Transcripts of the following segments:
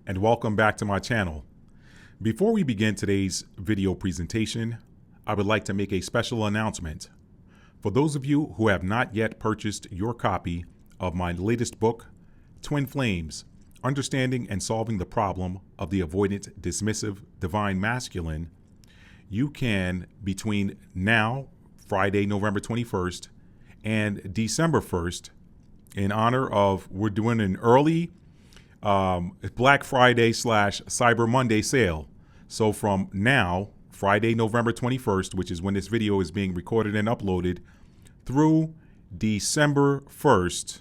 and welcome back to my channel. Before we begin today's video presentation, I would like to make a special announcement. For those of you who have not yet purchased your copy of my latest book, Twin Flames, Understanding and Solving the Problem of the Avoidant Dismissive Divine Masculine, you can, between now, Friday, November 21st, and December 1st, in honor of, we're doing an early Black Friday / Cyber Monday sale. So from now, Friday, November 21st, which is when this video is being recorded and uploaded, through December 1st,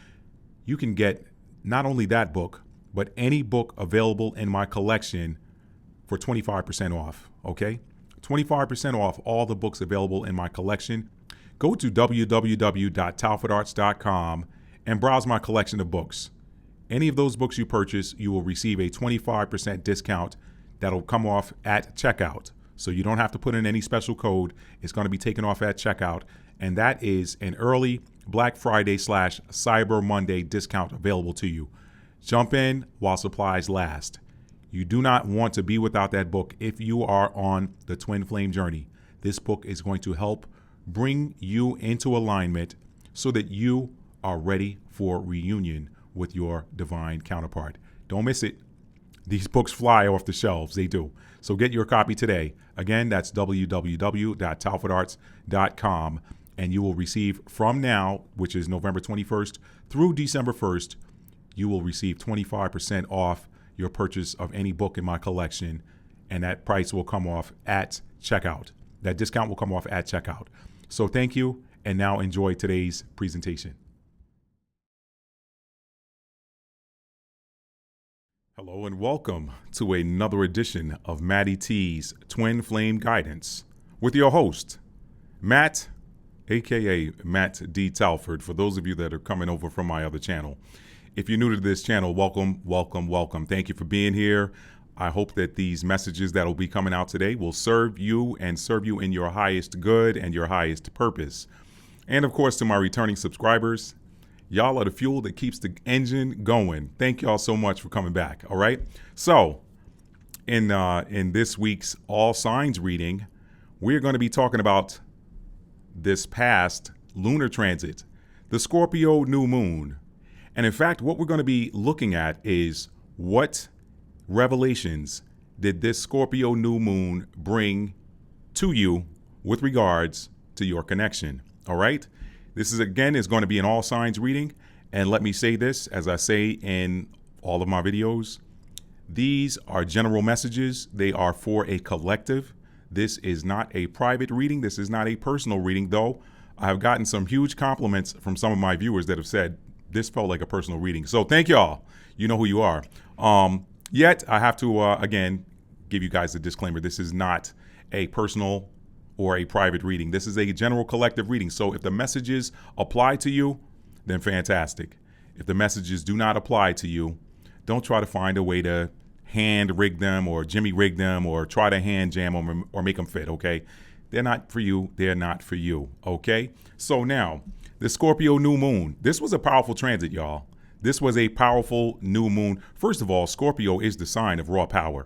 you can get not only that book, but any book available in my collection for 25% off, okay? 25% off all the books available in my collection. Go to www.talfordarts.com and browse my collection of books. Any of those books you purchase, you will receive a 25% discount that'll come off at checkout. So you don't have to put in any special code. It's going to be taken off at checkout. And that is an early Black Friday / Cyber Monday discount available to you. Jump in while supplies last. You do not want to be without that book if you are on the twin flame journey. This book is going to help bring you into alignment so that you are ready for reunion with your divine counterpart. Don't miss it. These books fly off the shelves. They do. So get your copy today. Again, that's www.talfordarts.com. And you will receive from now, which is November 21st through December 1st, you will receive 25% off your purchase of any book in my collection, and that price will come off at checkout. That discount will come off at checkout. So thank you, and now enjoy today's presentation. Hello and welcome to another edition of Matty T's Twin Flame Guidance with your host, Matt, aka Matt D. Talford, for those of you that are coming over from my other channel. If you're new to this channel, welcome, welcome, welcome. Thank you for being here. I hope that these messages that will be coming out today will serve you and serve you in your highest good and your highest purpose. And of course, to my returning subscribers, y'all are the fuel that keeps the engine going. Thank y'all so much for coming back. All right. So in this week's All Signs reading, we're going to be talking about this past lunar transit, the Scorpio new moon. And in fact, what we're going to be looking at is what revelations did this Scorpio new moon bring to you with regards to your connection. All right. This is going to be an all signs reading. And let me say this, as I say in all of my videos, these are general messages. They are for a collective. This is not a private reading. This is not a personal reading, though I've gotten some huge compliments from some of my viewers that have said, this felt like a personal reading. So thank y'all. You know who you are. Yet I have to, again, give you guys a disclaimer. This is not a personal or a private reading. This is a general collective reading. So if the messages apply to you, then fantastic. If the messages do not apply to you, don't try to find a way to hand rig them or Jimmy rig them or try to hand jam them or make them fit, okay? They're not for you. They're not for you, okay? So now, the Scorpio new moon. This was a powerful transit, y'all. This was a powerful new moon. First of all, Scorpio is the sign of raw power.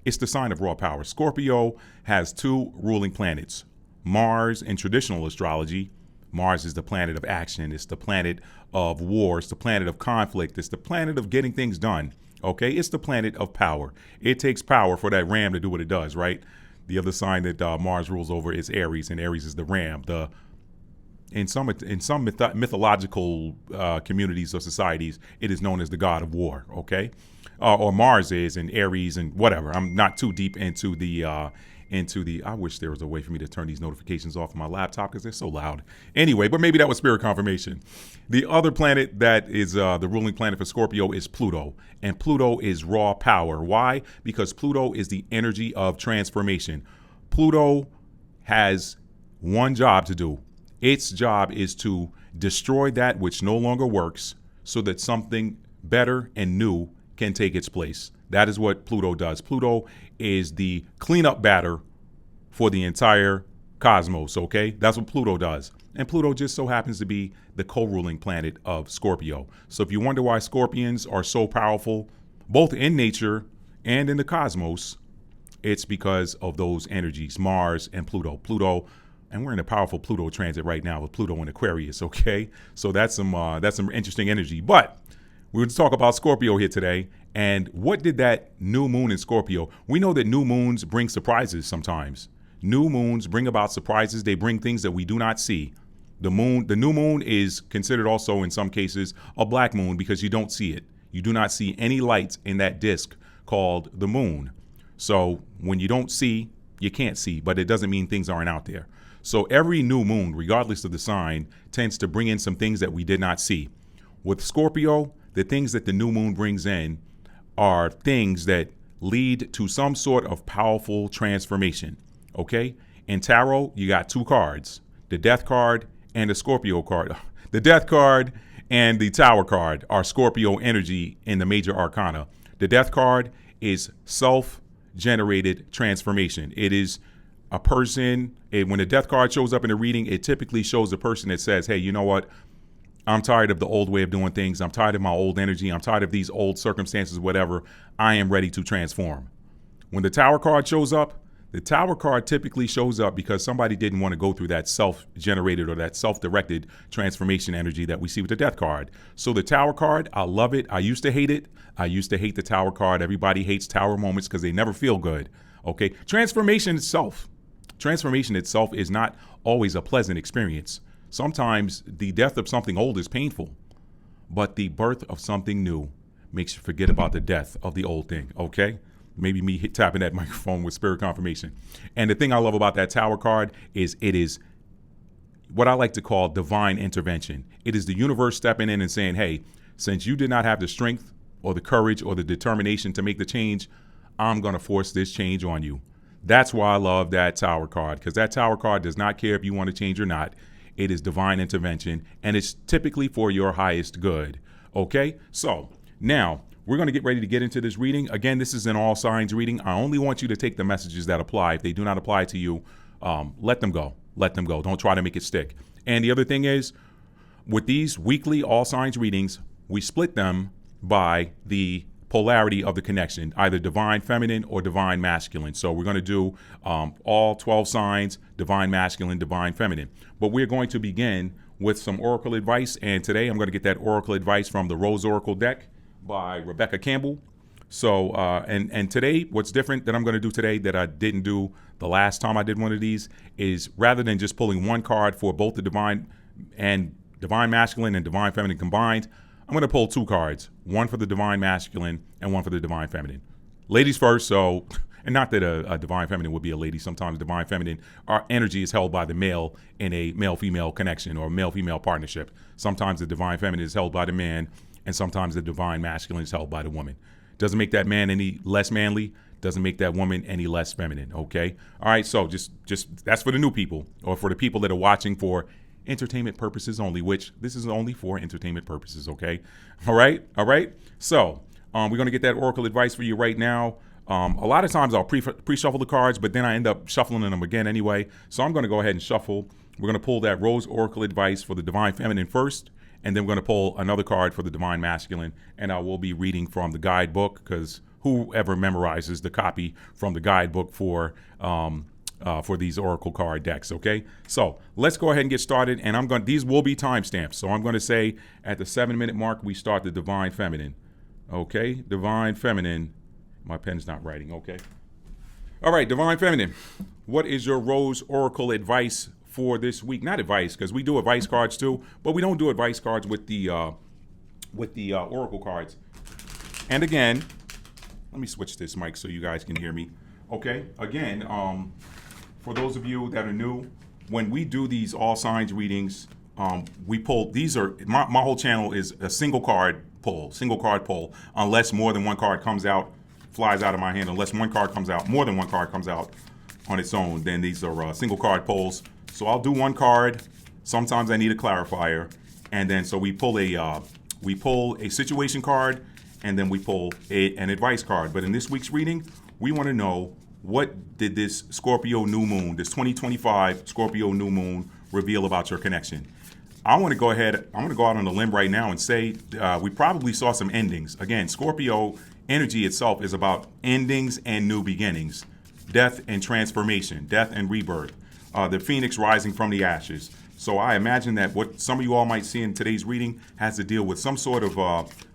It's the sign of raw power. Scorpio has two ruling planets. Mars in traditional astrology. Mars is the planet of action. It's the planet of war. It's the planet of conflict. It's the planet of getting things done. Okay, it's the planet of power. It takes power for that ram to do what it does, right? The other sign that Mars rules over is Aries, and Aries is the ram. In some mythological communities or societies, it is known as the god of war, okay? Or Mars is, and Aries and whatever. I'm not too deep into the, I wish there was a way for me to turn these notifications off on my laptop because they're so loud. Anyway, but maybe that was spirit confirmation. The other planet that is the ruling planet for Scorpio is Pluto. And Pluto is raw power. Why? Because Pluto is the energy of transformation. Pluto has one job to do. Its job is to destroy that which no longer works so that something better and new can take its place. That is what Pluto does. Pluto is the cleanup batter for the entire cosmos, okay? That's what Pluto does. And Pluto just so happens to be the co-ruling planet of Scorpio. So if you wonder why Scorpions are so powerful, both in nature and in the cosmos, it's because of those energies, Mars and Pluto. And we're in a powerful Pluto transit right now with Pluto in Aquarius, okay? So that's some interesting energy. But we're going to talk about Scorpio here today. And what did that new moon in Scorpio? We know that new moons bring surprises sometimes. New moons bring about surprises. They bring things that we do not see. The new moon is considered also in some cases a black moon because you don't see it. You do not see any lights in that disk called the moon. So when you don't see, you can't see, but it doesn't mean things aren't out there. So every new moon, regardless of the sign, tends to bring in some things that we did not see. With Scorpio, the things that the new moon brings in are things that lead to some sort of powerful transformation, okay? In tarot, you got two cards, the Death card and the Scorpio card. The Death card and the Tower card are Scorpio energy in the major arcana. The Death card is self-generated transformation. It is a person, when the Death card shows up in a reading, it typically shows a person that says, hey, you know what? I'm tired of the old way of doing things. I'm tired of my old energy. I'm tired of these old circumstances, whatever. I am ready to transform. When the Tower card shows up, the Tower card typically shows up because somebody didn't want to go through that self-generated or that self-directed transformation energy that we see with the Death card. So the Tower card, I love it. I used to hate it. I used to hate the Tower card. Everybody hates Tower moments because they never feel good. Okay. Transformation itself is not always a pleasant experience. Sometimes the death of something old is painful, but the birth of something new makes you forget about the death of the old thing, okay? Maybe me tapping that microphone with spirit confirmation. And the thing I love about that Tower card is it is what I like to call divine intervention. It is the universe stepping in and saying, hey, since you did not have the strength or the courage or the determination to make the change, I'm going to force this change on you. That's why I love that Tower card, because that Tower card does not care if you want to change or not. It is divine intervention, and it's typically for your highest good. Okay, so now we're going to get ready to get into this reading. Again, this is an all signs reading. I only want you to take the messages that apply. If they do not apply to you, let them go. Let them go. Don't try to make it stick. And the other thing is, with these weekly all signs readings, we split them by the polarity of the connection, either divine feminine or divine masculine. So we're going to do all 12 signs, divine masculine, divine feminine. But we're going to begin with some oracle advice. And today I'm going to get that oracle advice from the Rose Oracle deck by Rebecca Campbell. So, and today, what's different that I'm going to do today that I didn't do the last time I did one of these is rather than just pulling one card for both the divine masculine and divine feminine combined, I'm going to pull two cards, one for the divine masculine and one for the divine feminine. Ladies first, so, and not that a divine feminine would be a lady. Sometimes divine feminine, our energy is held by the male in a male-female connection or male-female partnership. Sometimes the divine feminine is held by the man, and sometimes the divine masculine is held by the woman. Doesn't make that man any less manly, doesn't make that woman any less feminine, okay? All right, so just that's for the new people, or for the people that are watching for entertainment purposes only, which this is only for entertainment purposes, okay? All right. So we're going to get that oracle advice for you right now. A lot of times I'll pre-shuffle the cards, but then I end up shuffling them again anyway. So I'm going to go ahead and shuffle. We're going to pull that Rose Oracle advice for the divine feminine first, and then we're going to pull another card for the divine masculine, and I will be reading from the guidebook, because whoever memorizes the copy from the guidebook for these oracle card decks, okay? So let's go ahead and get started, and these will be timestamps. So I'm going to say at the 7-minute mark, we start the divine feminine, okay? Divine feminine. My pen's not writing, okay? All right, divine feminine. What is your Rose Oracle advice for this week? Not advice, because we do advice cards too, but we don't do advice cards with the oracle cards. And again, let me switch this mic so you guys can hear me. Okay, again, for those of you that are new, when we do these all signs readings, we pull, these are, my whole channel is a single card pull, unless more than one card flies out of my hand. Unless one card comes out, more than one card comes out on its own, then these are single card pulls. So I'll do one card. Sometimes I need a clarifier. And then so we pull a situation card, and then we pull an advice card. But in this week's reading, we want to know, what did this Scorpio new moon, this 2025 Scorpio new moon, reveal about your connection? I'm going to go out on a limb right now and say we probably saw some endings. Again, Scorpio energy itself is about endings and new beginnings, death and transformation, death and rebirth, the phoenix rising from the ashes. So I imagine that what some of you all might see in today's reading has to deal with some sort of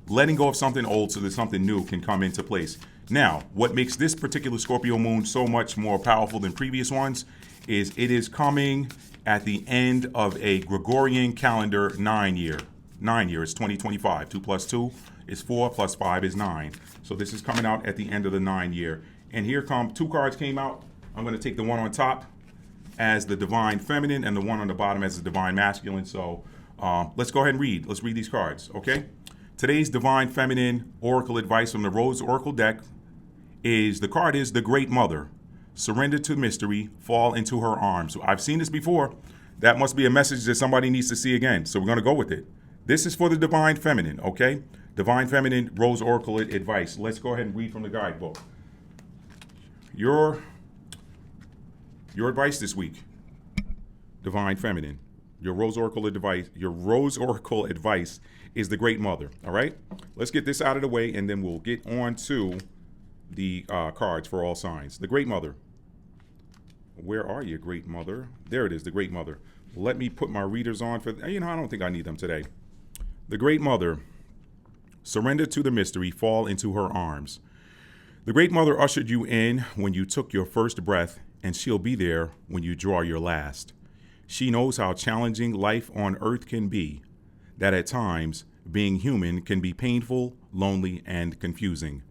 letting go of something old so that something new can come into place. Now, what makes this particular Scorpio moon so much more powerful than previous ones is it is coming at the end of a Gregorian calendar 9 year. 9 year, it's 2025. 2 plus 2 is 4, plus 5 is 9. So this is coming out at the end of the 9 year. And here come 2 cards came out. I'm going to take the one on top as the divine feminine and the one on the bottom as the divine masculine. So let's go ahead and read. Let's read these cards, okay? Today's divine feminine oracle advice from the Rose Oracle deck is, the card is the Great Mother. Surrender to mystery, fall into her arms. So I've seen this before. That must be a message that somebody needs to see again. So we're going to go with it. This is for the divine feminine, okay? Divine feminine Rose Oracle advice. Let's go ahead and read from the guidebook. Your advice this week, divine feminine. Your Rose Oracle advice is the Great Mother. All right? Let's get this out of the way, and then we'll get on to the cards for all signs. The Great Mother. Where are you, Great Mother? There it is, the Great Mother. Let me put my readers on for, I don't think I need them today. The Great Mother. Surrender to the mystery, fall into her arms. The Great Mother ushered you in when you took your first breath, and she'll be there when you draw your last. She knows how challenging life on earth can be, that at times being human can be painful, lonely, and confusing.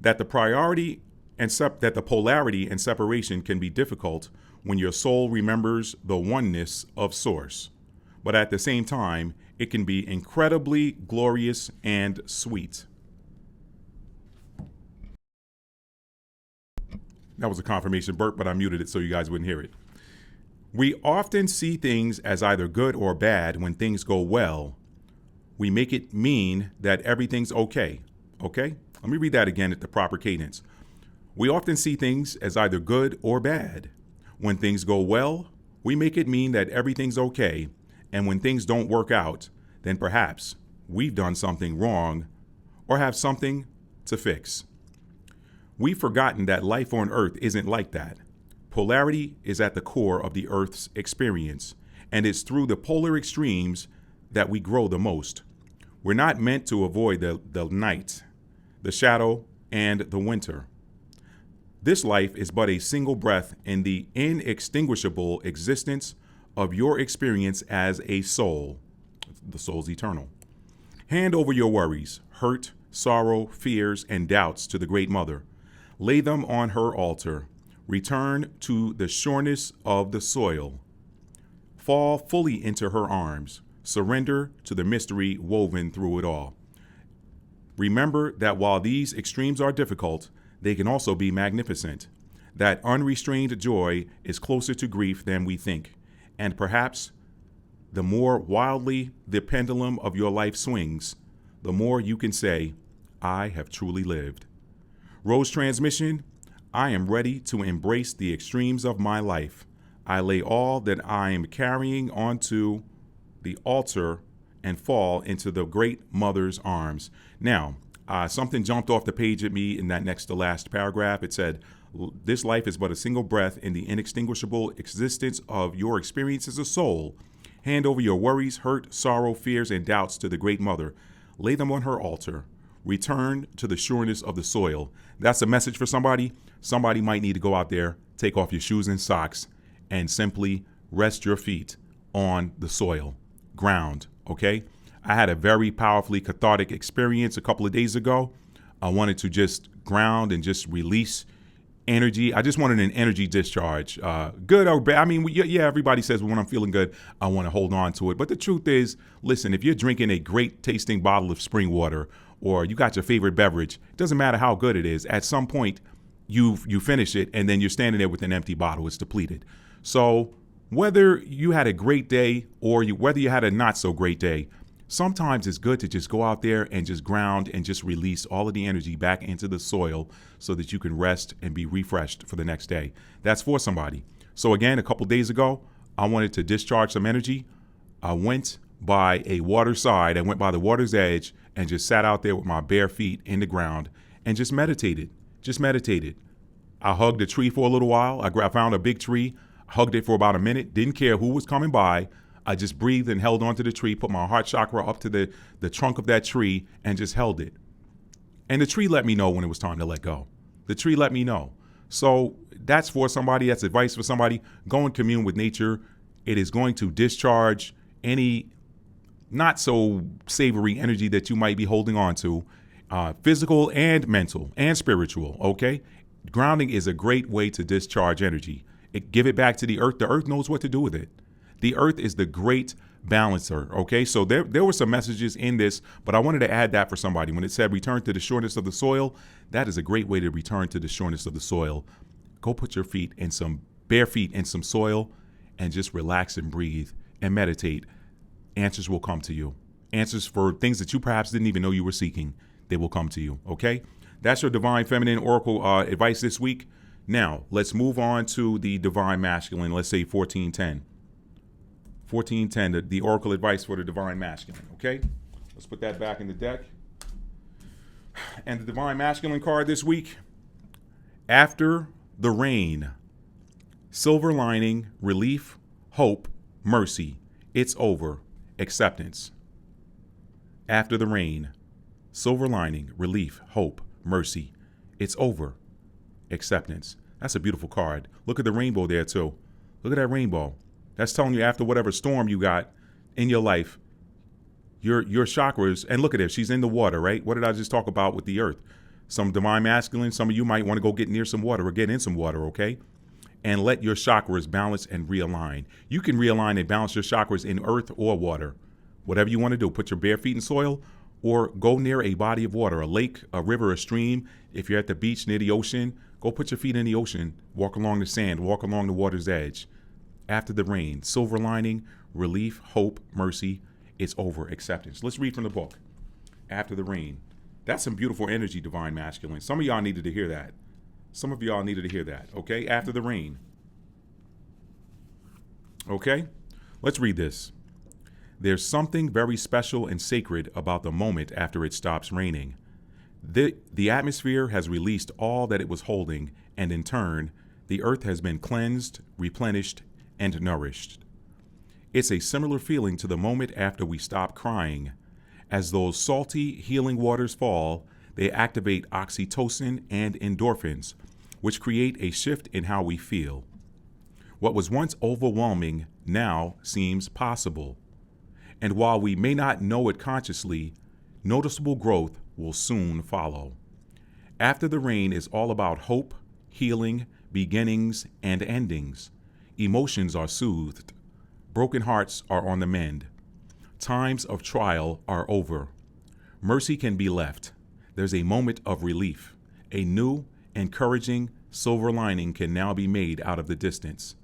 That the polarity and separation can be difficult when your soul remembers the oneness of Source. But at the same time, it can be incredibly glorious and sweet. That was a confirmation burp, but I muted it so you guys wouldn't hear it. We often see things as either good or bad. When things go well, we make it mean that everything's okay. Okay? Let me read that again at the proper cadence. We often see things as either good or bad. When things go well, we make it mean that everything's okay. And when things don't work out, then perhaps we've done something wrong or have something to fix. We've forgotten that life on Earth isn't like that. Polarity is at the core of the Earth's experience, and it's through the polar extremes that we grow the most. We're not meant to avoid the night, the shadow, and the winter. This life is but a single breath in the inextinguishable existence of your experience as a soul. The soul's eternal. Hand over your worries, hurt, sorrow, fears, and doubts to the Great Mother. Lay them on her altar. Return to the sureness of the soil. Fall fully into her arms. Surrender to the mystery woven through it all. Remember that while these extremes are difficult, they can also be magnificent. That unrestrained joy is closer to grief than we think. And perhaps the more wildly the pendulum of your life swings, the more you can say, I have truly lived. Rose transmission, I am ready to embrace the extremes of my life. I lay all that I am carrying onto the altar and fall into the Great Mother's arms. Now, something jumped off the page at me in that next to last paragraph. It said, this life is but a single breath in the inextinguishable existence of your experience as a soul. Hand over your worries, hurt, sorrow, fears, and doubts to the Great Mother. Lay them on her altar. Return to the sureness of the soil. That's a message for somebody. Somebody might need to go out there, take off your shoes and socks, and simply rest your feet on the soil, ground, okay? I had a very powerfully cathartic experience a couple of days ago. I wanted to just ground and just release energy. I just wanted an energy discharge, good or bad. I mean, yeah, everybody says when I'm feeling good, I want to hold on to it. But the truth is, listen, if you're drinking a great tasting bottle of spring water or you got your favorite beverage, it doesn't matter how good it is. At some point, you finish it and then you're standing there with an empty bottle. It's depleted. So whether you had a great day or whether you had a not so great day, sometimes it's good to just go out there and just ground and just release all of the energy back into the soil so that you can rest and be refreshed for the next day. That's for somebody. So again, a couple days ago, I wanted to discharge some energy. I went by a waterside. I went by the water's edge and just sat out there with my bare feet in the ground and just meditated. I hugged a tree for a little while. I found a big tree, hugged it for about a minute, didn't care who was coming by. I just breathed and held onto the tree, put my heart chakra up to the trunk of that tree and just held it. And the tree let me know when it was time to let go. The tree let me know. So that's for somebody, that's advice for somebody. Go and commune with nature. It is going to discharge any not so savory energy that you might be holding on to, physical and mental and spiritual, okay? Grounding is a great way to discharge energy. Give it back to the earth. The earth knows what to do with it. The earth is the great balancer, okay? So there were some messages in this, but I wanted to add that for somebody. When it said return to the sureness of the soil, that is a great way to return to the sureness of the soil. Go put your bare feet in some soil and just relax and breathe and meditate. Answers will come to you. Answers for things that you perhaps didn't even know you were seeking. They will come to you, okay? That's your Divine Feminine Oracle advice this week. Now, let's move on to the Divine Masculine. Let's say 1410. 1410, the Oracle advice for the Divine Masculine, okay? Let's put that back in the deck. And the Divine Masculine card this week, after the rain, silver lining, relief, hope, mercy. It's over. Acceptance. After the rain, silver lining, relief, hope, mercy. It's over. Acceptance. That's a beautiful card. Look at the rainbow there too. Look at that rainbow. That's telling you after whatever storm you got in your life, your chakras, and look at her, she's in the water, right? What did I just talk about with the earth? Some Divine Masculine, some of you might want to go get near some water or get in some water, okay? And let your chakras balance and realign. You can realign and balance your chakras in earth or water. Whatever you want to do, put your bare feet in soil or go near a body of water, a lake, a river, a stream. If you're at the beach near the ocean, go put your feet in the ocean, walk along the sand, walk along the water's edge. After the rain, silver lining, relief, hope, mercy, it's over, acceptance. Let's read from the book. After the rain. That's some beautiful energy, Divine Masculine. Some of y'all needed to hear that. Some of y'all needed to hear that, okay? After the rain. Okay? Let's read this. There's something very special and sacred about the moment after it stops raining. The atmosphere has released all that it was holding, and in turn, the earth has been cleansed, replenished, and nourished. It's a similar feeling to the moment after we stop crying. As those salty, healing waters fall, they activate oxytocin and endorphins, which create a shift in how we feel. What was once overwhelming now seems possible. And while we may not know it consciously, noticeable growth will soon follow. After the rain is all about hope, healing, beginnings, and endings. Emotions are soothed. Broken hearts are on the mend. Times of trial are over. Mercy can be left. There's a moment of relief. A new, encouraging silver lining can now be made out in the distance.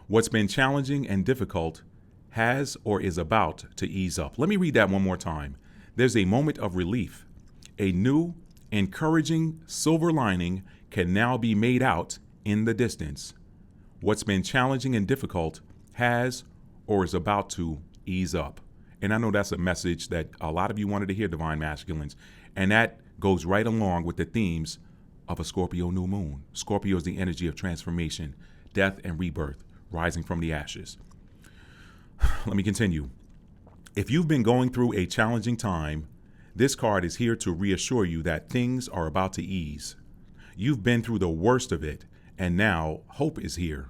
What's been challenging and difficult has or is about to ease up. Let me read that one more time. There's a moment of relief. A new, encouraging silver lining can now be made out in the distance. What's been challenging and difficult has or is about to ease up. And I know that's a message that a lot of you wanted to hear, Divine Masculines. And that goes right along with the themes of a Scorpio new moon. Scorpio is the energy of transformation, death, and rebirth, rising from the ashes. Let me continue. If you've been going through a challenging time, this card is here to reassure you that things are about to ease. You've been through the worst of it, and now hope is here.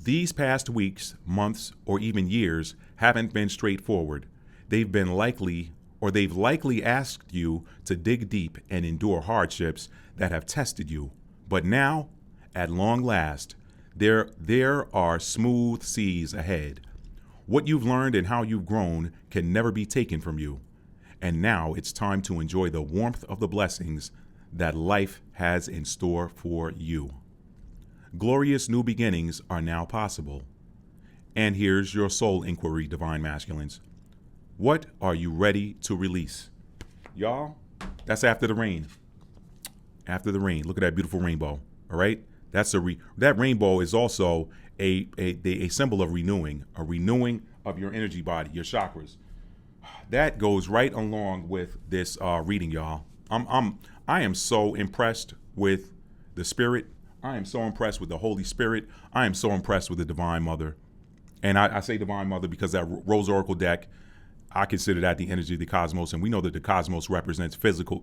These past weeks, months, or even years haven't been straightforward. They've likely asked you to dig deep and endure hardships that have tested you. But now, at long last, there are smooth seas ahead. What you've learned and how you've grown can never be taken from you. And now it's time to enjoy the warmth of the blessings that life has in store for you. Glorious new beginnings are now possible. And here's your soul inquiry, Divine Masculines. What are you ready to release? Y'all, that's after the rain. After the rain. Look at that beautiful rainbow. All right? That rainbow is also a symbol of renewing, a renewing of your energy body, your chakras. That goes right along with this reading, y'all. I am so impressed with the spirit. I am so impressed with the Holy Spirit. I am so impressed with the Divine Mother. And I say Divine Mother because that Rose Oracle deck, I consider that the energy of the cosmos. And we know that the cosmos represents physical,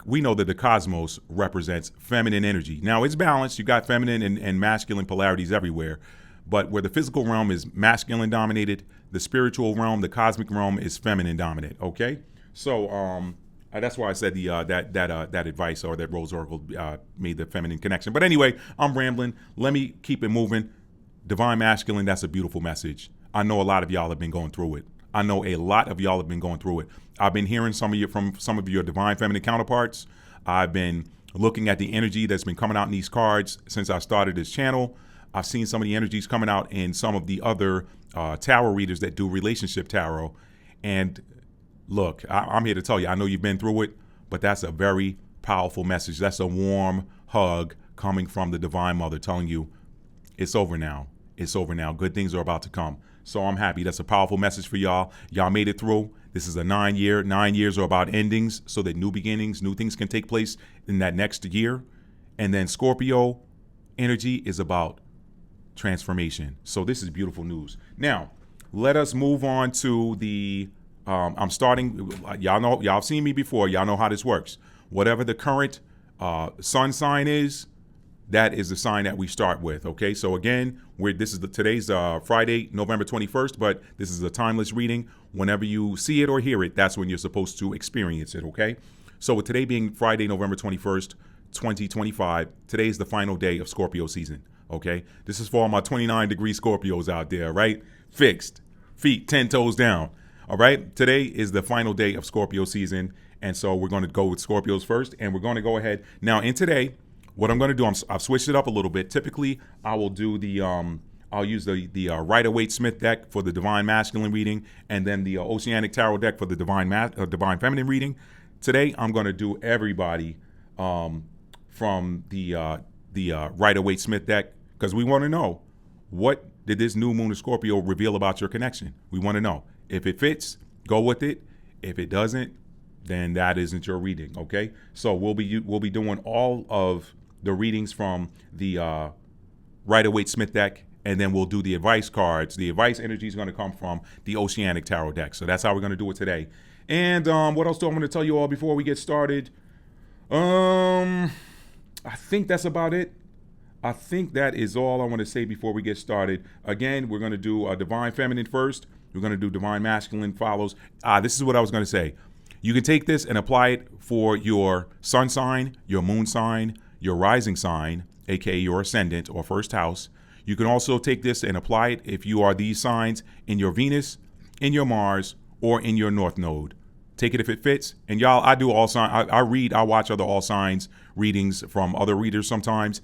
we know that the cosmos represents feminine energy. Now it's balanced. You got feminine and masculine polarities everywhere. But where the physical realm is masculine dominated, the spiritual realm, the cosmic realm is feminine dominant. Okay, so that's why I said that advice or that Rose Oracle made the feminine connection. But anyway, I'm rambling. Let me keep it moving. Divine masculine. That's a beautiful message. I know a lot of y'all have been going through it. I've been hearing from some of your divine feminine counterparts. I've been looking at the energy that's been coming out in these cards since I started this channel. I've seen some of the energies coming out in some of the other tarot readers that do relationship tarot. And look, I'm here to tell you, I know you've been through it, but that's a very powerful message. That's a warm hug coming from the Divine Mother telling you it's over now. It's over now. Good things are about to come. So I'm happy. That's a powerful message for y'all. Y'all made it through. This is a 9 year. 9 years are about endings so that new beginnings, new things can take place in that next year. And then Scorpio energy is about transformation. So this is beautiful news. Now, let us move on to the, I'm starting, y'all have seen me before. Y'all know how this works. Whatever the current sun sign is, that is the sign that we start with. Okay. So again, today's Friday, November 21st, but this is a timeless reading. Whenever you see it or hear it, that's when you're supposed to experience it. Okay. So with today being Friday, November 21st, 2025, today is the final day of Scorpio season. Okay, this is for all my 29-degree Scorpios out there, right? Fixed, feet 10 toes down. All right, today is the final day of Scorpio season, and so we're going to go with Scorpios first, and we're going to go ahead now. In today, what I'm going to do, I've switched it up a little bit. Typically, I will do I'll use the Rider-Waite-Smith deck for the Divine Masculine reading, and then the Oceanic Tarot deck for the Divine Feminine reading. Today, I'm going to do everybody from the Rider-Waite-Smith deck, because we want to know, what did this new moon of Scorpio reveal about your connection? We want to know. If it fits, go with it. If it doesn't, then that isn't your reading. Okay, so we'll be doing all of the readings from the Rider-Waite-Smith deck, and then we'll do the advice cards. The advice energy is going to come from the Oceanic Tarot deck. So that's how we're going to do it today. And what else do I want to tell you all before we get started? I think that's about it. I think that is all I want to say before we get started. Again, we're going to do Divine Feminine first. We're going to do Divine Masculine follows. This is what I was going to say. You can take this and apply it for your sun sign, your moon sign, your rising sign, aka your ascendant or first house. You can also take this and apply it if you are these signs in your Venus, in your Mars, or in your North Node. Take it if it fits. And y'all, I do all signs. I watch other all signs readings from other readers sometimes.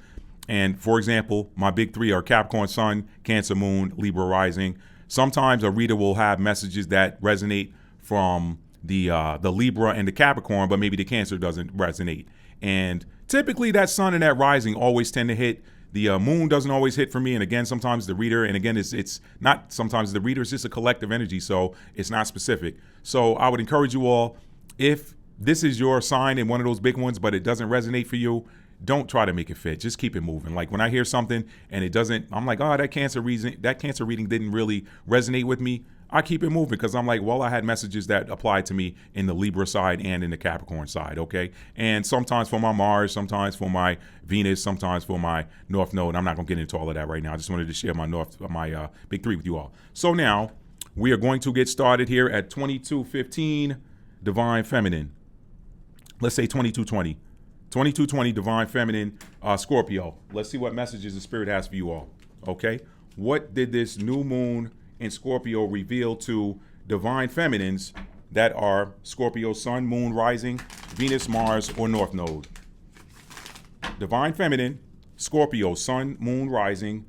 And for example, my big three are Capricorn Sun, Cancer Moon, Libra Rising. Sometimes a reader will have messages that resonate from the Libra and the Capricorn, but maybe the Cancer doesn't resonate. And typically that Sun and that Rising always tend to hit. The moon doesn't always hit for me. And again, sometimes the reader, and again, it's not sometimes the reader, it's just a collective energy. So it's not specific. So I would encourage you all, if this is your sign in one of those big ones, but it doesn't resonate for you, don't try to make it fit. Just keep it moving. Like when I hear something and it doesn't, I'm like, oh, that cancer reading didn't really resonate with me. I keep it moving because I'm like, well, I had messages that applied to me in the Libra side and in the Capricorn side, okay? And sometimes for my Mars, sometimes for my Venus, sometimes for my North Node. I'm not going to get into all of that right now. I just wanted to share my big three with you all. So now we are going to get started here at 2215 Divine Feminine. Let's say 2220. 2220 Divine Feminine Scorpio. Let's see what messages the Spirit has for you all, okay? What did this new moon in Scorpio reveal to Divine Feminines that are Scorpio Sun, Moon, Rising, Venus, Mars, or North Node? Divine Feminine, Scorpio Sun, Moon, Rising,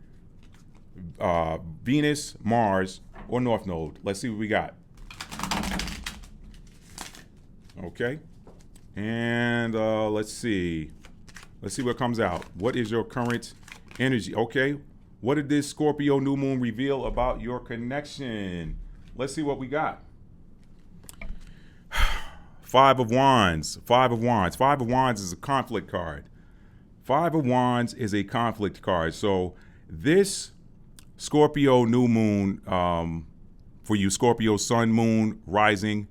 Venus, Mars, or North Node. Let's see what we got. Okay. And let's see what comes out. What is your current energy? Okay. What did this Scorpio new moon reveal about your connection? Let's see what we got. Five of Wands. Five of Wands. Five of Wands is a conflict card. Five of Wands is a conflict card. So this Scorpio new moon, for you Scorpio sun, moon, rising,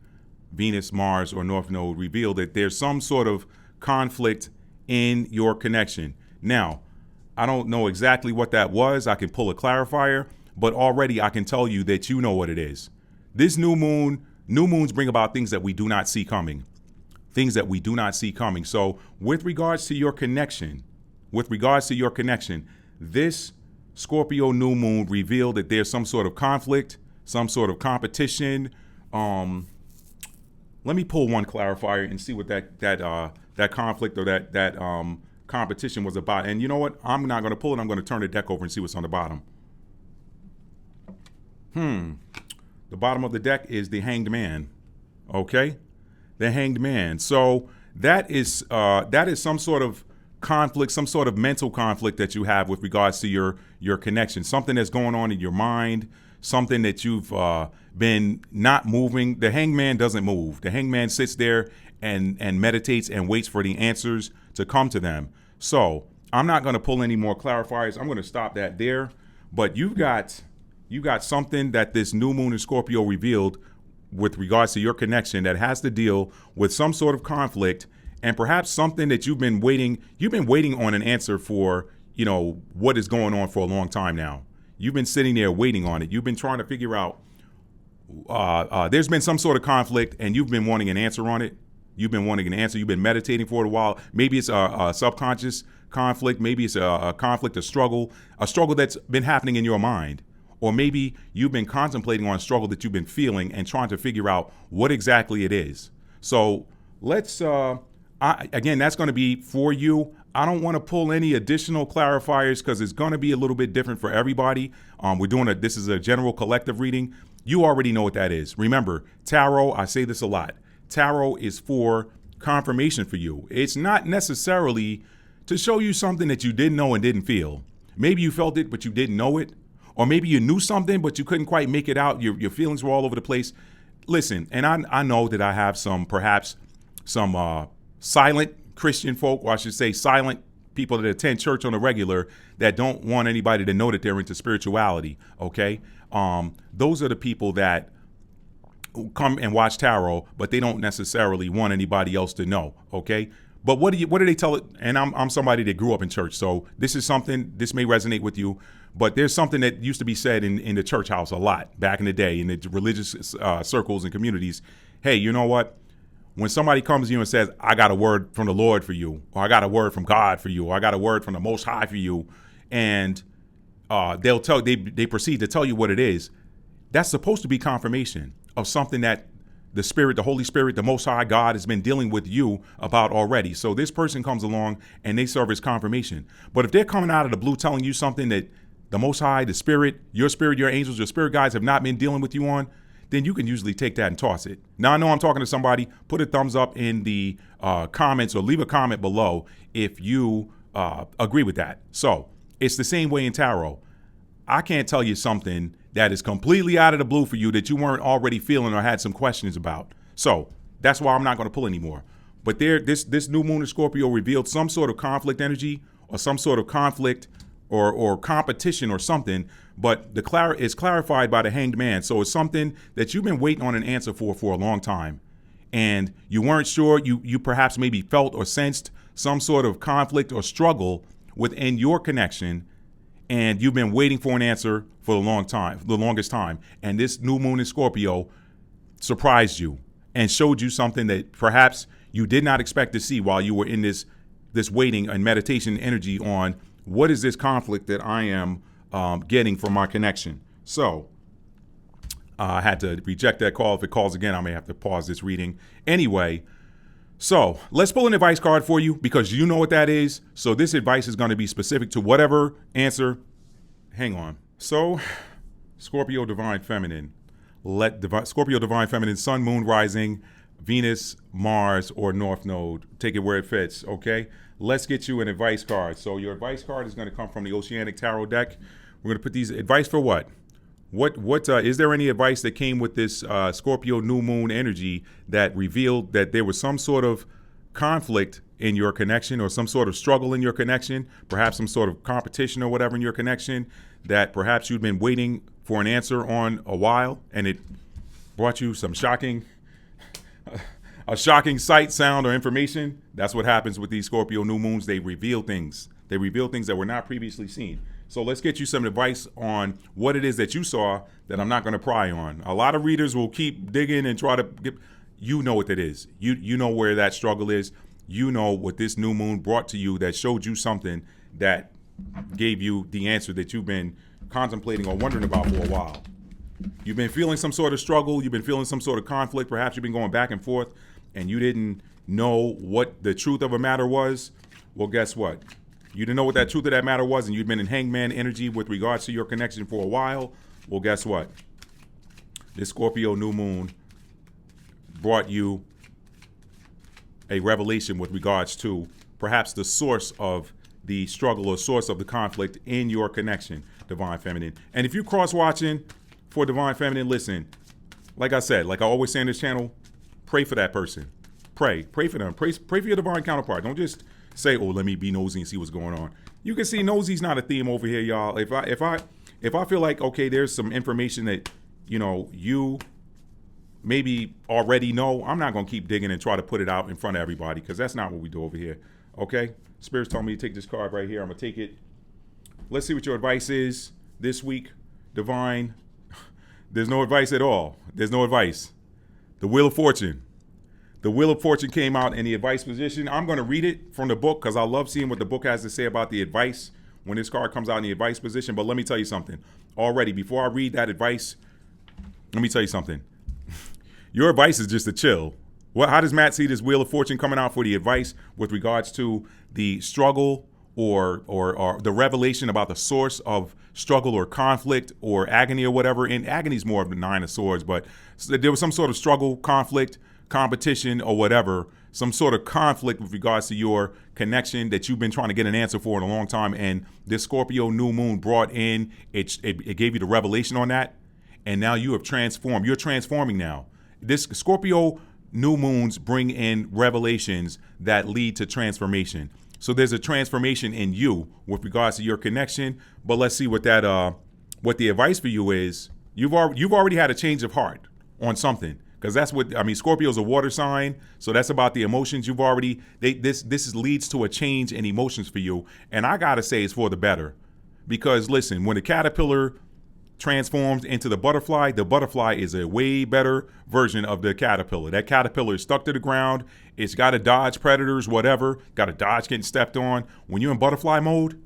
Venus, Mars, or North Node, reveal that there's some sort of conflict in your connection. Now, I don't know exactly what that was. I can pull a clarifier, but already I can tell you that you know what it is. This new moons bring about things that we do not see coming. Things that we do not see coming. So with regards to your connection, this Scorpio new moon revealed that there's some sort of conflict, some sort of competition. Let me pull one clarifier and see what that conflict or that competition was about. And you know what? I'm not going to pull it. I'm going to turn the deck over and see what's on the bottom. The bottom of the deck is the Hanged Man. Okay, the Hanged Man. So that is some sort of conflict, some sort of mental conflict that you have with regards to your connection. Something that's going on in your mind. Something that you've been not moving. The Hanged Man doesn't move. The Hanged Man sits there and meditates and waits for the answers to come to them. So I'm not going to pull any more clarifiers. I'm going to stop that there. But you got something that this new moon in Scorpio revealed with regards to your connection that has to deal with some sort of conflict and perhaps something that you've been waiting on an answer for, what is going on for a long time now. You've been sitting there waiting on it. You've been trying to figure out, there's been some sort of conflict and you've been wanting an answer on it. You've been wanting an answer. You've been meditating for a while. Maybe it's a subconscious conflict. Maybe it's a conflict, a struggle that's been happening in your mind. Or maybe you've been contemplating on a struggle that you've been feeling and trying to figure out what exactly it is. So let's, again, that's going to be for you. I don't want to pull any additional clarifiers because it's going to be a little bit different for everybody. This is a general collective reading. You already know what that is. Remember, tarot, I say this a lot. Tarot is for confirmation for you. It's not necessarily to show you something that you didn't know and didn't feel. Maybe you felt it, but you didn't know it. Or maybe you knew something, but you couldn't quite make it out. Your feelings were all over the place. Listen, and I know that I have perhaps some silent Christian folk, or I should say silent people that attend church on a regular that don't want anybody to know that they're into spirituality, okay? Those are the people that come and watch tarot, but they don't necessarily want anybody else to know, okay? But what do they tell it? And I'm somebody that grew up in church, so this may resonate with you, but there's something that used to be said in the church house a lot back in the day in the religious circles and communities. Hey, you know what? When somebody comes to you and says, I got a word from the Lord for you, or I got a word from God for you, or I got a word from the Most High for you, and they proceed to tell you what it is, that's supposed to be confirmation of something that the Spirit, the Holy Spirit, the Most High God has been dealing with you about already. So this person comes along and they serve as confirmation. But if they're coming out of the blue telling you something that the Most High, the Spirit, your angels, your spirit guides have not been dealing with you on, then you can usually take that and toss it. Now, I know I'm talking to somebody. Put a thumbs up in the comments or leave a comment below if you agree with that. So it's the same way in tarot. I can't tell you something that is completely out of the blue for you that you weren't already feeling or had some questions about. So that's why I'm not going to pull anymore. But this new moon in Scorpio revealed some sort of conflict energy or some sort of conflict or competition or something. But it's clarified by the Hanged Man. So it's something that you've been waiting on an answer for a long time. And you weren't sure. You perhaps maybe felt or sensed some sort of conflict or struggle within your connection. And you've been waiting for an answer for the longest time. And this new moon in Scorpio surprised you and showed you something that perhaps you did not expect to see while you were in this waiting and meditation energy on what is this conflict that I am getting from my connection. So I had to reject that call. If it calls again, I may have to pause this reading. Anyway, so let's pull an advice card for you because you know what that is. So this advice is going to be specific to whatever answer. Hang on. So Scorpio Divine Feminine. Scorpio Divine Feminine, Sun, Moon, Rising, Venus, Mars, or North Node. Take it where it fits, okay? Let's get you an advice card. So your advice card is going to come from the Oceanic Tarot deck. We're going to put these advice for what? What is there any advice that came with this Scorpio new moon energy that revealed that there was some sort of conflict in your connection or some sort of struggle in your connection, perhaps some sort of competition or whatever in your connection that perhaps you'd been waiting for an answer on a while, and it brought you some a shocking sight, sound, or information? That's what happens with these Scorpio new moons. They reveal things. They reveal things that were not previously seen. So let's get you some advice on what it is that you saw that I'm not going to pry on. A lot of readers will keep digging and try to get, you know what it is. You know where that struggle is. You know what this new moon brought to you that showed you something that gave you the answer that you've been contemplating or wondering about for a while. You've been feeling some sort of struggle. You've been feeling some sort of conflict. Perhaps you've been going back and forth and you didn't know what the truth of a matter was. Well, guess what? You didn't know what that truth of that matter was, and you've been in hangman energy with regards to your connection for a while. Well, guess what? This Scorpio new moon brought you a revelation with regards to perhaps the source of the struggle or source of the conflict in your connection, Divine Feminine. And if you're cross-watching for Divine Feminine, listen, like I said, like I always say on this channel, pray for that person. Pray for them. Pray for your divine counterpart. Don't just say, oh, let me be nosy and see what's going on. You can see nosy's not a theme over here, y'all. If I feel like, okay, there's some information that, you maybe already know, I'm not going to keep digging and try to put it out in front of everybody, because that's not what we do over here. Okay? Spirit's told me to take this card right here. I'm going to take it. Let's see what your advice is this week, Divine. There's no advice at all. There's no advice. The Wheel of Fortune. The Wheel of Fortune came out in the advice position. I'm going to read it from the book because I love seeing what the book has to say about the advice when this card comes out in the advice position. But let me tell you something. Already, before I read that advice, let me tell you something. Your advice is just a chill. How does Matt see this Wheel of Fortune coming out for the advice with regards to the struggle or the revelation about the source of struggle or conflict or agony or whatever? And agony is more of the Nine of Swords, but there was some sort of struggle, conflict, competition, or whatever, some sort of conflict with regards to your connection that you've been trying to get an answer for in a long time. And this Scorpio new moon brought in, it gave you the revelation on that. And now you have transformed. You're transforming now. This Scorpio new moons bring in revelations that lead to transformation. So there's a transformation in you with regards to your connection. But let's see what what the advice for you is. You've already had a change of heart on something. Because that's what, Scorpio is a water sign, so that's about the emotions you've already, this leads to a change in emotions for you. And I gotta say it's for the better. Because listen, when the caterpillar transforms into the butterfly is a way better version of the caterpillar. That caterpillar is stuck to the ground, it's gotta dodge predators, whatever, gotta dodge getting stepped on. When you're in butterfly mode,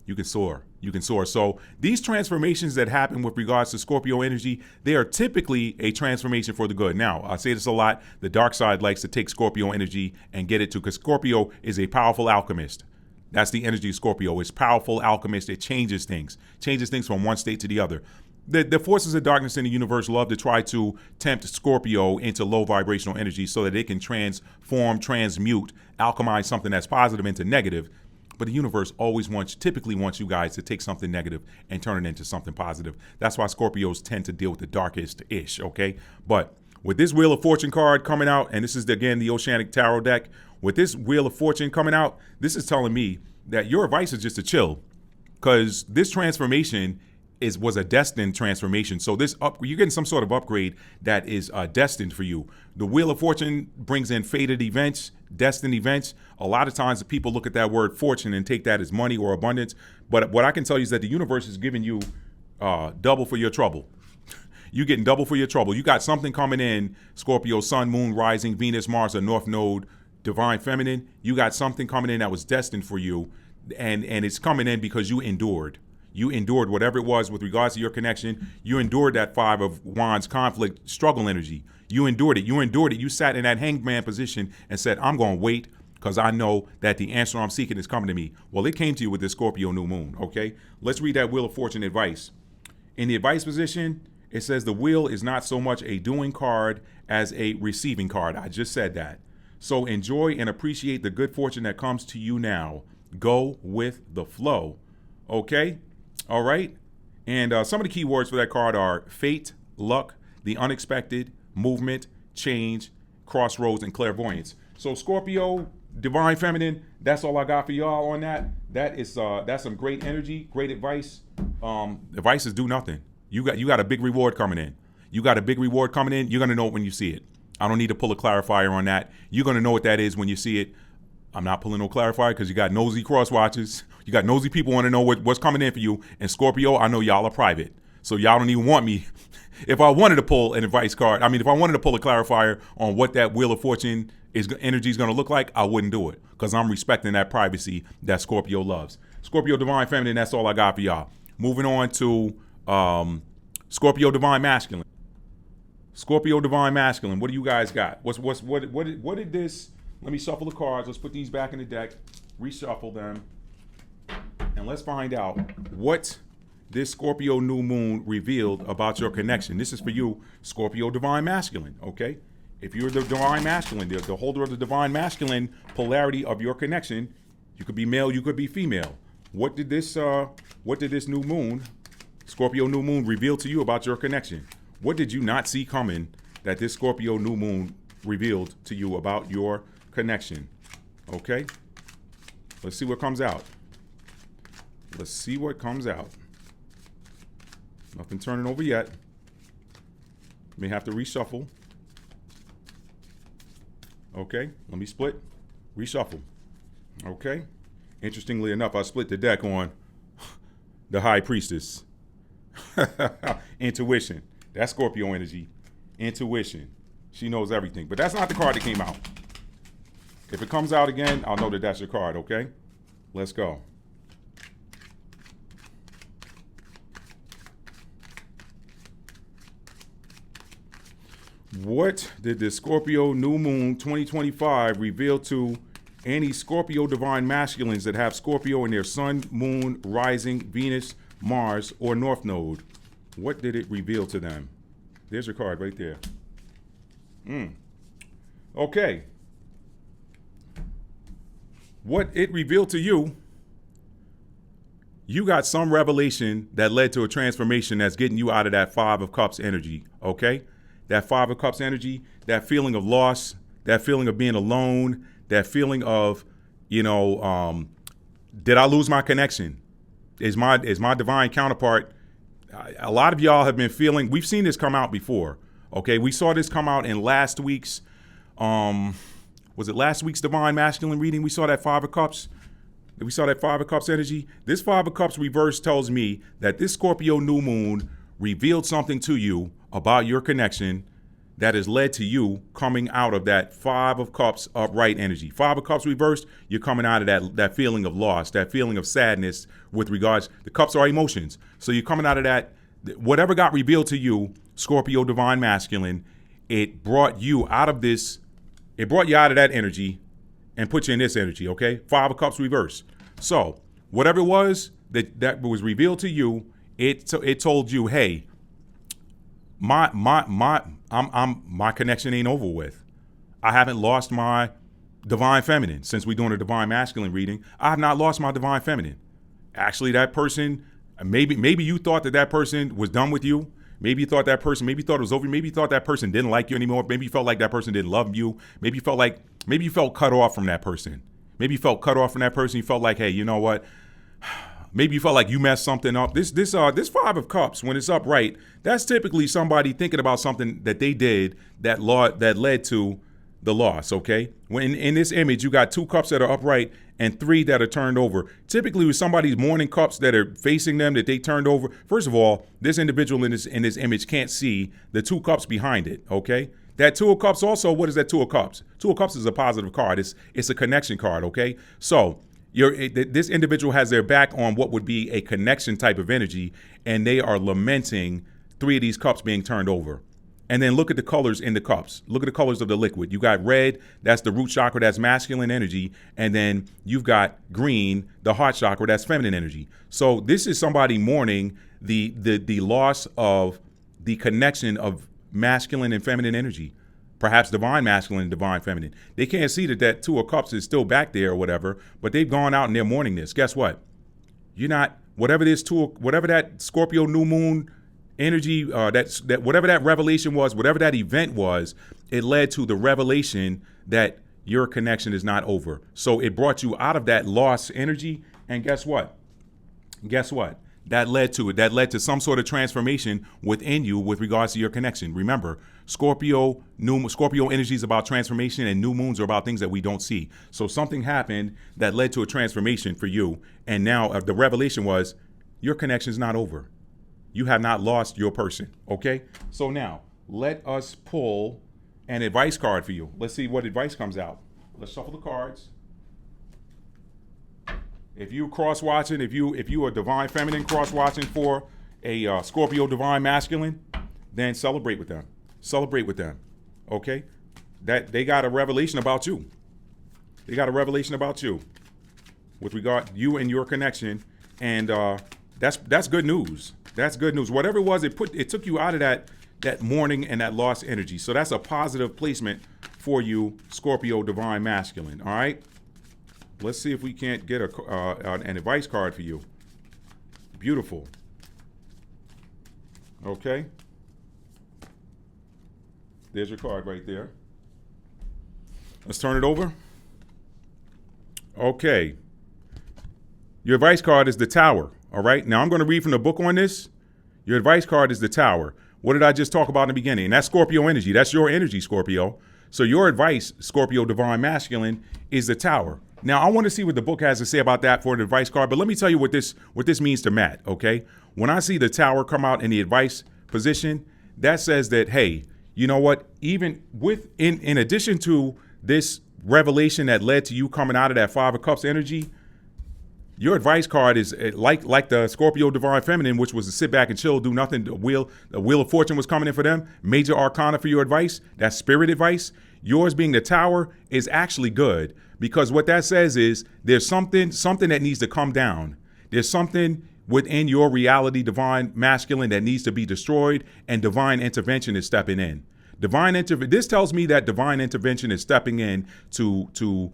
you can soar. You can soar. So these transformations that happen with regards to Scorpio energy, they are typically a transformation for the good. Now, I say this a lot. The dark side likes to take Scorpio energy and get it to, because Scorpio is a powerful alchemist. That's the energy of Scorpio. It's powerful alchemist. It changes things from one state to the other. The forces of darkness in the universe love to try to tempt Scorpio into low vibrational energy so that it can transform, transmute, alchemize something that's positive into negative. But the universe typically wants you guys to take something negative and turn it into something positive. That's why Scorpios tend to deal with the darkest-ish, okay? But with this Wheel of Fortune card coming out, and this is, again, the Oceanic Tarot deck, with this Wheel of Fortune coming out, this is telling me that your advice is just to chill, because this transformation was a destined transformation. So you're getting some sort of upgrade that is destined for you. The Wheel of Fortune brings in fated events, destined events. A lot of times people look at that word fortune and take that as money or abundance. But what I can tell you is that the universe is giving you double for your trouble. You're getting double for your trouble. You got something coming in, Scorpio, Sun, Moon, Rising, Venus, Mars, or North Node, Divine Feminine. You got something coming in that was destined for you, and it's coming in because you endured. You endured whatever it was with regards to your connection. You endured that Five of Wands conflict, struggle energy. You endured it. You sat in that hanged man position and said, I'm going to wait because I know that the answer I'm seeking is coming to me. Well, it came to you with this Scorpio new moon, okay? Let's read that Wheel of Fortune advice. In the advice position, it says the wheel is not so much a doing card as a receiving card. I just said that. So enjoy and appreciate the good fortune that comes to you now. Go with the flow, okay? All right, And some of the key words for that card are fate, luck, the unexpected, movement, change, crossroads, and clairvoyance. So Scorpio, divine feminine, that's all I got for y'all on that. That's some great energy, great advice. Advice is do nothing. You got a big reward coming in. You got a big reward coming in. You're gonna know it when you see it. I don't need to pull a clarifier on that. You're gonna know what that is when you see it. I'm not pulling no clarifier because you got nosy cross watchers. You got nosy people want to know what's coming in for you. And Scorpio, I know y'all are private. So y'all don't even want me. If I wanted to pull an advice card, if I wanted to pull a clarifier on what that Wheel of Fortune energy is going to look like, I wouldn't do it because I'm respecting that privacy that Scorpio loves. Scorpio Divine Feminine, that's all I got for y'all. Moving on to Scorpio Divine Masculine. Scorpio Divine Masculine, what do you guys got? What did this? Let me shuffle the cards. Let's put these back in the deck, reshuffle them, and let's find out what this Scorpio new moon revealed about your connection. This is for you, Scorpio Divine Masculine, okay? If you're the Divine Masculine, the holder of the Divine Masculine polarity of your connection, you could be male, you could be female. What did this new moon, Scorpio new moon, reveal to you about your connection? What did you not see coming that this Scorpio new moon revealed to you about your connection? Okay, let's see what comes out. Let's see what comes out. Nothing turning over yet. May have to reshuffle. Okay, let me split, reshuffle. Okay, interestingly enough, I split the deck on the High Priestess. Intuition, that's Scorpio energy. Intuition, she knows everything, but that's not the card that came out. If it comes out again, I'll know that that's your card, okay? Let's go. What did the Scorpio New Moon 2025 reveal to any Scorpio Divine Masculines that have Scorpio in their Sun, Moon, Rising, Venus, Mars, or North Node? What did it reveal to them? There's your card right there. Okay. What it revealed to you, you got some revelation that led to a transformation that's getting you out of that Five of Cups energy, okay? That Five of Cups energy, that feeling of loss, that feeling of being alone, that feeling of, did I lose my connection? Is my divine counterpart? A lot of y'all have been feeling, we've seen this come out before, okay? We saw this come out in last week's, was it last week's Divine Masculine reading? We saw that Five of Cups. We saw that Five of Cups energy. This Five of Cups reverse tells me that this Scorpio new moon revealed something to you about your connection that has led to you coming out of that Five of Cups upright energy. Five of Cups reversed, you're coming out of that feeling of loss, that feeling of sadness with regards, the cups are emotions. So you're coming out of that, whatever got revealed to you, Scorpio Divine Masculine, it brought you out of this, it brought you out of that energy and put you in this energy, okay? Five of Cups reverse. So whatever it was that was revealed to you, it told you, hey, my connection ain't over with. I haven't lost my Divine Feminine. Since we're doing a Divine Masculine reading, I have not lost my Divine Feminine. Actually, that person, maybe you thought that person was done with you. Maybe you thought that person, maybe you thought it was over. Maybe you thought that person didn't like you anymore. Maybe you felt like that person didn't love you. Maybe you felt cut off from that person. Maybe you felt cut off from that person. You felt like, hey, you know what? Maybe you felt like you messed something up. This Five of Cups, when it's upright, that's typically somebody thinking about something that they did that led to the loss, okay? When in this image, you got 2 cups that are upright and 3 that are turned over. Typically with somebody's morning cups that are facing them that they turned over, first of all, this individual in this image can't see the 2 cups behind it, okay? That 2 of Cups also, what is that 2 of Cups? 2 of Cups is a positive card. It's a connection card, okay? So this individual has their back on what would be a connection type of energy, and they are lamenting 3 of these cups being turned over. And then look at the colors in the cups. Look at the colors of the liquid. You got red, that's the root chakra, that's masculine energy. And then you've got green, the heart chakra, that's feminine energy. So this is somebody mourning the loss of the connection of masculine and feminine energy. Perhaps divine masculine and divine feminine. They can't see that 2 of Cups is still back there or whatever, but they've gone out and they're mourning this. Guess what? You're not, whatever that Scorpio new moon energy, that whatever that revelation was, whatever that event was, it led to the revelation that your connection is not over. So it brought you out of that lost energy. And guess what? That led to some sort of transformation within you with regards to your connection. Remember, Scorpio energy is about transformation, and new moons are about things that we don't see. So something happened that led to a transformation for you. And now the revelation was your connection is not over. You have not lost your person. Okay. So now let us pull an advice card for you. Let's see what advice comes out. Let's shuffle the cards. If you cross-watching, if you are divine feminine cross-watching for a Scorpio divine masculine, then celebrate with them. Celebrate with them, okay? That they got a revelation about you. They got a revelation about you with regard you and your connection, and that's good news. That's good news. Whatever it was, it took you out of that mourning and that lost energy. So that's a positive placement for you, Scorpio divine masculine. All right. Let's see if we can't get an advice card for you. Beautiful. Okay. There's your card right there. Let's turn it over. Okay. Your advice card is the Tower. All right. Now I'm going to read from the book on this. Your advice card is the Tower. What did I just talk about in the beginning? And that's Scorpio energy. That's your energy, Scorpio. So your advice, Scorpio divine masculine, is the Tower. Now, I want to see what the book has to say about that for an advice card, but let me tell you what this means to Matt, okay? When I see the Tower come out in the advice position, that says that, hey, you know what? Even in addition to this revelation that led to you coming out of that Five of Cups energy, your advice card is like the Scorpio divine feminine, which was to sit back and chill, do nothing. The wheel of fortune was coming in for them. Major arcana for your advice. That's spirit advice. Yours being the Tower is actually good, because what that says is there's something that needs to come down. There's something within your reality, divine masculine, that needs to be destroyed, and divine intervention is stepping in. This tells me that divine intervention is stepping in to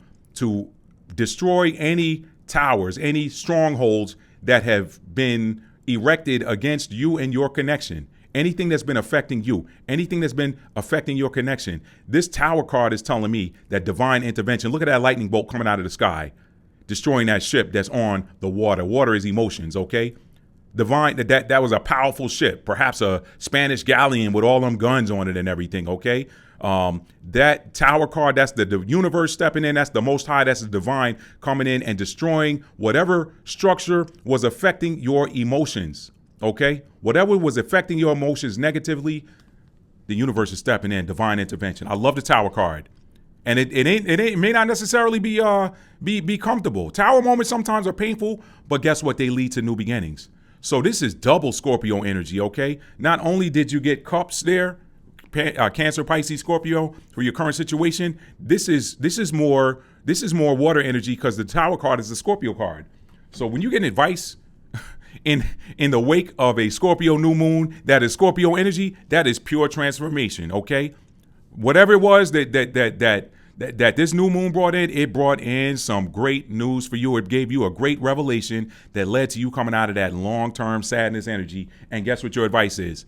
destroy any towers, any strongholds that have been erected against you and your connection. Anything that's been affecting you, anything that's been affecting your connection. This Tower card is telling me that divine intervention. Look at that lightning bolt coming out of the sky, destroying that ship that's on the water. Water is emotions, okay? Divine, that was a powerful ship, perhaps a Spanish galleon with all them guns on it and everything, okay? That Tower card, that's the universe stepping in. That's the Most High. That's the divine coming in and destroying whatever structure was affecting your emotions. Okay, whatever was affecting your emotions negatively, the universe is stepping in, divine intervention. I love the Tower card, and it may not necessarily be comfortable. Tower moments sometimes are painful, but guess what? They lead to new beginnings. So this is double Scorpio energy. Okay, not only did you get cups there, Cancer, Pisces, Scorpio for your current situation. This is more water energy, because the Tower card is the Scorpio card. So when you get advice in the wake of a Scorpio new moon that is Scorpio energy, that is pure transformation. Okay, whatever it was that this new moon brought in, it brought in some great news for you. It gave you a great revelation that led to you coming out of that long-term sadness energy. And guess what your advice is?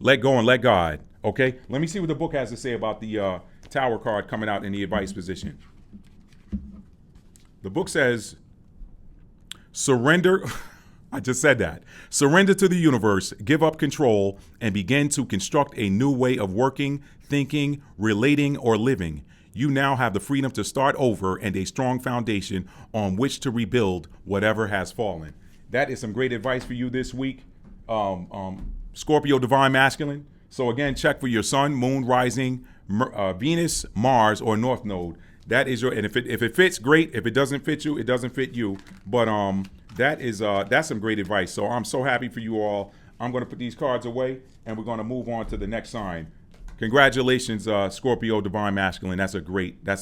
Let go and let God. Okay, let me see what the book has to say about the Tower card coming out in the advice position. The book says, surrender. I just said that. Surrender to the universe, give up control, and begin to construct a new way of working, thinking, relating, or living. You now have the freedom to start over and a strong foundation on which to rebuild whatever has fallen. That is some great advice for you this week, Scorpio divine masculine. So again, check for your sun, moon, rising, Venus, Mars, or North Node. That is your, and if it fits, great. If it doesn't fit you, it doesn't fit you. But that's some great advice. So I'm so happy for you all. I'm going to put these cards away, and we're going to move on to the next sign. Congratulations, Scorpio divine masculine. That's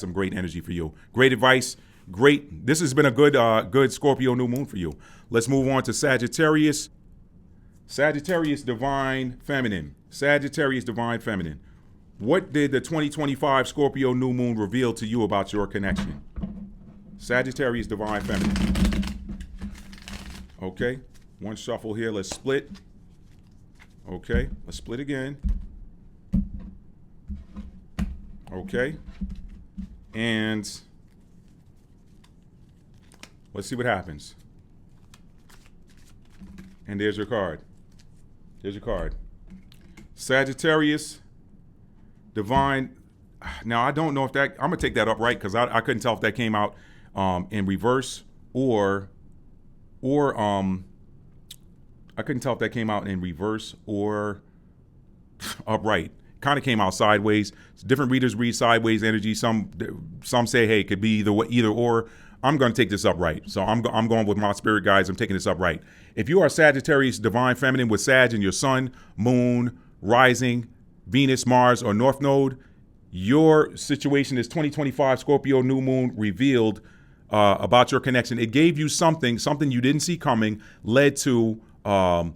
some great energy for you. Great advice. Great. This has been a good Scorpio new moon for you. Let's move on to Sagittarius. Sagittarius divine feminine. Sagittarius divine feminine. What did the 2025 Scorpio new moon reveal to you about your connection? Sagittarius divine feminine. Okay, one shuffle here. Let's split. Okay, let's split again. Okay, and let's see what happens. And there's your card. There's your card. Sagittarius Divine. Now, I don't know if that, I'm going to take that upright because I couldn't tell if that came out in reverse or I couldn't tell if that came out in reverse or upright. Kind of came out sideways. Different readers read sideways energy. Some say, hey, it could be either or. I'm going to take this upright. So I'm going with my spirit guides. I'm taking this upright. If you are Sagittarius Divine Feminine with Sag in your Sun, Moon, Rising, Venus, Mars, or North Node, your situation is 2025 Scorpio New Moon revealed about your connection. It gave you something you didn't see coming, led to the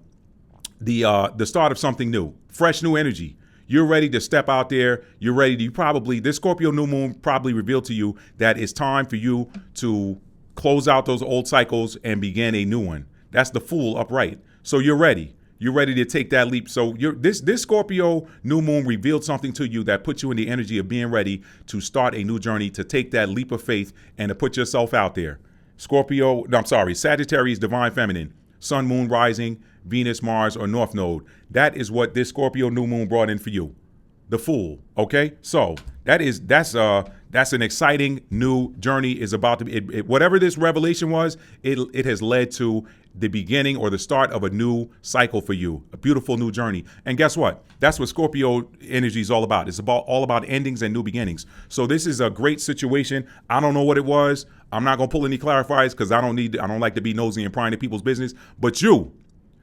start of something new, fresh new energy. You're ready to step out there. You're ready to this Scorpio New Moon probably revealed to you that it's time for you to close out those old cycles and begin a new one. That's the Fool upright. So you're ready. You're ready to take that leap. So this Scorpio New Moon revealed something to you that puts you in the energy of being ready to start a new journey, to take that leap of faith and to put yourself out there. Sagittarius Divine Feminine, Sun, Moon, Rising, Venus, Mars, or North Node. That is what this Scorpio New Moon brought in for you. The Fool. Okay? So that's an exciting new journey is about to be. Whatever this revelation was, it has led to the beginning or the start of a new cycle for you, a beautiful new journey. And guess what? That's what Scorpio energy is all about. It's all about endings and new beginnings. So this is a great situation. I don't know what it was. I'm not going to pull any clarifiers because I don't like to be nosy and prying into people's business. But you,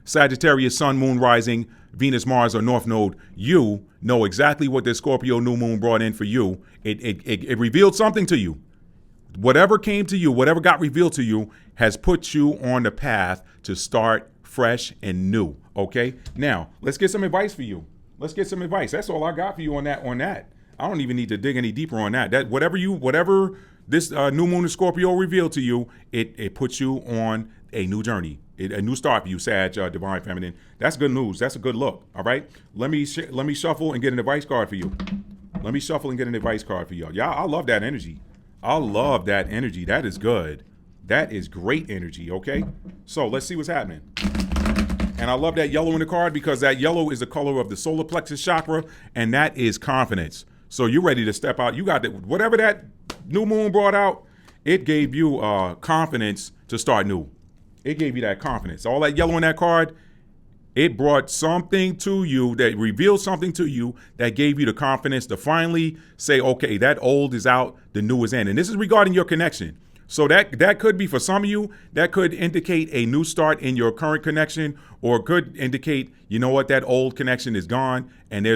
Sagittarius, Sun, Moon, Rising, Venus, Mars, or North Node, you know exactly what this Scorpio New Moon brought in for you. It revealed something to you. Whatever came to you, whatever got revealed to you, has put you on the path to start fresh and new. Okay? Now, let's get some advice for you. Let's get some advice. That's all I got for you on that. I don't even need to dig any deeper on that. That whatever this new moon in Scorpio revealed to you, it puts you on a new journey, a new start for you, Sag, Divine Feminine. That's good news. That's a good look. All right. Let me shuffle and get an advice card for you. Yeah, I love that energy. That is good. That is great energy. Okay. So let's see what's happening. And I love that yellow in the card because that yellow is the color of the solar plexus chakra, and that is confidence. So you're ready to step out. You got whatever that new moon brought out, it gave you confidence to start new. It gave you that confidence. All that yellow in that card, it brought something to you that revealed something to you that gave you the confidence to finally say, okay, that old is out, the new is in. And this is regarding your connection. So that could be for some of you, that could indicate a new start in your current connection, or could indicate, you know what, that old connection is gone and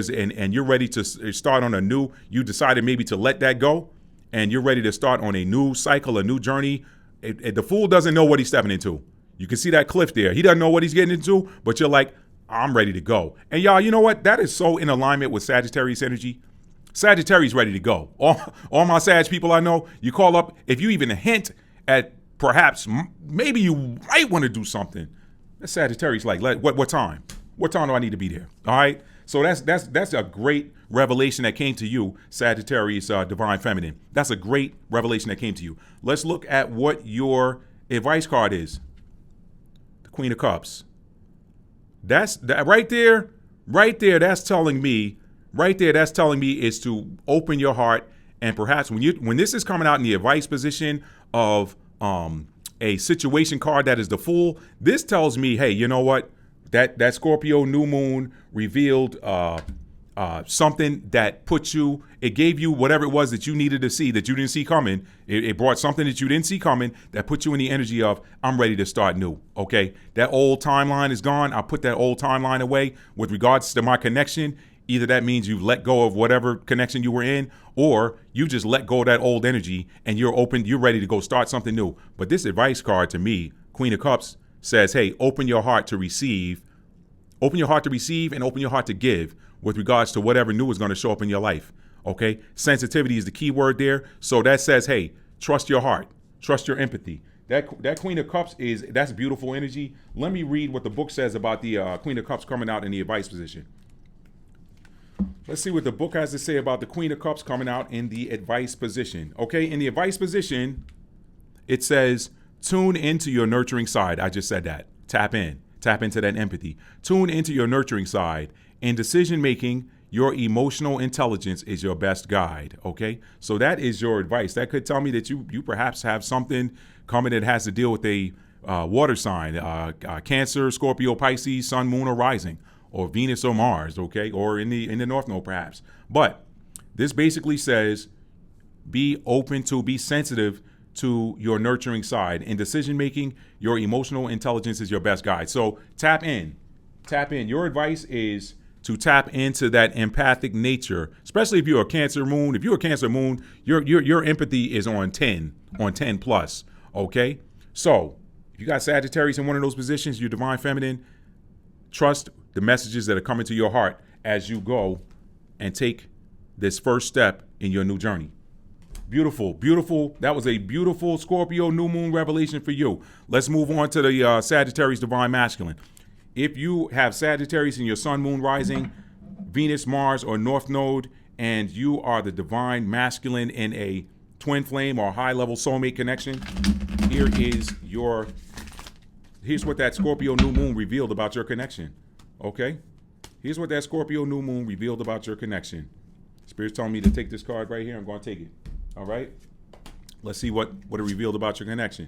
you're ready to start on a new, you decided maybe to let that go and you're ready to start on a new cycle, a new journey. The Fool doesn't know what he's stepping into. You can see that cliff there. He doesn't know what he's getting into, but you're like, I'm ready to go. And y'all, you know what? That is so in alignment with Sagittarius energy. Sagittarius ready to go. All my Sag people I know, you call up, if you even hint at perhaps maybe you might want to do something, that Sagittarius like, what time? What time do I need to be there? All right. So that's a great revelation that came to you, Sagittarius Divine Feminine. That's a great revelation that came to you. Let's look at what your advice card is. The Queen of Cups. That's that right there. That's telling me is to open your heart, and perhaps when this is coming out in the advice position of a situation card that is the Fool, this tells me, hey, you know what? That Scorpio new moon revealed something that it gave you whatever it was that you needed to see that you didn't see coming. It brought something that you didn't see coming that put you in the energy of, I'm ready to start new. Okay. That old timeline is gone. I put that old timeline away with regards to my connection. Either that means you let go of whatever connection you were in, or you just let go of that old energy and you're open, you're ready to go start something new. But this advice card to me, Queen of Cups, says, hey, open your heart to receive and open your heart to give with regards to whatever new is going to show up in your life. Okay. Sensitivity is the key word there. So that says, hey, trust your heart, trust your empathy. That Queen of Cups that's beautiful energy. Let me read what the book says about the Queen of Cups coming out in the advice position. Let's see what the book has to say about the Queen of Cups coming out in the advice position. Okay, in the advice position, it says, tune into your nurturing side. I just said that. Tap into that empathy. Tune into your nurturing side. In decision making, your emotional intelligence is your best guide. Okay, so that is your advice. That could tell me that you perhaps have something coming that has to deal with a water sign, Cancer, Scorpio, Pisces, Sun, Moon, or Rising, or Venus or Mars. Okay, or in the North Node perhaps. But this basically says, be sensitive to your nurturing side. In decision making, your emotional intelligence is your best guide. So tap in. Your advice is to tap into that empathic nature, especially if you're a Cancer moon. If you're a Cancer moon, your empathy is on 10 plus. Okay, so if you got Sagittarius in one of those positions, your divine feminine, trust the messages that are coming to your heart as you go and take this first step in your new journey. Beautiful. That was a beautiful Scorpio new moon revelation for you. Let's move on to the Sagittarius divine masculine. If you have Sagittarius in your Sun, Moon, Rising, Venus, Mars, or North Node, and you are the divine masculine in a twin flame or high-level soulmate connection, here's what that Scorpio new moon revealed about your connection. Okay? Here's what that Scorpio new moon revealed about your connection. Spirit's telling me to take this card right here. I'm going to take it. All right? Let's see what it revealed about your connection.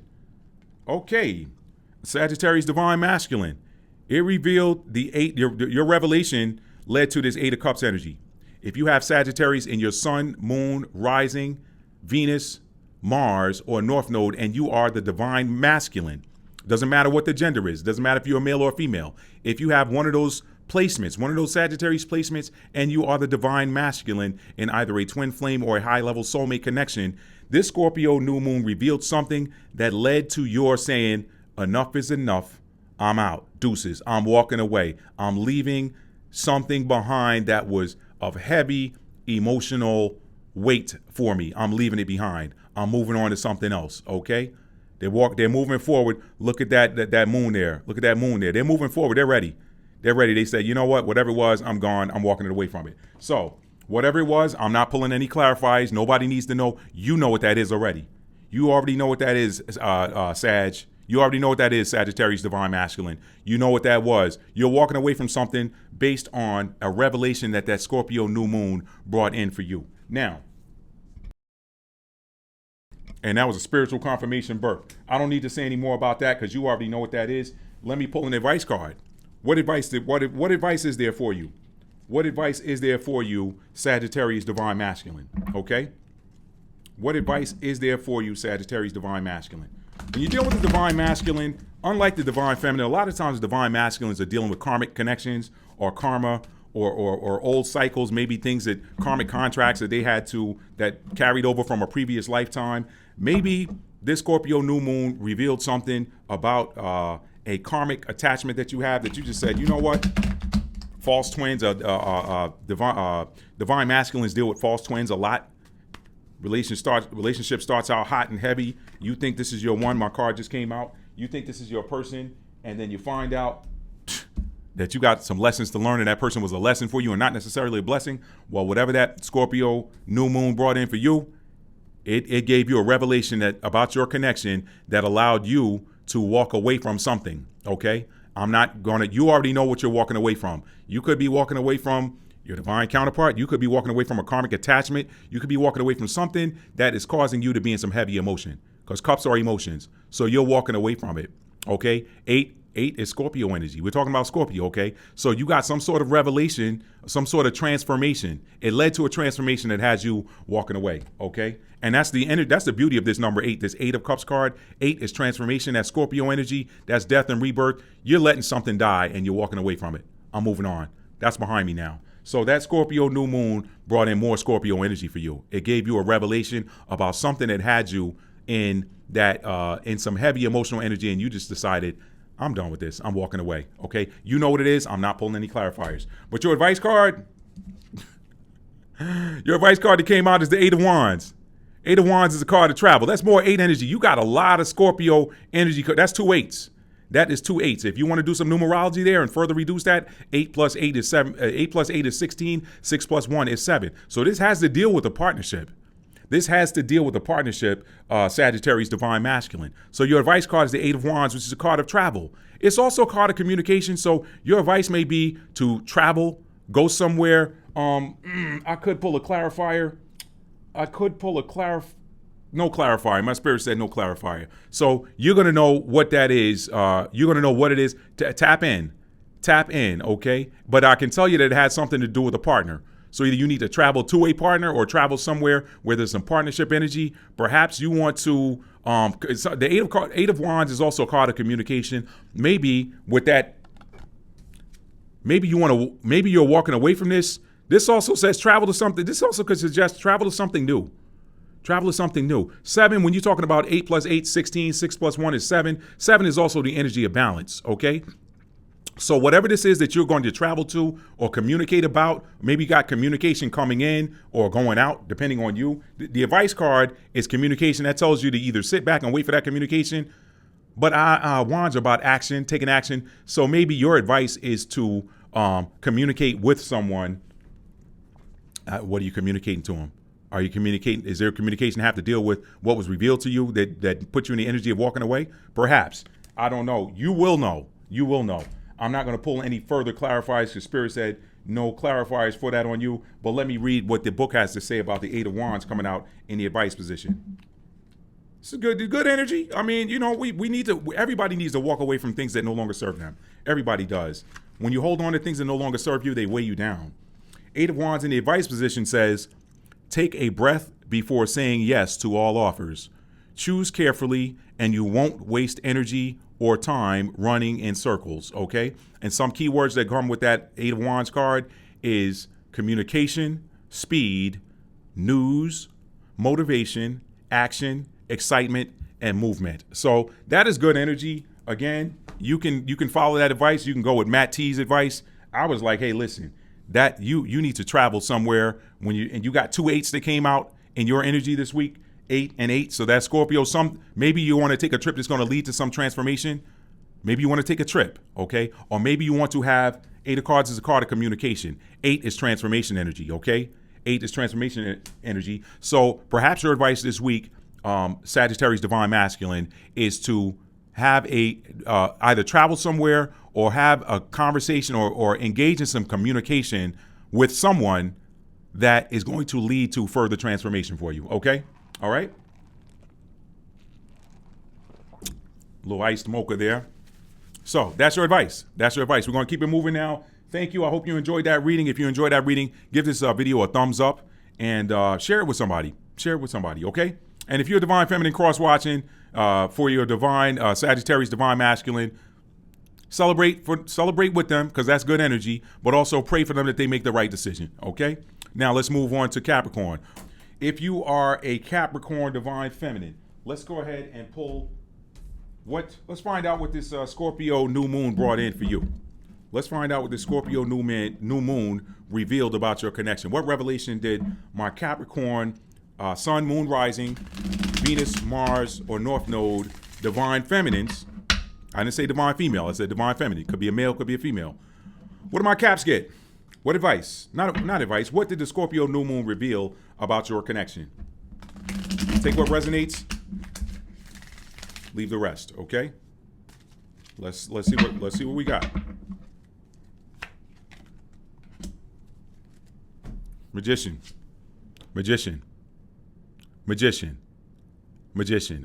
Okay. Sagittarius divine masculine. It revealed the 8, your revelation led to this 8 of Cups energy. If you have Sagittarius in your Sun, Moon, Rising, Venus, Mars, or North Node, and you are the divine masculine, doesn't matter what the gender is, doesn't matter if you're a male or female. If you have one of those placements, one of those Sagittarius placements, and you are the divine masculine in either a twin flame or a high-level soulmate connection, this Scorpio new moon revealed something that led to your saying, enough is enough. I'm out. Deuces. I'm walking away. I'm leaving something behind that was of heavy emotional weight for me. I'm leaving it behind. I'm moving on to something else. Okay? They're moving forward. Look at that moon there. Look at that moon there. They're moving forward. They're ready. They said, you know what? Whatever it was, I'm gone. I'm walking away from it. So whatever it was, I'm not pulling any clarifiers. Nobody needs to know. You know what that is already. You already know what that is, Sag. You already know what that is, Sagittarius divine masculine. You know what that was. You're walking away from something based on a revelation that Scorpio new moon brought in for you. Now, and that was a spiritual confirmation birth. I don't need to say any more about that because you already know what that is. Let me pull an advice card. What advice is there for you? What advice is there for you, Sagittarius divine masculine? Okay? What advice is there for you, Sagittarius divine masculine? When you deal with the divine masculine, unlike the divine feminine, a lot of times divine masculines are dealing with karmic connections or karma or old cycles, maybe things that karmic contracts that carried over from a previous lifetime. Maybe this Scorpio new moon revealed something about a karmic attachment that you have that you just said, you know what? False twins, divine masculines deal with false twins a lot. Relationship starts out hot and heavy. You think this is your one. My card just came out. You think this is your person, and then you find out that you got some lessons to learn, and that person was a lesson for you and not necessarily a blessing. Well, whatever that Scorpio new moon brought in for you, it gave you a revelation about your connection that allowed you to walk away from something. Okay? You already know what you're walking away from. You could be walking away from your divine counterpart. You could be walking away from a karmic attachment. You could be walking away from something that is causing you to be in some heavy emotion, because cups are emotions. So you're walking away from it. Okay? 8 is Scorpio energy. We're talking about Scorpio. Okay? So you got some sort of revelation, some sort of transformation. It led to a transformation that has you walking away. Okay? And that's the beauty of this number 8, this 8 of Cups card. 8 is transformation. That's Scorpio energy. That's death and rebirth. You're letting something die and you're walking away from it. I'm moving on. That's behind me now. So that Scorpio new moon brought in more Scorpio energy for you. It gave you a revelation about something that had you in some heavy emotional energy, and you just decided, I'm done with this. I'm walking away. Okay? You know what it is. I'm not pulling any clarifiers. But your advice card that came out is the 8 of Wands. Eight of Wands is a card of travel. That's more 8 energy. You got a lot of Scorpio energy. That's 2 8s. That is 2 8s. If you want to do some numerology there and further reduce that, 8 plus 8 is 7. 8 plus 8 is 16. 6 plus 1 is 7. So this has to deal with a partnership. This has to deal with a partnership, Sagittarius Divine Masculine. So your advice card is the 8 of Wands, which is a card of travel. It's also a card of communication. So your advice may be to travel, go somewhere. I could pull a clarifier. No clarifier. My spirit said no clarifier. So you're going to know what that is. You're going to know what it is. Tap in, okay? But I can tell you that it has something to do with a partner. So either you need to travel to a partner or travel somewhere where there's some partnership energy. Perhaps you want to, the eight of Wands is also a card of communication. Maybe with that, maybe you're walking away from this. This also says travel to something. This also could suggest travel to something new. Travel is something new. 7, when you're talking about 8 plus 8, 16, 6 plus 1 is 7. 7 is also the energy of balance, okay? So whatever this is that you're going to travel to or communicate about, maybe you got communication coming in or going out, depending on you. The advice card is communication. That tells you to either sit back and wait for that communication. But Wands are about action, taking action. So maybe your advice is to communicate with someone. What are you communicating to them? Are you communicating? Is there communication have to deal with what was revealed to you that put you in the energy of walking away? Perhaps. I don't know. You will know. You will know. I'm not going to pull any further clarifiers because Spirit said no clarifiers for that on you. But let me read what the book has to say about the 8 of Wands coming out in the advice position. It's good energy. I mean, you know, we need to, everybody needs to walk away from things that no longer serve them. Everybody does. When you hold on to things that no longer serve you, they weigh you down. 8 of Wands in the advice position says, take a breath before saying yes to all offers. Choose carefully and you won't waste energy or time running in circles, okay? And some keywords that come with that 8 of Wands card is communication, speed, news, motivation, action, excitement, and movement. So that is good energy. Again, you can follow that advice. You can go with Matt T's advice. I was like, hey, listen, that you need to travel somewhere and you got 2 8s that came out in your energy this week, 8 and 8. So that's Scorpio. Maybe you want to take a trip that's going to lead to some transformation. Maybe you want to take a trip, okay? Or maybe you want to have 8 of cards is a card of communication. 8 is transformation energy, okay? 8 is transformation energy. So perhaps your advice this week, Sagittarius Divine Masculine, is to have either travel somewhere or have a conversation or engage in some communication with someone that is going to lead to further transformation for you, okay? All right? A little iced mocha there. So that's your advice. That's your advice. We're going to keep it moving now. Thank you. I hope you enjoyed that reading. If you enjoyed that reading, give this video a thumbs up and share it with somebody. Share it with somebody, okay? And if you're a Divine Feminine cross-watching for your Divine Sagittarius Divine Masculine, celebrate with them because that's good energy, but also pray for them that they make the right decision, okay? Now let's move on to Capricorn. If you are a Capricorn Divine Feminine, let's go ahead and pull let's find out what this Scorpio new moon brought in for you. Let's find out what the Scorpio new moon revealed about your connection. What revelation did my Capricorn Sun, Moon, Rising, Venus, Mars, or North Node Divine Feminines? I didn't say Divine Female. I said Divine Feminine. Could be a male, could be a female. What do my Caps get? What advice? Not advice. What did the Scorpio new moon reveal about your connection? Take what resonates. Leave the rest. Okay. Let's see what we got. Magician.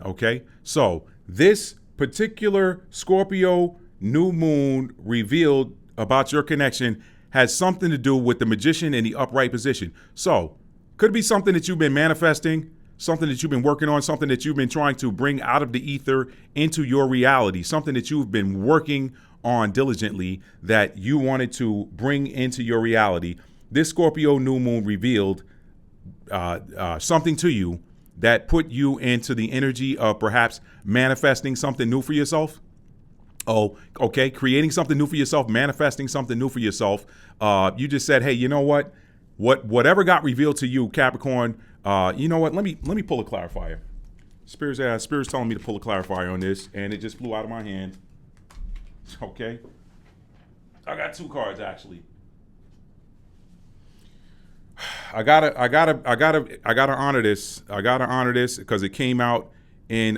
Okay. So this particular Scorpio new moon revealed about your connection has something to do with the Magician in the upright position. So could be something that you've been manifesting, something that you've been working on, something that you've been trying to bring out of the ether into your reality, something that you've been working on diligently that you wanted to bring into your reality. This Scorpio new moon revealed something to you that put you into the energy of perhaps manifesting something new for yourself. Oh, okay. Creating something new for yourself, manifesting something new for yourself. You just said, hey, you know what? Whatever got revealed to you, Capricorn, You know what? Let me pull a clarifier. Spirit's telling me to pull a clarifier on this, and it just flew out of my hand. Okay. I got 2 cards actually. I gotta honor this. I gotta honor this because it came out in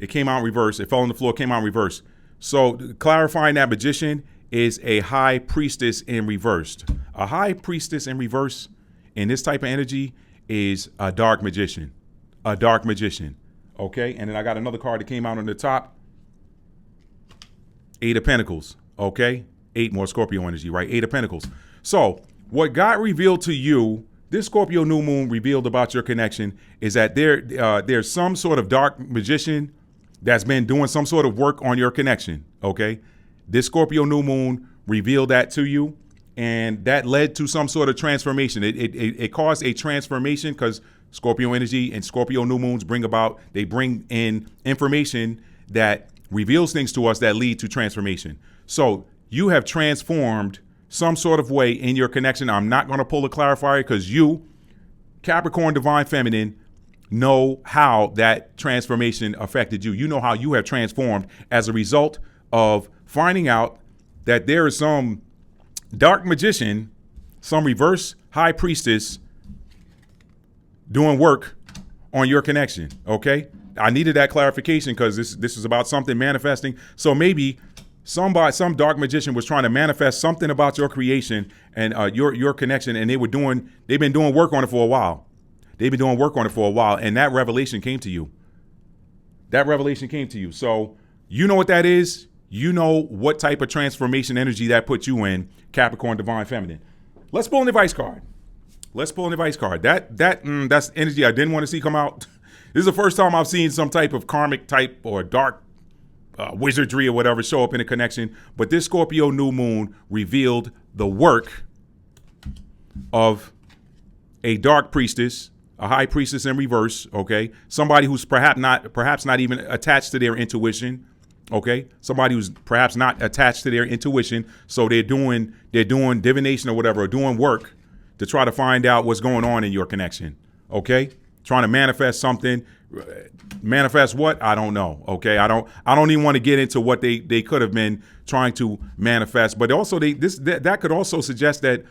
reverse. It fell on the floor, came out in reverse. So clarifying that magician is a high priestess in reversed. A high priestess in reverse in this type of energy is a dark magician. A dark magician. Okay. And then I got another card that came out on the top. 8 of Pentacles. Okay. 8 more Scorpio energy, right? 8 of Pentacles. So what got revealed to you, this Scorpio new moon revealed about your connection, is that there's some sort of dark magician that's been doing some sort of work on your connection. Okay. This Scorpio new moon revealed that to you, and that led to some sort of transformation. It caused a transformation because Scorpio energy and Scorpio new moons bring in information that reveals things to us that lead to transformation. So you have transformed some sort of way in your connection. I'm not going to pull a clarifier because you, Capricorn Divine Feminine, know how that transformation affected you. You know how you have transformed as a result of finding out that there is some dark magician, some reverse high priestess doing work on your connection. Okay. I needed that clarification because this is about something manifesting. So maybe some dark magician was trying to manifest something about your creation and your connection, and they've been doing work on it for a while. They've been doing work on it for a while, and that revelation came to you. That revelation came to you. So you know what that is. You know what type of transformation energy that puts you in, Capricorn Divine Feminine. Let's pull an advice card. Let's pull an advice card. That's energy I didn't want to see come out. This is the first time I've seen some type of karmic type or dark wizardry or whatever show up in a connection. But this Scorpio new moon revealed the work of a dark priestess, a high priestess in reverse. Okay, somebody who's perhaps not even attached to their intuition. Okay, somebody who's perhaps not attached to their intuition, so they're doing divination or whatever, or doing work to try to find out what's going on in your connection. Okay, trying to manifest something. Manifest what? I don't know. Okay, I don't even want to get into what they could have been trying to manifest. But also that could also suggest that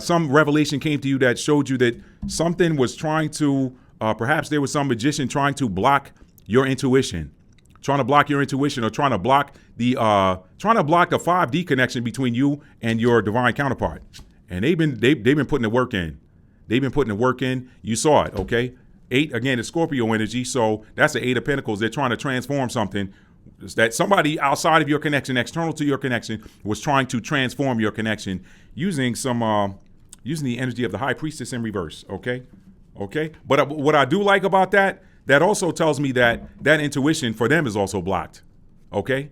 some revelation came to you that showed you that something was trying to perhaps there was some magician trying to block your intuition. Trying to block your intuition, or trying to block the 5D connection between you and your divine counterpart. And they've been putting the work in. They've been putting the work in. You saw it, okay? 8 again is Scorpio energy, so that's the 8 of Pentacles. They're trying to transform something that somebody outside of your connection, external to your connection, was trying to transform your connection using the energy of the High Priestess in reverse. Okay. But what I do like about that also tells me that intuition for them is also blocked. Okay.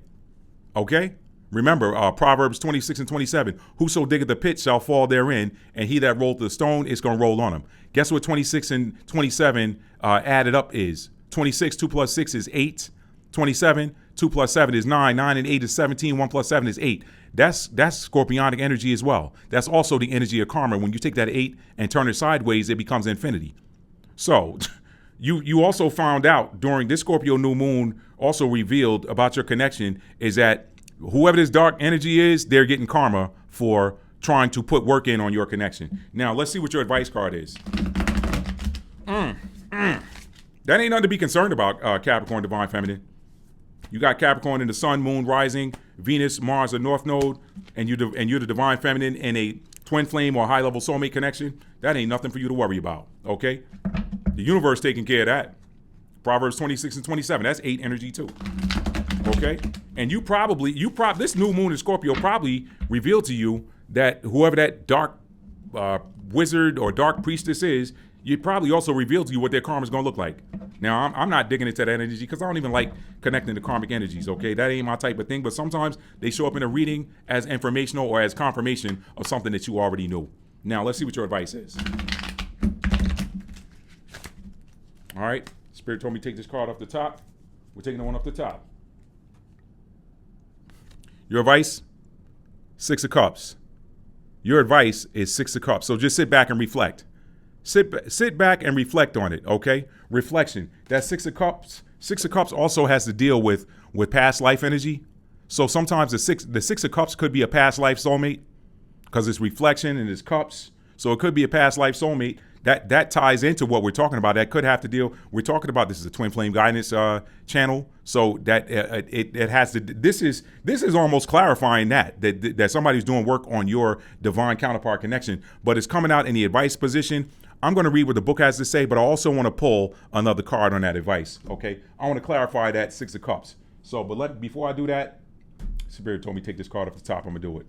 Remember, Proverbs 26 and 27, whoso diggeth the pit shall fall therein, and he that rolleth the stone is going to roll on him. Guess what 26 and 27 added up is? 26, 2 plus 6 is 8. 27, 2 plus 7 is 9. 9 and 8 is 17. 1 plus 7 is 8. That's scorpionic energy as well. That's also the energy of karma. When you take that 8 and turn it sideways, it becomes infinity. So you also found out during this Scorpio new moon, also revealed about your connection, is that whoever this dark energy is, they're getting karma for trying to put work in on your connection. Now, let's see what your advice card is. That ain't nothing to be concerned about, Capricorn Divine Feminine. You got Capricorn in the Sun, Moon, Rising, Venus, Mars, a North Node, and you're the Divine Feminine in a twin flame or high-level soulmate connection. That ain't nothing for you to worry about, okay? The universe taking care of that. Proverbs 26 and 27, that's 8 energy too. Okay? And this new moon in Scorpio probably revealed to you that whoever that dark wizard or dark priestess is, you probably also revealed to you what their karma is going to look like. Now, I'm not digging into that energy because I don't even like connecting to karmic energies, okay? That ain't my type of thing, but sometimes they show up in a reading as informational or as confirmation of something that you already knew. Now, let's see what your advice is. All right, Spirit told me to take this card off the top. We're taking the one off the top. Your advice, 6 of Cups. Your advice is 6 of Cups. So just sit back and reflect. Sit back and reflect on it, okay? Reflection. That Six of Cups also has to deal with past life energy. So sometimes the Six of Cups could be a past life soulmate because it's reflection and it's cups. So it could be a past life soulmate. That ties into what we're talking about. That could have to deal. We're talking about, this is a twin flame guidance channel. So that it has to. This is almost clarifying that somebody's doing work on your divine counterpart connection, but it's coming out in the advice position. I'm going to read what the book has to say, but I also want to pull another card on that advice. Okay, I want to clarify that Six of Cups. So, but before I do that, Spirit told me to take this card off the top. I'm gonna do it.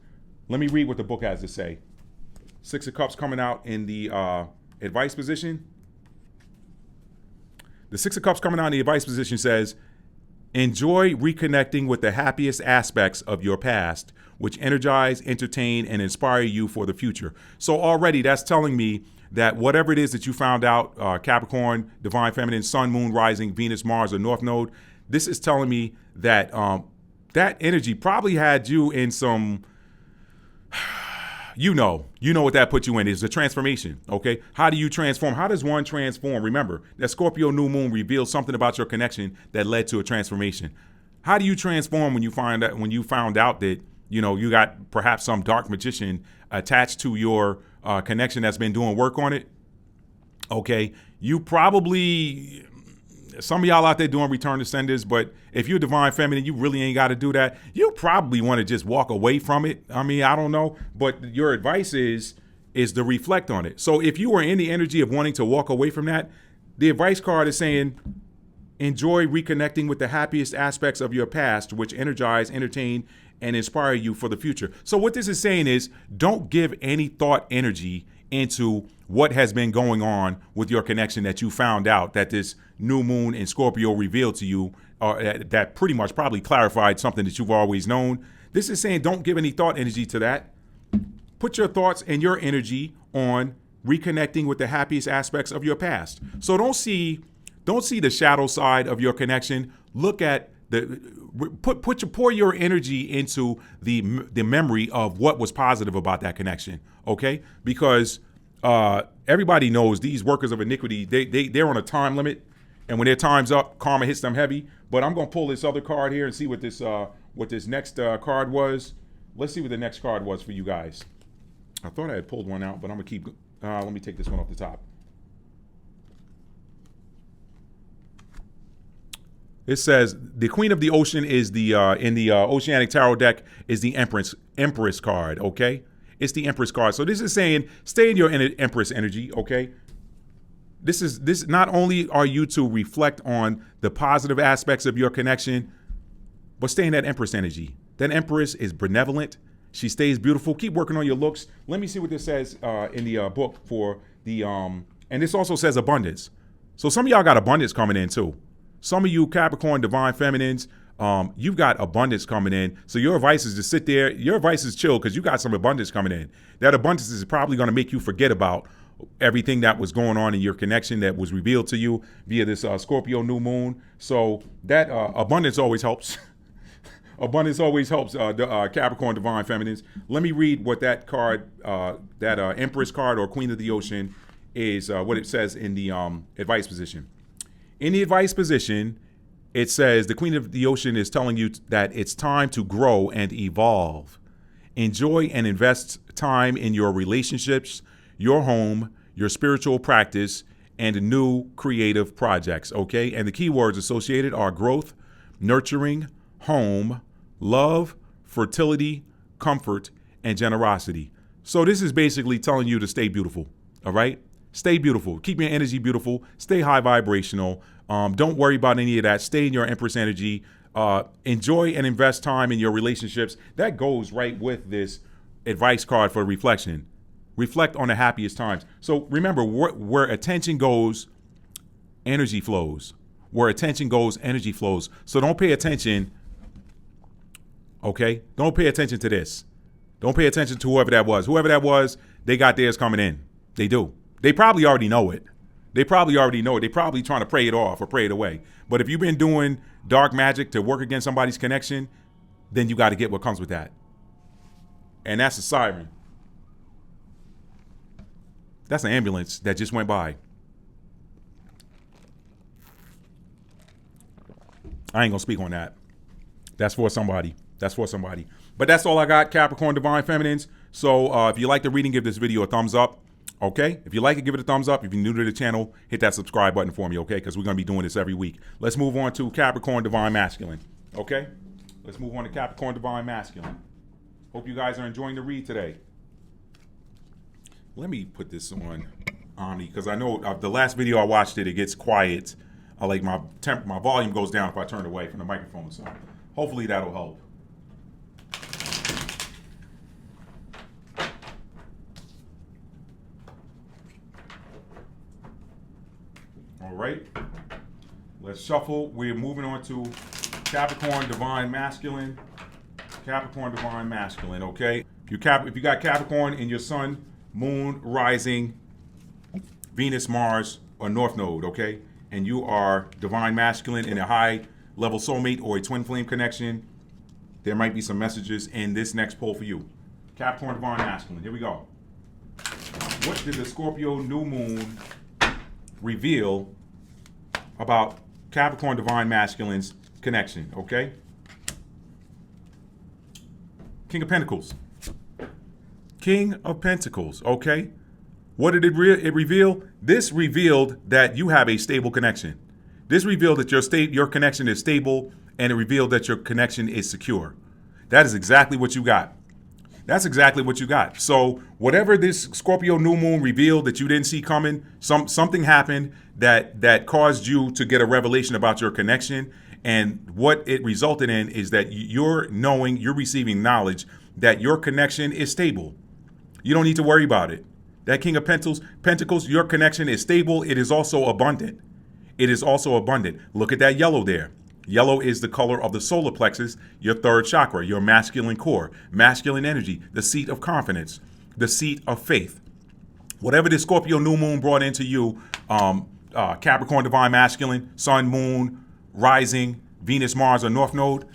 Let me read what the book has to say. Six of Cups coming out in the advice position. The Six of Cups coming out in the advice position says, enjoy reconnecting with the happiest aspects of your past, which energize, entertain, and inspire you for the future. So already that's telling me that whatever it is that you found out, Capricorn, Divine Feminine, Sun, Moon, Rising, Venus, Mars, or North Node, this is telling me that that energy probably had you in some, you know what that put you in is a transformation, okay? How do you transform? How does one transform? Remember, that Scorpio new moon reveals something about your connection that led to a transformation. How do you transform when you found out that, you got perhaps some dark magician attached to your connection that's been doing work on it? Okay, you probably, some of y'all out there doing return to senders, but if you're divine feminine, you really ain't got to do that. You probably want to just walk away from it. I mean, I don't know, but your advice is to reflect on it. So if you are in the energy of wanting to walk away from that, the advice card is saying, enjoy reconnecting with the happiest aspects of your past, which energize, entertain, and inspire you for the future. So what this is saying is, don't give any thought energy into what has been going on with your connection that you found out that this new moon in Scorpio revealed to you, that pretty much probably clarified something that you've always known. This is saying don't give any thought energy to that. Put your thoughts and your energy on reconnecting with the happiest aspects of your past. So don't see the shadow side of your connection. Look at pour your energy into the memory of what was positive about that connection, okay? Because everybody knows these workers of iniquity, they're on a time limit, and when their time's up, karma hits them heavy. But I'm gonna pull this other card here and see what this next card was. Let's see what the next card was for you guys. I thought I had pulled one out, but I'm gonna keep. Let me take this one off the top. It says the Queen of the Ocean is the in the Oceanic Tarot deck is the Empress card. Okay, it's the Empress card. So this is saying stay in your Empress energy. Okay, this not only are you to reflect on the positive aspects of your connection, but stay in that Empress energy. That Empress is benevolent. She stays beautiful. Keep working on your looks. Let me see what this says in the book for the and this also says abundance. So some of y'all got abundance coming in too. Some of you Capricorn Divine Feminines, you've got abundance coming in. So your advice is to sit there. Your advice is chill because you got some abundance coming in. That abundance is probably going to make you forget about everything that was going on in your connection that was revealed to you via this Scorpio new moon. So that abundance always helps. Abundance always helps the Capricorn Divine Feminines. Let me read what that card, that Empress card or Queen of the Ocean is, what it says in the advice position. In the advice position, it says the Queen of the Ocean is telling you that it's time to grow and evolve. Enjoy and invest time in your relationships, your home, your spiritual practice, and new creative projects, okay? And the key words associated are growth, nurturing, home, love, fertility, comfort, and generosity. So this is basically telling you to stay beautiful, all right? Stay beautiful. Keep your energy beautiful. Stay high vibrational. Don't worry about any of that. Stay in your Empress energy. Enjoy and invest time in your relationships. That goes right with this advice card for reflection. Reflect on the happiest times. So remember, where attention goes, energy flows. Where attention goes, energy flows. So don't pay attention, okay? Don't pay attention to this. Don't pay attention to whoever that was. Whoever that was, they got theirs coming in. They do. They probably already know it. They probably already know it. They probably trying to pray it off or pray it away. But if you've been doing dark magic to work against somebody's connection, then you got to get what comes with that. And that's a siren. That's an ambulance that just went by. I ain't gonna speak on that. That's for somebody. That's for somebody. But that's all I got, Capricorn Divine Feminines. So if you like the reading, give this video a thumbs up. Okay? If you like it, give it a thumbs up. If you're new to the channel, hit that subscribe button for me, okay? Because we're gonna be doing this every week. Let's move on to Capricorn Divine Masculine. Okay? Let's move on to Capricorn Divine Masculine. Hope you guys are enjoying the read today. Let me put this on Omni, because I know the last video I watched it gets quiet. Like my volume goes down if I turn away from the microphone. So hopefully that'll help. All right, let's shuffle. We're moving on to Capricorn Divine Masculine. Capricorn Divine Masculine, okay? If you got Capricorn in your sun, moon, rising, Venus, Mars, or North Node, okay? And you are Divine Masculine in a high level soulmate or a twin flame connection, there might be some messages in this next poll for you. Capricorn Divine Masculine, here we go. What did the Scorpio new moon reveal about Capricorn Divine Masculine's connection, okay? King of Pentacles. King of Pentacles, okay? What did it reveal? This revealed that you have a stable connection. This revealed that your connection is stable, and it revealed that your connection is secure. That is exactly what you got. That's exactly what you got. So whatever this Scorpio new moon revealed that you didn't see coming, something happened that caused you to get a revelation about your connection. And what it resulted in is that you're receiving knowledge that your connection is stable. You don't need to worry about it. That King of Pentacles, your connection is stable. It is also abundant. It is also abundant. Look at that yellow there. Yellow is the color of the solar plexus, your third chakra, your masculine core, masculine energy, the seat of confidence, the seat of faith. Whatever the Scorpio new moon brought into you, Capricorn Divine Masculine, Sun, Moon, Rising, Venus, Mars, or North Node,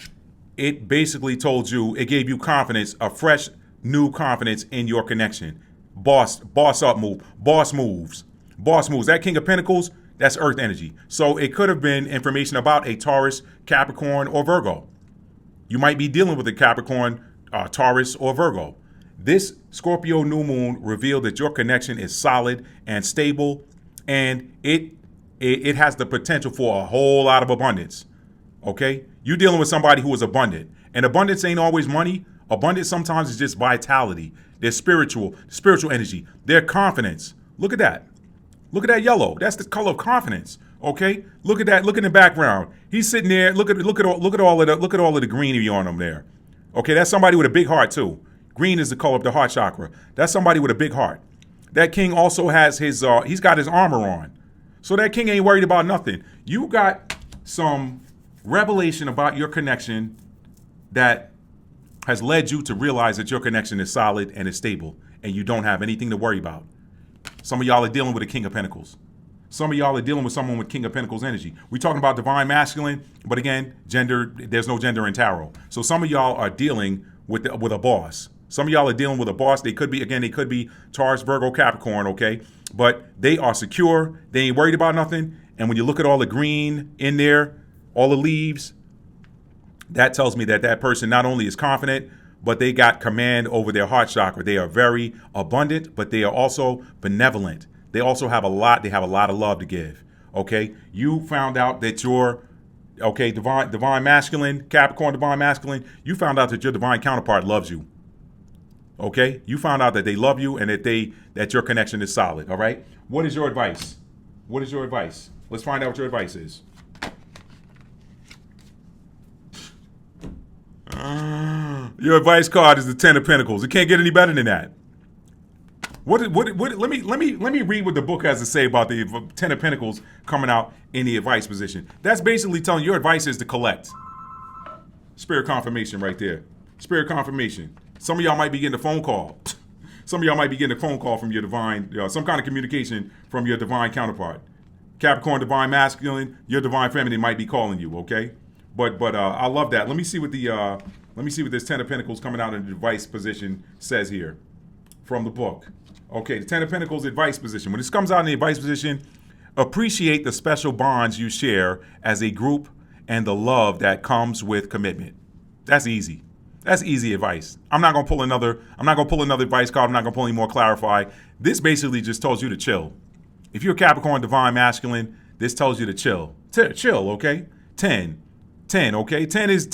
it basically told you, it gave you confidence, a fresh, new confidence in your connection. Boss up move, boss moves. That King of Pentacles, that's earth energy. So it could have been information about a Taurus, Capricorn, or Virgo. You might be dealing with a Capricorn, Taurus, or Virgo. This Scorpio new moon revealed that your connection is solid and stable, and it has the potential for a whole lot of abundance. Okay? You're dealing with somebody who is abundant. And abundance ain't always money. Abundance sometimes is just vitality. Their spiritual energy, their confidence. Look at that. Look at that yellow. That's the color of confidence. Okay? Look at that. Look in the background. He's sitting there. Look at all of the greenery on him there. Okay, that's somebody with a big heart too. Green is the color of the heart chakra. That's somebody with a big heart. That king also has he's got his armor on. So that king ain't worried about nothing. You got some revelation about your connection that has led you to realize that your connection is solid and is stable, and you don't have anything to worry about. Some of y'all are dealing with a King of Pentacles. Some of y'all are dealing with someone with King of Pentacles energy. We're talking about Divine Masculine, but again, gender, there's no gender in tarot. So some of y'all are dealing with a boss. Some of y'all are dealing with a boss. They could be Taurus, Virgo, Capricorn, okay? But they are secure. They ain't worried about nothing. And when you look at all the green in there, all the leaves, that tells me that person not only is confident, but they got command over their heart chakra. They are very abundant, but they are also benevolent. They also have a lot of love to give. Okay? You found out that your divine masculine, Capricorn Divine Masculine, you found out that your divine counterpart loves you. Okay? You found out that they love you and that your connection is solid. All right? What is your advice? What is your advice? Let's find out what your advice is. Your advice card is the Ten of Pentacles. It can't get any better than that. Let me read what the book has to say about the Ten of Pentacles coming out in the advice position. That's basically telling your advice is to collect. Spirit confirmation right there. Spirit confirmation. Some of y'all might be getting a phone call. Some of y'all might be getting a phone call from your divine, some kind of communication from your divine counterpart. Capricorn Divine Masculine, your divine feminine might be calling you, okay? But I love that. Let me see what this Ten of Pentacles coming out in the advice position says here from the book. Okay, the Ten of Pentacles advice position. When this comes out in the advice position, appreciate the special bonds you share as a group and the love that comes with commitment. That's easy. That's easy advice. I'm not gonna pull another advice card. I'm not gonna pull any more clarify. This basically just tells you to chill. If you're a Capricorn divine masculine, this tells you to chill. Chill, okay? 10, okay? 10 is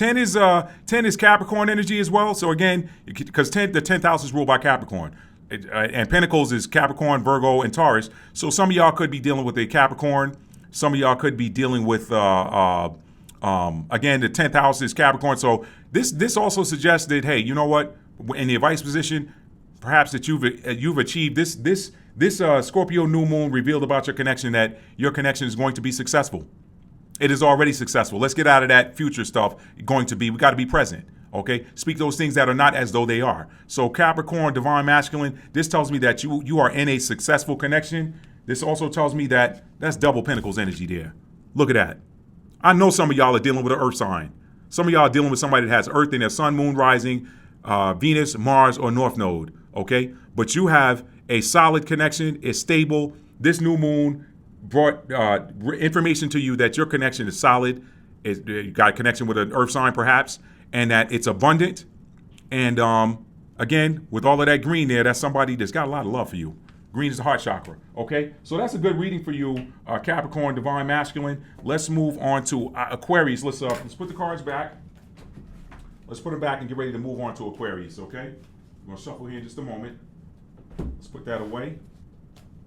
Capricorn energy as well. So again, because the 10th house is ruled by Capricorn. And Pentacles is Capricorn, Virgo, and Taurus. So some of y'all could be dealing with a Capricorn. Some of y'all could be dealing with, again, the 10th house is Capricorn. So this also suggests that, hey, you know what? In the advice position, perhaps that you've achieved this Scorpio new moon revealed about your connection that your connection is going to be successful. It is already successful. Let's get out of that future stuff. We got to be present. Okay, speak those things that are not as though they are. So Capricorn, divine masculine, this tells me that you are in a successful connection. This also tells me that that's double Pentacles energy there. Look at that. I know some of y'all are dealing with an earth sign. Some of y'all are dealing with somebody that has earth in their sun, moon, rising, Venus, Mars, or North Node. Okay, but you have a solid connection. It's stable. This new moon brought information to you that your connection is solid. You got a connection with an earth sign perhaps, and that it's abundant. And again, with all of that green there, that's somebody that's got a lot of love for you. Green is the heart chakra. Okay, so that's a good reading for you, Capricorn, divine masculine. Let's move on to Aquarius. Let's put the cards back. Let's put them back and get ready to move on to Aquarius. Okay, we're gonna shuffle here in just a moment. Let's put that away.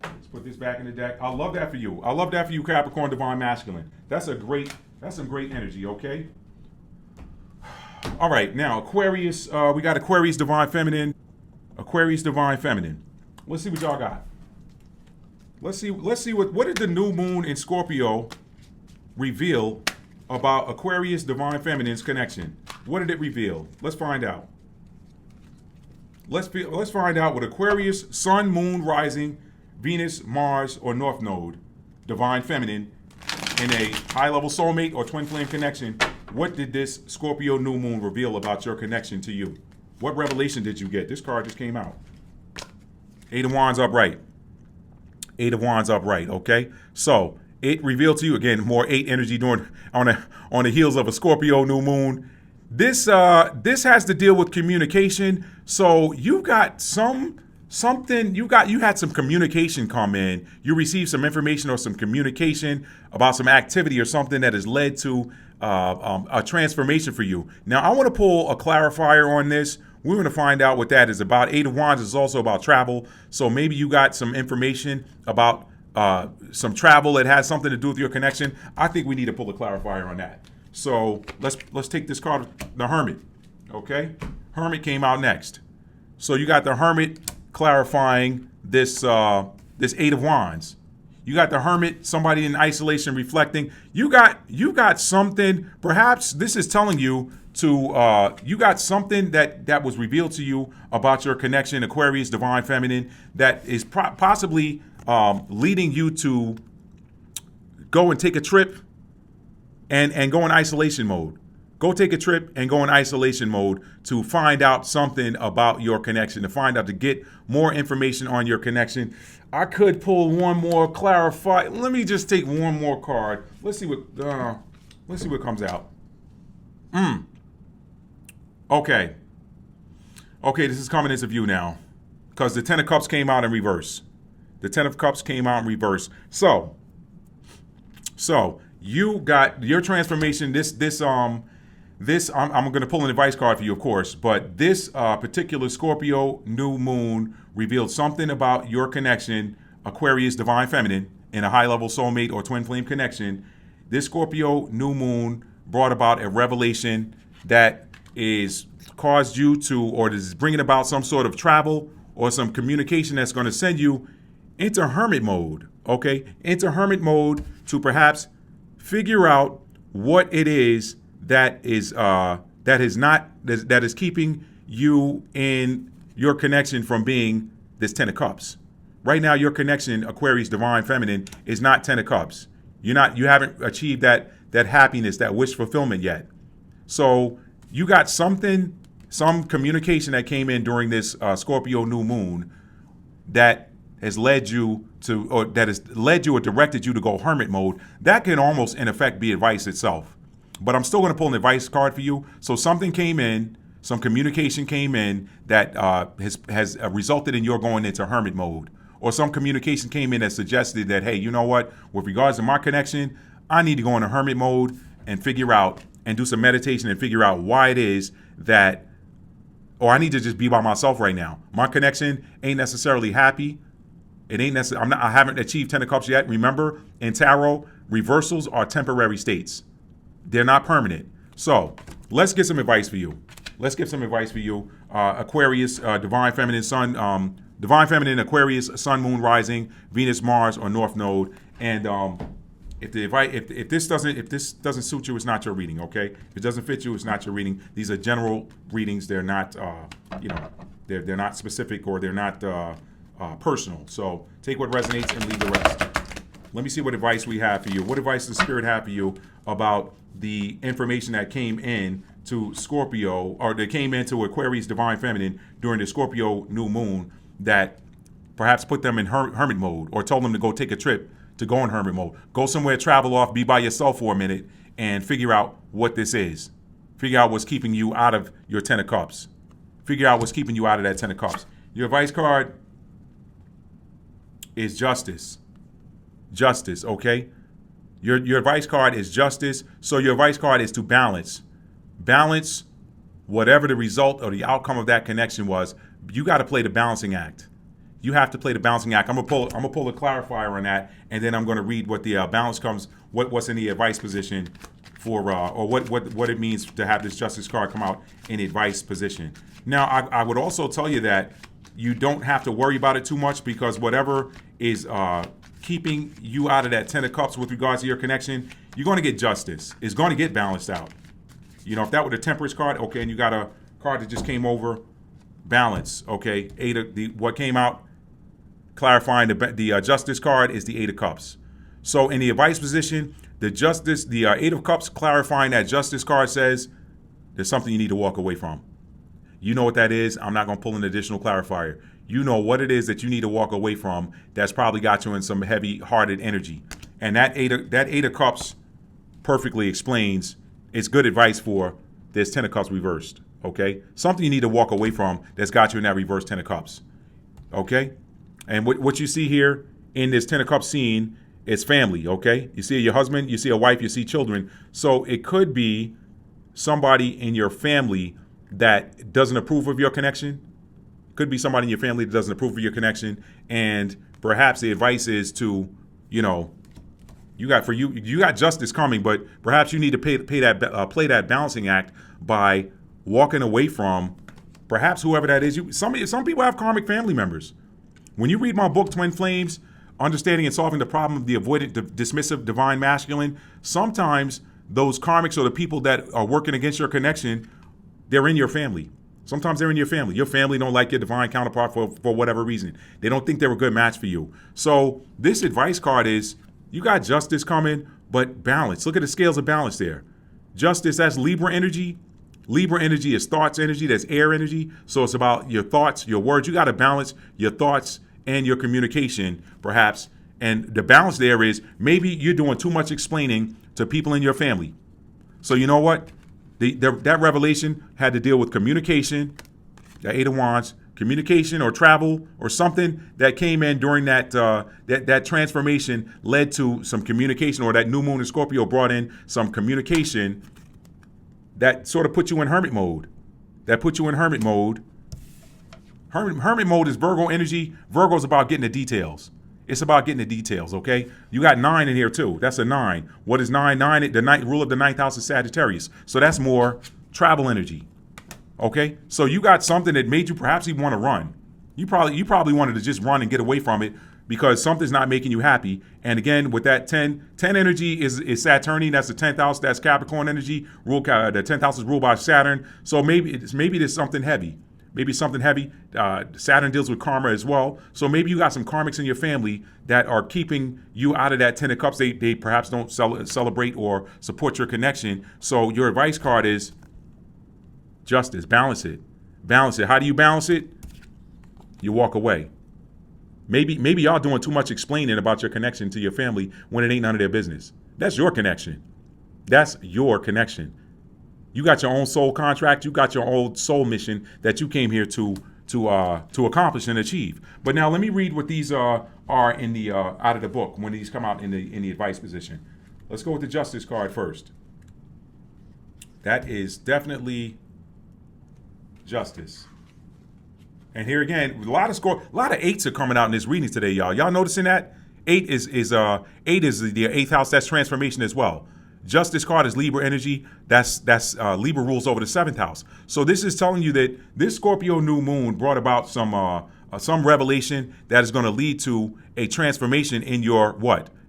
Let's put this back in the deck. I love that for you. I love that for you, Capricorn, divine masculine. That's some great energy. Okay. All right, now Aquarius, we got Aquarius divine feminine. Aquarius divine feminine. Let's see what y'all got. Let's see what did the new moon in Scorpio reveal about Aquarius divine feminine's connection? What did it reveal? Let's find out. Let's find out what Aquarius, sun, moon, rising, Venus, Mars, or North Node, divine feminine, in a high-level soulmate or twin flame connection. What did this Scorpio new moon reveal about your connection to you? What revelation did you get? This card just came out. Eight of Wands upright. Eight of Wands upright, okay? So it revealed to you, again, more 8 energy during on the heels of a Scorpio new moon. This has to deal with communication. So you got you had some communication come in. You received some information or some communication about some activity or something that has led to a transformation for you. Now, I want to pull a clarifier on this. We're going to find out what that is about. 8 of Wands is also about travel. So maybe you got some information about some travel that has something to do with your connection. I think we need to pull a clarifier on that. So let's take this card, the Hermit. Okay, Hermit came out next. So you got the Hermit clarifying this 8 of Wands. You got the Hermit, somebody in isolation reflecting. You got something. Perhaps this is telling you to you got something that was revealed to you about your connection, Aquarius, divine feminine, that is possibly leading you to go and take a trip and go in isolation mode. Go take a trip and go in isolation mode to find out something about your connection, to get more information on your connection. I could pull one more clarify. Let me just take one more card. Let's see what comes out. Okay, this is coming into view now because the 10 of Cups came out in reverse. The 10 of Cups came out in reverse. So you got your transformation. I'm going to pull an advice card for you, of course, but this particular Scorpio new moon revealed something about your connection, Aquarius divine feminine, in a high-level soulmate or twin flame connection. This Scorpio new moon brought about a revelation that is caused you to, or is bringing about some sort of travel or some communication that's going to send you into hermit mode, okay? Into hermit mode to perhaps figure out what it is that is keeping you in your connection from being this 10 of Cups. Right now, your connection, Aquarius divine feminine, is not 10 of Cups. You haven't achieved that happiness, that wish fulfillment yet. So you got some communication that came in during this Scorpio new moon that has led you to, or that has led you or directed you to go hermit mode, that can almost in effect be advice itself. But I'm still going to pull an advice card for you. So something came in, some communication came in that has resulted in your going into hermit mode. Or some communication came in that suggested that, hey, you know what, with regards to my connection, I need to go into hermit mode and figure out and do some meditation and figure out why it is that, or I need to just be by myself right now. My connection ain't necessarily happy. It ain't necessarily, I haven't achieved 10 of Cups yet. Remember, in tarot, reversals are temporary states. They're not permanent. So let's get some advice for you. Let's get some advice for you. Aquarius, Divine Feminine Sun, Divine Feminine, Aquarius, Sun, Moon, Rising, Venus, Mars, or North Node. And if this doesn't suit you, it's not your reading. Okay, if it doesn't fit you, it's not your reading. These are general readings. They're not, they're not specific, or they're not personal. So take what resonates and leave the rest. Let me see what advice we have for you. What advice does Spirit have for you about the information that came in to Scorpio, or that came into Aquarius Divine Feminine during the Scorpio new moon, that perhaps put them in hermit mode, or told them to go take a trip to go in hermit mode? Go somewhere, travel off, be by yourself for a minute, and figure out what this is. Figure out what's keeping you out of your 10 of Cups. Figure out what's keeping you out of that 10 of Cups. Your advice card is Justice. Justice, okay? Your advice card is Justice. So your advice card is to balance. Balance whatever the result or the outcome of that connection was. You got to play the balancing act. You have to play the balancing act. I'm gonna pull a clarifier on that, and then I'm gonna read what the balance comes, what's in the advice position for, or what it means to have this Justice card come out in the advice position. Now, I would also tell you that you don't have to worry about it too much, because whatever is keeping you out of that 10 of Cups with regards to your connection, you're going to get Justice. It's going to get balanced out. You know, if that were the Temperance card, okay, and you got a card that just came over, balance, okay, what came out clarifying the Justice card is the 8 of Cups. So in the advice position, the 8 of Cups clarifying that Justice card says there's something you need to walk away from. You know what that is. I'm not going to pull an additional clarifier. You know what it is that you need to walk away from that's probably got you in some heavy-hearted energy. And that eight of Cups perfectly explains, it's good advice for this 10 of Cups reversed, okay? Something you need to walk away from that's got you in that reverse 10 of Cups, okay? And what you see here in this 10 of Cups scene is family, okay? You see your husband, you see a wife, you see children. So it could be somebody in your family that doesn't approve of your connection. Could be somebody in your family that doesn't approve of your connection. And perhaps the advice is to, you got Justice coming, but perhaps you need to play that balancing act by walking away from perhaps whoever that is. Some people have karmic family members. When you read my book, Twin Flames, Understanding and Solving the Problem of the Avoidant, Dismissive, Divine Masculine, sometimes those karmics or the people that are working against your connection, they're in your family. Sometimes they're in your family. Your family don't like your divine counterpart for whatever reason. They don't think they're a good match for you. So this advice card is, you got Justice coming, but balance. Look at the scales of balance there. Justice, that's Libra energy. Libra energy is thoughts energy. That's air energy. So it's about your thoughts, your words. You got to balance your thoughts and your communication, perhaps. And the balance there is, maybe you're doing too much explaining to people in your family. So you know what? That revelation had to deal with communication, the 8 of Wands, communication or travel or something that came in during that transformation led to some communication, or that new moon in Scorpio brought in some communication that sort of put you in hermit mode. Hermit mode is Virgo energy. Virgo's about getting the details. It's about getting the details, okay? You got 9 in here too. That's a 9. What is 9? 9, the rule of the 9th house is Sagittarius. So that's more travel energy, okay? So you got something that made you perhaps even want to run. You probably wanted to just run and get away from it because something's not making you happy. And again, with that 10 energy is Saturnian. That's the 10th house. That's Capricorn energy. The 10th house is ruled by Saturn. So maybe there's something heavy. Saturn deals with karma as well. So maybe you got some karmics in your family that are keeping you out of that 10 of Cups. They perhaps don't celebrate or support your connection. So your advice card is Justice. Balance it. How do you balance it? You walk away. Maybe y'all doing too much explaining about your connection to your family when it ain't none of their business. That's your connection. That's your connection. You got your own soul contract. You got your own soul mission that you came here to accomplish and achieve. But now let me read what these are in the out of the book when these come out in the advice position. Let's go with the Justice card first. That is definitely Justice. And here again, a lot of eights are coming out in this reading today, y'all. Y'all noticing that? Eight is the eighth house. That's transformation as well. Justice card is Libra energy. That's Libra rules over the seventh house. So this is telling you that this Scorpio new moon brought about some revelation that is going to lead to a transformation in your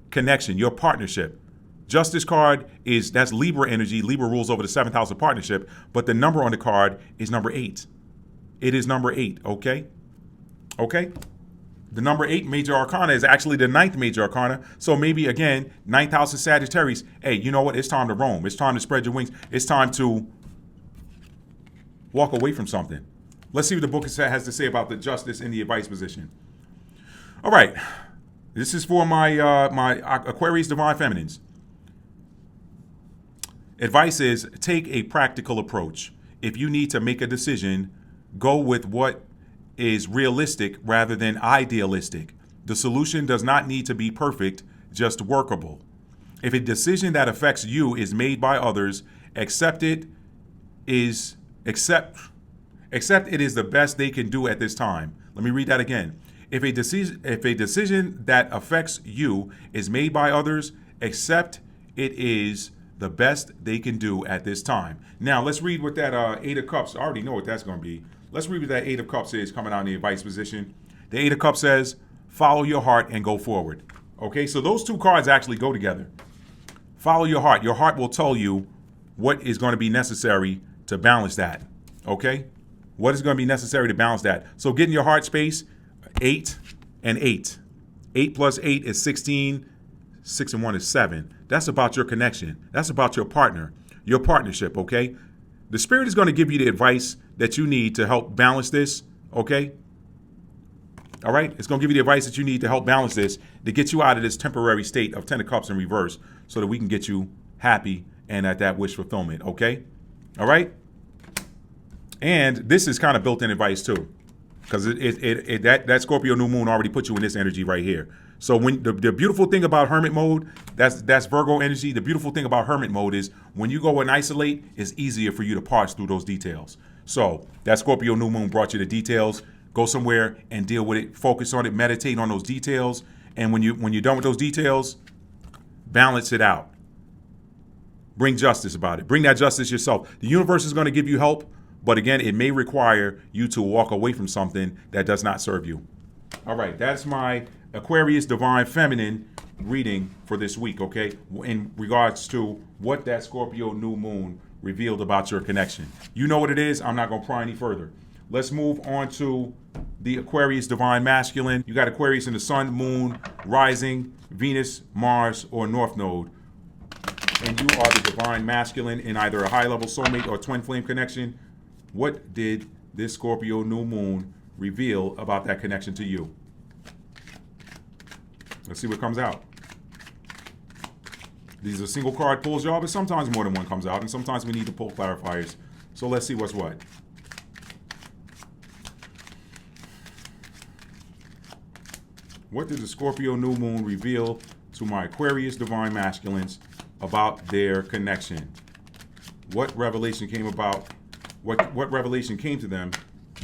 connection, your partnership. Justice card that's Libra energy. Libra rules over the seventh house of partnership, but the number on the card is number 8. It is number 8, okay? Okay? The number 8 major arcana is actually the 9th major arcana. So maybe, again, 9th house of Sagittarius. Hey, you know what? It's time to roam. It's time to spread your wings. It's time to walk away from something. Let's see what the book has to say about the Justice in the advice position. All right. This is for my Aquarius Divine Feminines. Advice is take a practical approach. If you need to make a decision, go with what is realistic rather than idealistic. The solution does not need to be perfect, just workable. If a decision that affects you is made by others, accept it is the best they can do at this time. Let me read that again. If a decision that affects you is made by others, accept it is the best they can do at this time. Now, let's read what that 8 of Cups, I already know what that's going to be. Let's read what that 8 of Cups is coming out in the advice position. The 8 of Cups says, follow your heart and go forward. Okay, so those two cards actually go together. Follow your heart. Your heart will tell you what is going to be necessary to balance that. Okay? What is going to be necessary to balance that? So get in your heart space, 8 and 8. 8 plus 8 is 16. 6 and 1 is 7. That's about your connection. That's about your partner, your partnership, okay? The Spirit is going to give you the advice that you need to help balance this, okay? All right? It's going to give you the advice that you need to help balance this, to get you out of this temporary state of 10 of Cups in reverse so that we can get you happy and at that wish fulfillment, okay? All right? And this is kind of built-in advice too, because that Scorpio new moon already put you in this energy right here. So when the beautiful thing about hermit mode, that's Virgo energy. The beautiful thing about hermit mode is when you go and isolate, it's easier for you to parse through those details. So that Scorpio new moon brought you the details. Go somewhere and deal with it. Focus on it. Meditate on those details. And when you're done with those details, balance it out. Bring justice about it. Bring that justice yourself. The universe is going to give you help, but again, it may require you to walk away from something that does not serve you. All right, that's my Aquarius Divine Feminine reading for this week, okay? In regards to what that Scorpio new moon revealed about your connection. You know what it is. I'm not going to pry any further. Let's move on to the Aquarius Divine Masculine. You got Aquarius in the Sun, Moon, Rising, Venus, Mars, or North Node. And you are the Divine Masculine in either a high-level soulmate or twin flame connection. What did this Scorpio new moon reveal about that connection to you? Let's see what comes out. These are single card pulls, y'all, but sometimes more than one comes out, and sometimes we need to pull clarifiers. So let's see what's what. What did the Scorpio new moon reveal to my Aquarius Divine Masculines about their connection? What revelation came about? What revelation came to them?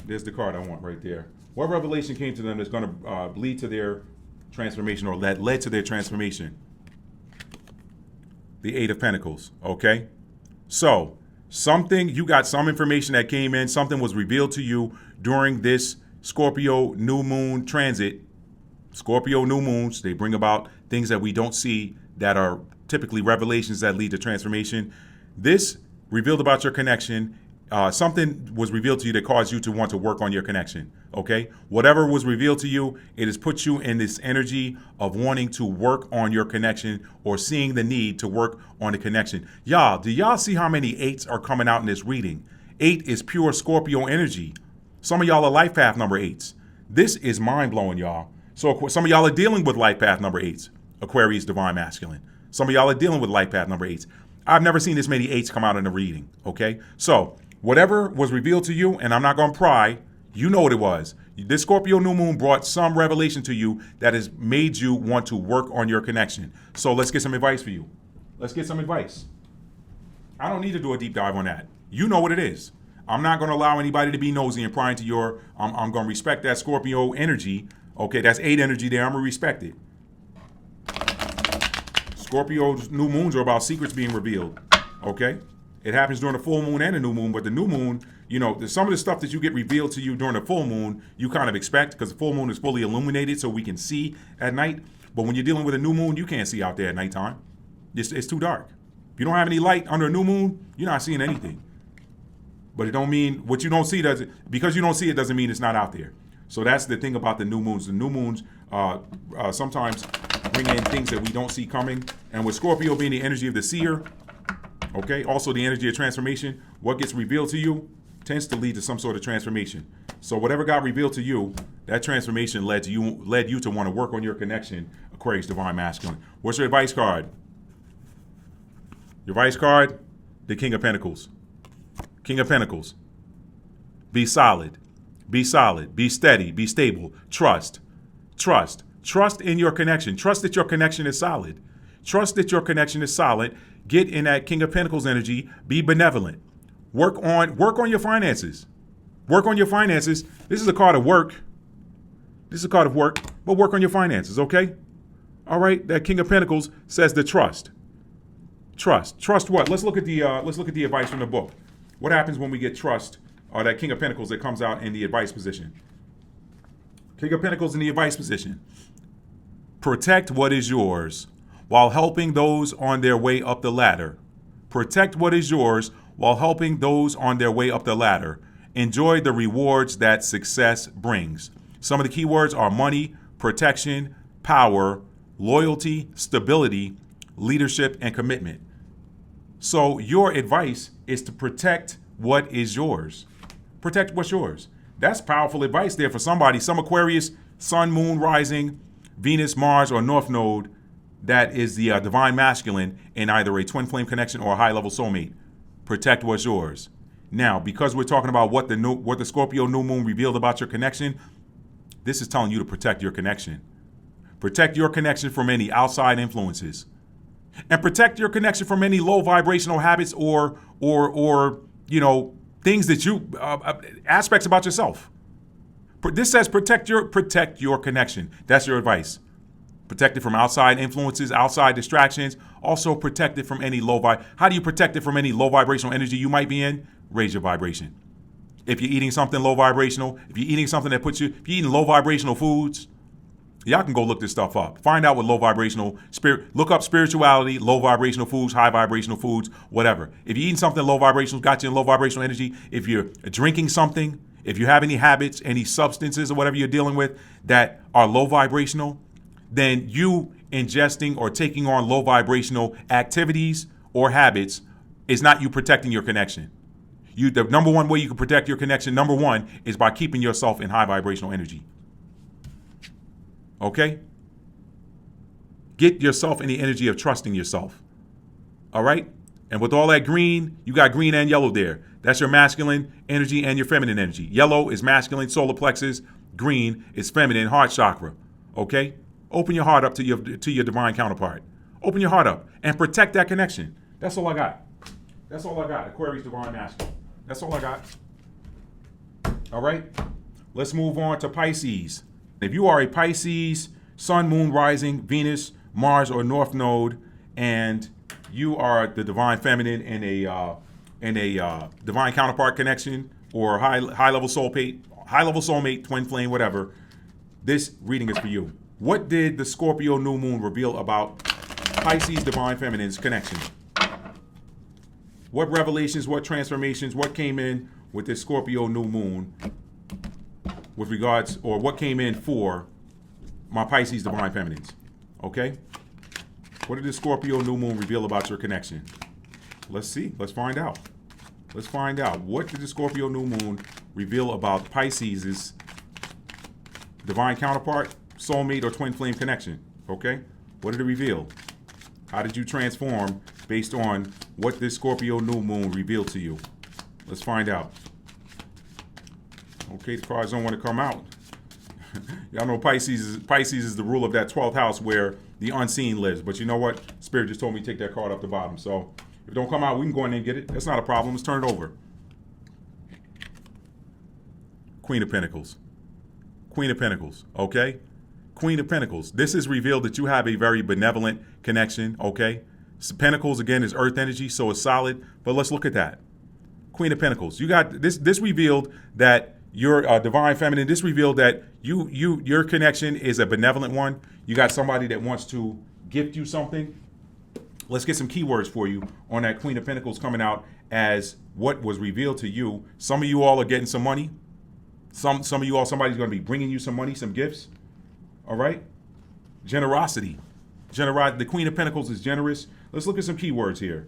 There's the card I want right there. What revelation came to them that's going to lead to their transformation, or that led to their transformation? The 8 of Pentacles, okay? So, you got some information that came in, something was revealed to you during this Scorpio new moon transit. Scorpio new moons, they bring about things that we don't see that are typically revelations that lead to transformation. This revealed about your connection. Something was revealed to you that caused you to want to work on your connection, okay? Whatever was revealed to you, it has put you in this energy of wanting to work on your connection or seeing the need to work on the connection. Y'all, do y'all see how many 8s are coming out in this reading? 8 is pure Scorpio energy. Some of y'all are life path number 8s. This is mind-blowing, y'all. So some of y'all are dealing with life path number 8s, Aquarius divine masculine. Some of y'all are dealing with life path number 8s. I've never seen this many 8s come out in a reading, okay? So whatever was revealed to you, and I'm not going to pry, you know what it was. This Scorpio new moon brought some revelation to you that has made you want to work on your connection. So let's get some advice for you. Let's get some advice. I don't need to do a deep dive on that. You know what it is. I'm not going to allow anybody to be nosy and pry into your, I'm going to respect that Scorpio energy. Okay, that's 8 energy there. I'm going to respect it. Scorpio's new moons are about secrets being revealed. Okay? It happens during the full moon and the new moon, but the new moon, you know, some of the stuff that you get revealed to you during the full moon, you kind of expect because the full moon is fully illuminated so we can see at night. But when you're dealing with a new moon, you can't see out there at nighttime. It's too dark. If you don't have any light under a new moon, you're not seeing anything. But it don't mean what you don't see because you don't see it doesn't mean it's not out there. So that's the thing about the new moons. The new moons sometimes bring in things that we don't see coming. And with Scorpio being the energy of the seer, okay, also the energy of transformation, what gets revealed to you tends to lead to some sort of transformation. So whatever got revealed to you, that transformation led you to want to work on your connection, Aquarius divine masculine. What's your advice card? Your advice card, the King of Pentacles. King of Pentacles. Be solid. Be solid. Be steady. Be stable. Trust. Trust. Trust in your connection. Trust that your connection is solid. Trust that your connection is solid. Get in that King of Pentacles energy. Be benevolent. Work on your finances. Work on your finances. This is a card of work. This is a card of work, but work on your finances, okay? All right. That King of Pentacles says the trust. Trust. Trust what? Let's look at the advice from the book. What happens when we get trust, or that King of Pentacles that comes out in the advice position? King of Pentacles in the advice position. Protect what is yours while helping those on their way up the ladder. Protect what is yours while helping those on their way up the ladder. Enjoy the rewards that success brings. Some of the key words are money, protection, power, loyalty, stability, leadership, and commitment. So your advice is to protect what is yours. Protect what's yours. That's powerful advice there for somebody. Some Aquarius, Sun, Moon, Rising, Venus, Mars, or North Node that is the divine masculine in either a twin flame connection or a high-level soulmate. Protect what's yours. Now, because we're talking about what the Scorpio new moon revealed about your connection, this is telling you to protect your connection. Protect your connection from any outside influences. And protect your connection from any low vibrational habits or you know, things that you aspects about yourself. This says protect your connection. That's your advice. Protect it from outside influences, outside distractions. Also protect it from any How do you protect it from any low vibrational energy you might be in? Raise your vibration. If you're eating something low vibrational, if you're eating something that if you're eating low vibrational foods, y'all can go look this stuff up. Find out what low vibrational look up spirituality, low vibrational foods, high vibrational foods, whatever. If you're eating something low vibrational, got you in low vibrational energy, if you're drinking something, if you have any habits, any substances or whatever you're dealing with that are low vibrational, then you ingesting or taking on low vibrational activities or habits is not you protecting your connection. The number one way you can protect your connection, number one, is by keeping yourself in high vibrational energy. Okay? Get yourself in the energy of trusting yourself. All right? And with all that green, you got green and yellow there. That's your masculine energy and your feminine energy. Yellow is masculine, solar plexus. Green is feminine, heart chakra. Okay? Open your heart up to your divine counterpart. Open your heart up and protect that connection. That's all I got. That's all I got. Aquarius divine masculine. That's all I got. All right? Let's move on to Pisces. If you are a Pisces, Sun, Moon, Rising, Venus, Mars, or North Node, and you are the divine feminine in a divine counterpart connection or high level soulmate, twin flame, whatever, this reading is for you. What did the Scorpio new moon reveal about Pisces divine feminine's connection? What revelations, what transformations, what came in with this Scorpio new moon with regards, or what came in for my Pisces divine feminines? Okay? What did the Scorpio new moon reveal about your connection? Let's see. Let's find out. Let's find out. What did the Scorpio new moon reveal about Pisces' divine counterpart soulmate or twin flame connection, okay? What did it reveal? How did you transform based on what this Scorpio new moon revealed to you? Let's find out. Okay, the cards don't want to come out. Y'all know Pisces is the rule of that 12th house where the unseen lives. But you know what? Spirit just told me to take that card off the bottom. So if it don't come out, we can go in there and get it. That's not a problem. Let's turn it over. Queen of Pentacles. Queen of Pentacles, okay? Queen of Pentacles. This is revealed that you have a very benevolent connection, okay? So Pentacles, again, is earth energy, so it's solid. But let's look at that. Queen of Pentacles. You got this revealed that you're a divine feminine. This revealed that your connection is a benevolent one. You got somebody that wants to gift you something. Let's get some keywords for you on that Queen of Pentacles coming out as what was revealed to you. Some of you all are getting some money. Some of you all, somebody's going to be bringing you some money, some gifts. All right? Generosity. The Queen of Pentacles is generous. Let's look at some keywords here.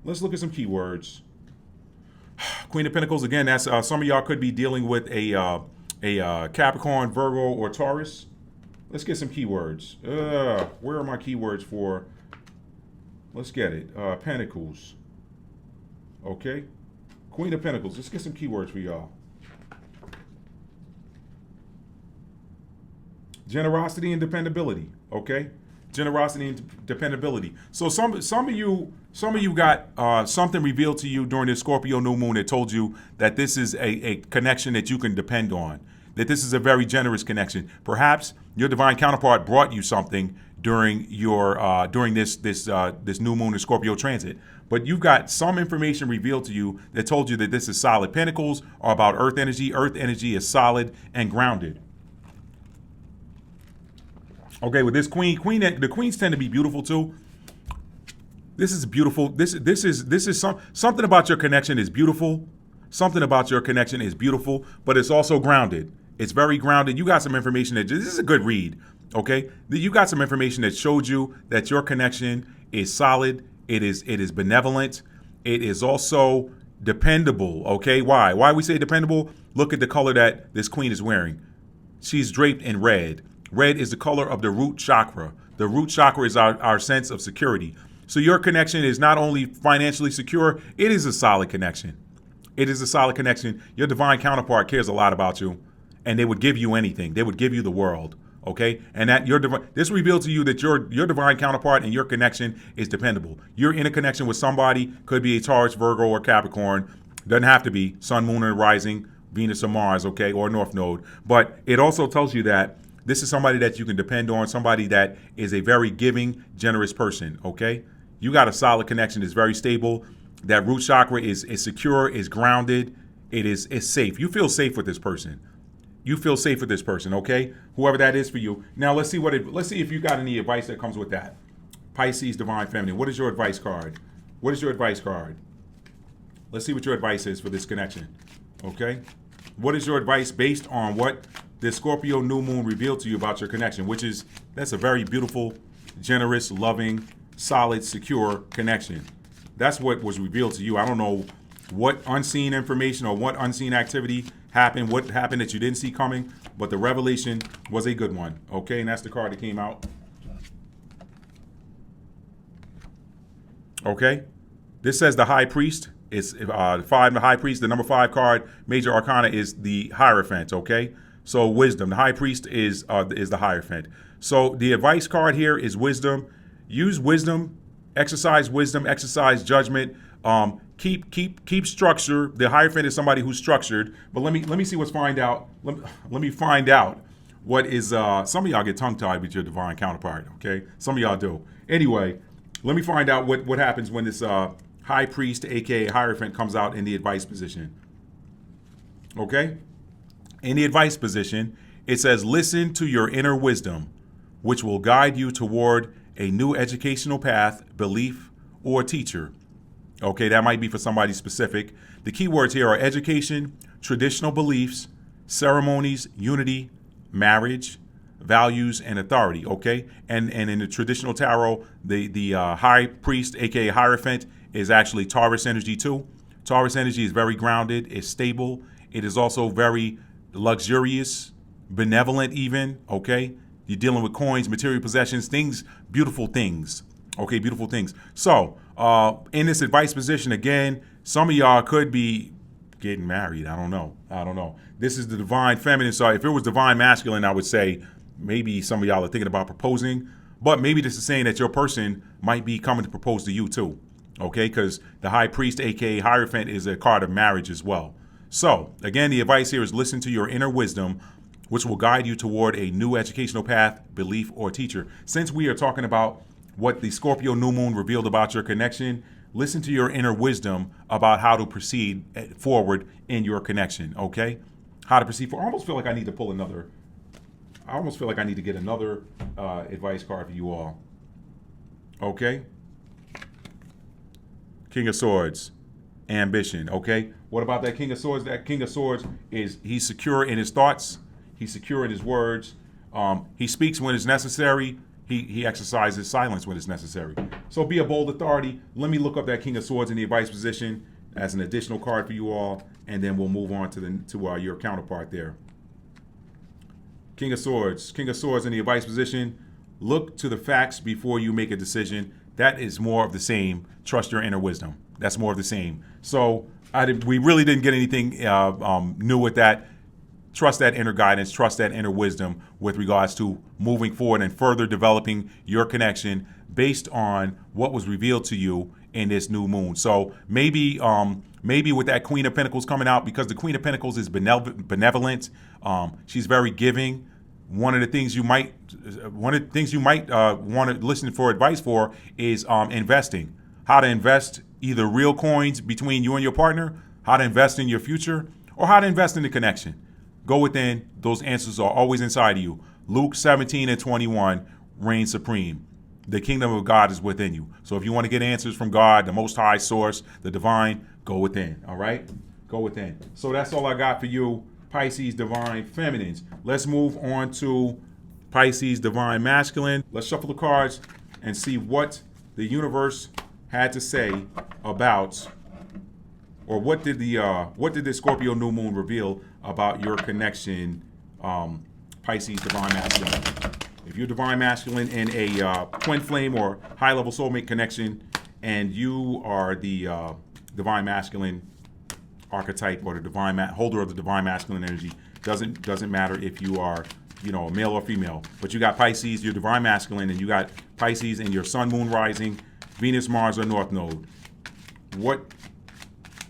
Let's look at some keywords. Queen of Pentacles, again, that's some of y'all could be dealing with a Capricorn, Virgo, or Taurus. Let's get some keywords. Where are my keywords for? Let's get it. Pentacles. Okay. Queen of Pentacles. Let's get some keywords for y'all. Generosity and dependability. Okay. Generosity and dependability. So some of you got something revealed to you during this Scorpio new moon that told you that this is a connection that you can depend on, that this is a very generous connection. Perhaps your divine counterpart brought you something during your during this new moon and Scorpio transit, but you've got some information revealed to you that told you that this is solid. Pentacles are about earth energy. Earth energy is solid and grounded. Okay, with this the queens tend to be beautiful too. This is beautiful. This is something about your connection is beautiful. Something about your connection is beautiful, but it's also grounded. It's very grounded. You got some information that this is a good read. Okay, you got some information that showed you that your connection is solid. It is benevolent. It is also dependable. Okay, why? Why we say dependable? Look at the color that this queen is wearing. She's draped in red. Red is the color of the root chakra. The root chakra is our sense of security. So your connection is not only financially secure, it is a solid connection. It is a solid connection. Your divine counterpart cares a lot about you, and they would give you anything. They would give you the world, okay? And that this reveals to you that your divine counterpart and your connection is dependable. You're in a connection with somebody, could be a Taurus, Virgo, or Capricorn. Doesn't have to be Sun, Moon, and Rising, Venus or Mars, okay, or North Node. But it also tells you that this is somebody that you can depend on, somebody that is a very giving, generous person, okay? You got a solid connection. It's very stable. That root chakra is secure, is grounded. It's safe. You feel safe with this person. You feel safe with this person, okay? Whoever that is for you. Now, let's see if you got any advice that comes with that. Pisces Divine Feminine. What is your advice card? What is your advice card? Let's see what your advice is for this connection, okay? What is your advice based on what this Scorpio new moon revealed to you about your connection, that's a very beautiful, generous, loving, solid, secure connection. That's what was revealed to you. I don't know what unseen information or what unseen activity happened, what happened that you didn't see coming, but the revelation was a good one, okay? And that's the card that came out. Okay? This says the High Priest. It's the High Priest. The number 5 card, Major Arcana, is the Hierophant, okay? So wisdom. The High Priest is the Hierophant. So the advice card here is wisdom. Use wisdom. Exercise wisdom. Exercise judgment. Keep structure. The Hierophant is somebody who's structured. But let me see what's find out. Let me find out what is. Some of y'all get tongue tied with your divine counterpart. Okay. Some of y'all do. Anyway, let me find out what happens when this High Priest, aka Hierophant, comes out in the advice position. Okay. In the advice position, it says, listen to your inner wisdom, which will guide you toward a new educational path, belief, or teacher. Okay, that might be for somebody specific. The keywords here are education, traditional beliefs, ceremonies, unity, marriage, values, and authority, okay? And in the traditional tarot, the High Priest, aka Hierophant, is actually Taurus energy too. Taurus energy is very grounded, it's stable. It is also very luxurious, benevolent even, okay? You're dealing with coins, material possessions, things, beautiful things. Okay, beautiful things. So, in this advice position, again, some of y'all could be getting married. I don't know. This is the divine feminine side. If it was divine masculine, I would say maybe some of y'all are thinking about proposing. But maybe this is saying that your person might be coming to propose to you too. Okay, because the high priest, aka Hierophant, is a card of marriage as well. So, again, the advice here is listen to your inner wisdom, which will guide you toward a new educational path, belief, or teacher. Since we are talking about what the Scorpio new moon revealed about your connection, listen to your inner wisdom about how to proceed forward in your connection, okay? How to proceed forward. I almost feel like I need to pull another. I almost feel like I need to get another advice card for you all. Okay? King of Swords, ambition, okay? What about that King of Swords? That King of Swords is he's secure in his thoughts. He's secure in his words. He speaks when it's necessary. He exercises silence when it's necessary. So be a bold authority. Let me look up that King of Swords in the advice position as an additional card for you all, and then we'll move on to your counterpart there. King of Swords in the advice position. Look to the facts before you make a decision. That is more of the same. Trust your inner wisdom. That's more of the same. So we really didn't get anything new with that. Trust that inner guidance, trust that inner wisdom with regards to moving forward and further developing your connection based on what was revealed to you in this new moon. So maybe with that Queen of Pentacles coming out, because the Queen of Pentacles is benevolent, she's very giving. One of the things you might want to listen for advice for is investing. How to invest either real coins between you and your partner, how to invest in your future, or how to invest in the connection. Go within. Those answers are always inside of you. Luke 17:21 reigns supreme. The kingdom of God is within you. So if you want to get answers from God, the most high source, the divine, go within. All right? Go within. So that's all I got for you, Pisces divine feminines. Let's move on to Pisces divine masculine. Let's shuffle the cards and see what the universe had to say about, or what did the Scorpio new moon reveal about your connection, Pisces divine masculine. If you're divine masculine in a twin flame or high level soulmate connection, and you are the divine masculine archetype or the divine holder of the divine masculine energy, doesn't matter if you are a male or female, but you got Pisces, you're divine masculine, and you got Pisces in your sun, moon, rising, Venus, Mars, or North Node. What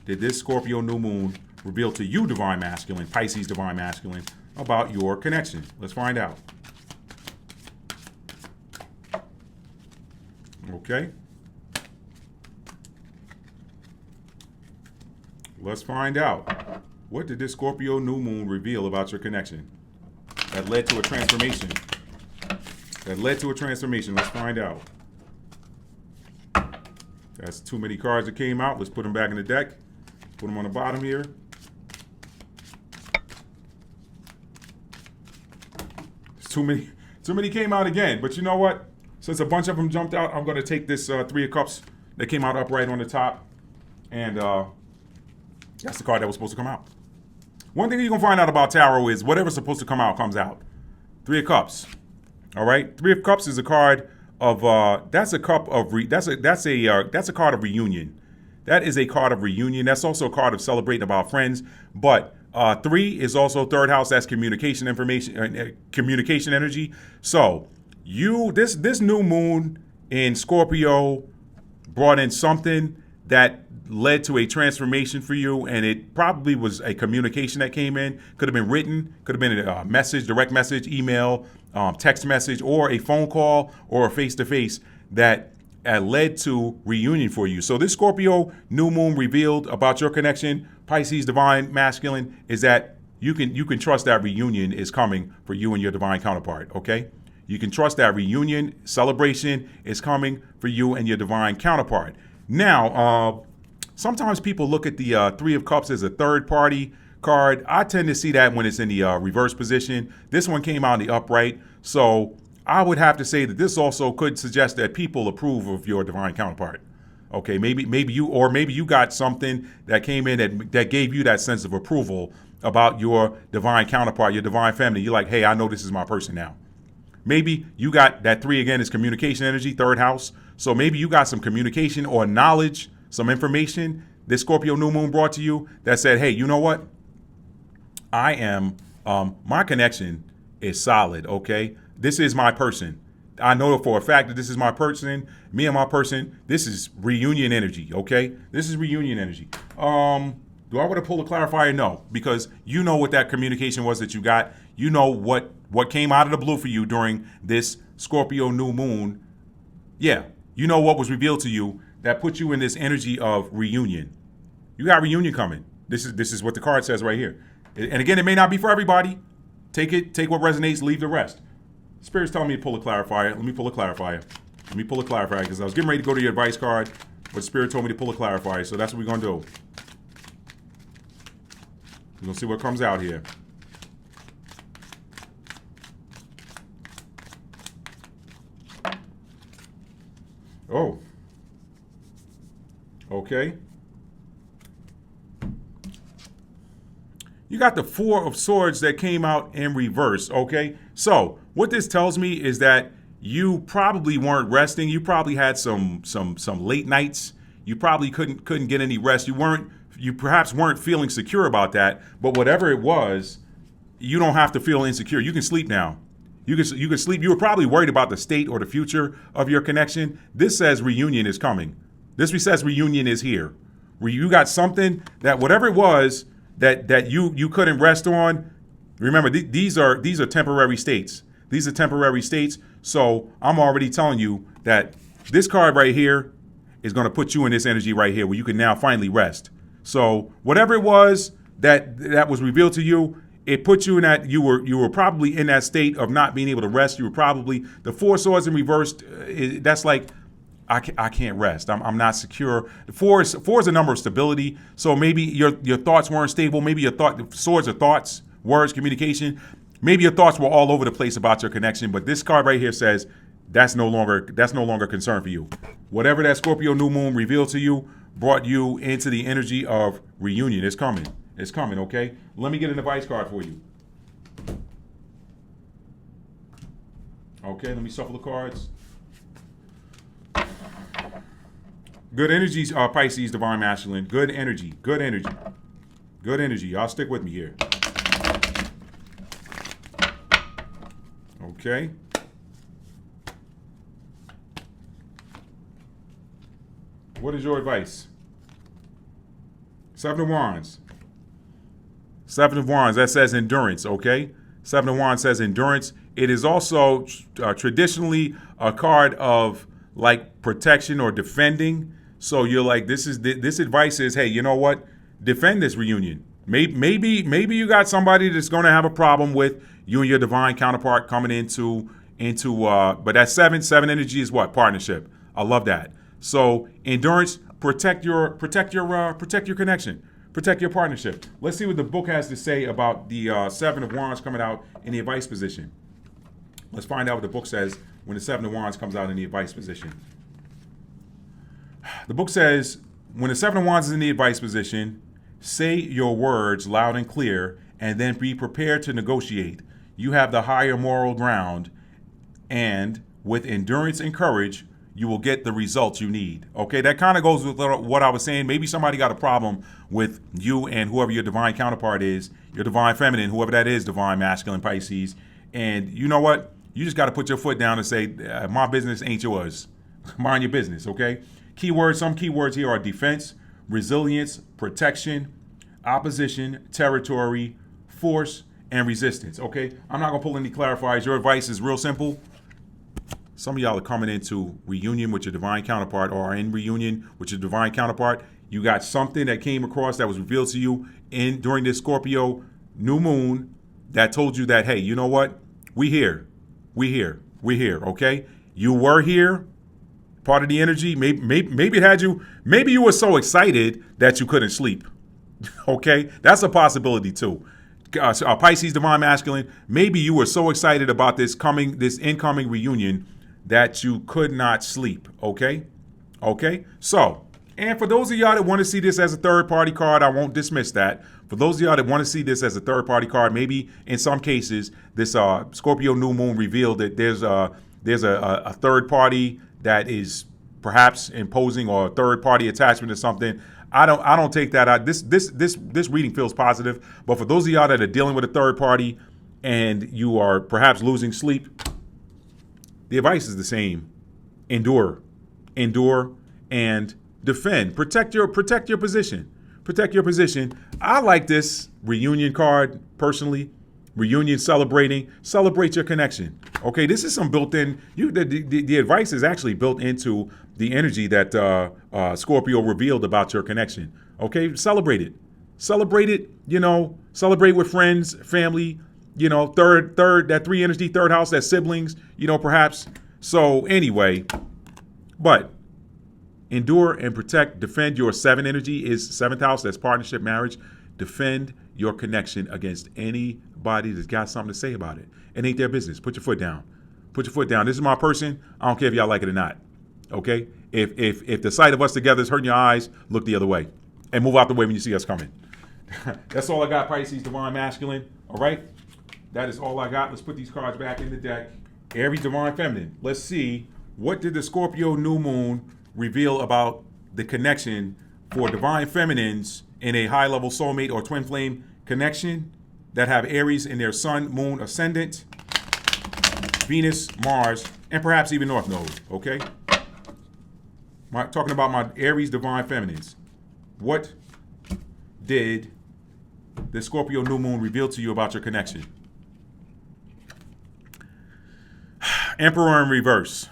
did this Scorpio new moon reveal to you, divine masculine, Pisces divine masculine, about your connection? Let's find out. Okay. Let's find out. What did this Scorpio new moon reveal about your connection that led to a transformation? Let's find out. That's too many cards that came out. Let's put them back in the deck. Put them on the bottom here. Too many came out again. But you know what? Since a bunch of them jumped out, I'm going to take this Three of Cups that came out upright on the top. And that's the card that was supposed to come out. One thing you're going to find out about tarot is whatever's supposed to come out comes out. Three of Cups. All right? Three of Cups is a card of that's a card of reunion. That is a card of reunion. That's also a card of celebrating about friends. But 3 is also third house. That's communication communication energy. So this new moon in Scorpio brought in something that led to a transformation for you, and it probably was a communication that came in. Could have been written, could have been a message, direct message, email, text message, or a phone call, or a face-to-face that led to reunion for you. So this Scorpio new moon revealed about your connection, Pisces divine masculine, is that you can trust that reunion is coming for you and your divine counterpart, okay? You can trust that reunion celebration is coming for you and your divine counterpart. Now, sometimes people look at the Three of Cups as a third party card. I tend to see that when it's in the reverse position. This one came out in the upright. So I would have to say that this also could suggest that people approve of your divine counterpart. Okay, maybe you got something that came in that gave you that sense of approval about your divine counterpart, your divine family. You're like, hey, I know this is my person now. maybe you got that 3 again is communication energy, 3rd house. So maybe you got some communication or knowledge, some information this Scorpio new moon brought to you that said, hey, you know what? I am, my connection is solid, okay? This is my person. I know for a fact that this is my person, me and my person. This is reunion energy, okay? This is reunion energy. Do I want to pull a clarifier? No, because you know what that communication was that you got. You know what came out of the blue for you during this Scorpio new moon. Yeah, you know what was revealed to you that put you in this energy of reunion. You got reunion coming. This is what the card says right here. And again, it may not be for everybody. Take what resonates, leave the rest. Spirit's telling me to pull a clarifier. Let me pull a clarifier. Let me pull a clarifier because I was getting ready to go to your advice card, but Spirit told me to pull a clarifier, so that's what we're going to do. We're going to see what comes out here. Oh. Okay. You got the 4 of Swords that came out in reverse, okay? So what this tells me is that you probably weren't resting. You probably had some late nights. You probably couldn't get any rest. You perhaps weren't feeling secure about that. But whatever it was, you don't have to feel insecure. You can sleep now. You can sleep. You were probably worried about the state or the future of your connection. This says reunion is coming. This says reunion is here. Where you got something that whatever it was that you couldn't rest on. Remember, these are temporary states. These are temporary states. So I'm already telling you that this card right here is going to put you in this energy right here where you can now finally rest. So whatever it was that was revealed to you, it put you in that you were probably in that state of not being able to rest. You were probably the 4 swords in reverse. That's like I can't rest. I'm not secure. The 4 is a number of stability. So maybe your thoughts weren't stable. Maybe swords are thoughts, words, communication. Maybe your thoughts were all over the place about your connection. But this card right here says that's no longer a concern for you. Whatever that Scorpio new moon revealed to you brought you into the energy of reunion. It's coming. It's coming, okay? Let me get an advice card for you. Okay, let me shuffle the cards. Good energy, Pisces, Divine Masculine. Good energy, good energy. Good energy. Y'all stick with me here. Okay. What is your advice? 7 of Wands. 7 of Wands, that says endurance, okay? 7 of Wands says endurance. It is also traditionally a card of like protection or defending. So you're like, this advice is, hey, you know what? Defend this reunion. Maybe you got somebody that's going to have a problem with you and your divine counterpart coming into but that 7 energy is what? Partnership. I love that. So endurance, protect your connection. Protect your partnership. Let's see what the book has to say about the 7 of Wands coming out in the advice position. Let's find out what the book says when the 7 of Wands comes out in the advice position. The book says, when the 7 of Wands is in the advice position, say your words loud and clear, and then be prepared to negotiate. You have the higher moral ground, and with endurance and courage, you will get the results you need. Okay, that kind of goes with what I was saying. Maybe somebody got a problem with you and whoever your divine counterpart is, your divine feminine, whoever that is, divine masculine, Pisces. And you know what? You just got to put your foot down and say, my business ain't yours. Mind your business, okay? Some keywords here are defense, resilience, protection, opposition, territory, force, and resistance, okay? I'm not going to pull any clarifiers. Your advice is real simple. Some of y'all are coming into reunion with your divine counterpart or are in reunion with your divine counterpart. You got something that came across that was revealed to you during this Scorpio new moon that told you that, hey, you know what? We here, okay? You were here, part of the energy. Maybe it had you, maybe you were so excited that you couldn't sleep, okay? That's a possibility too. Pisces, Divine Masculine, maybe you were so excited about this incoming reunion that you could not sleep, okay? Okay? So, And for those of y'all that want to see this as a third-party card, I won't dismiss that. For those of y'all that want to see this as a third-party card, maybe in some cases, this Scorpio new moon revealed that there's a third party that is perhaps imposing, or a third-party attachment to something. I don't take that out. This reading feels positive, but for those of y'all that are dealing with a third party and you are perhaps losing sleep, the advice is the same. Endure, and defend. Protect your position. Protect your position. I like this reunion card personally. Reunion celebrating. Celebrate your connection. Okay, this is some built-in. The advice is actually built into the energy that Scorpio revealed about your connection. Okay, celebrate it. Celebrate it. Celebrate with friends, family. That 3 energy, third house, that siblings. Perhaps. So anyway, but endure and protect, defend your 7 energy is 7th house. That's partnership, marriage. Defend your connection against anybody that's got something to say about it. It ain't their business. Put your foot down. Put your foot down. This is my person. I don't care if y'all like it or not. Okay? If the sight of us together is hurting your eyes, look the other way and move out the way when you see us coming. That's all I got, Pisces Divine Masculine. All right? That is all I got. Let's put these cards back in the deck. Aries Divine Feminine. Let's see, what did the Scorpio new moon reveal about the connection for Divine Feminines in a high-level soulmate or twin flame connection that have Aries in their sun, moon, ascendant, Venus, Mars, and perhaps even North Node, okay? Talking about my Aries Divine Feminines. What did the Scorpio new moon reveal to you about your connection? Emperor in reverse.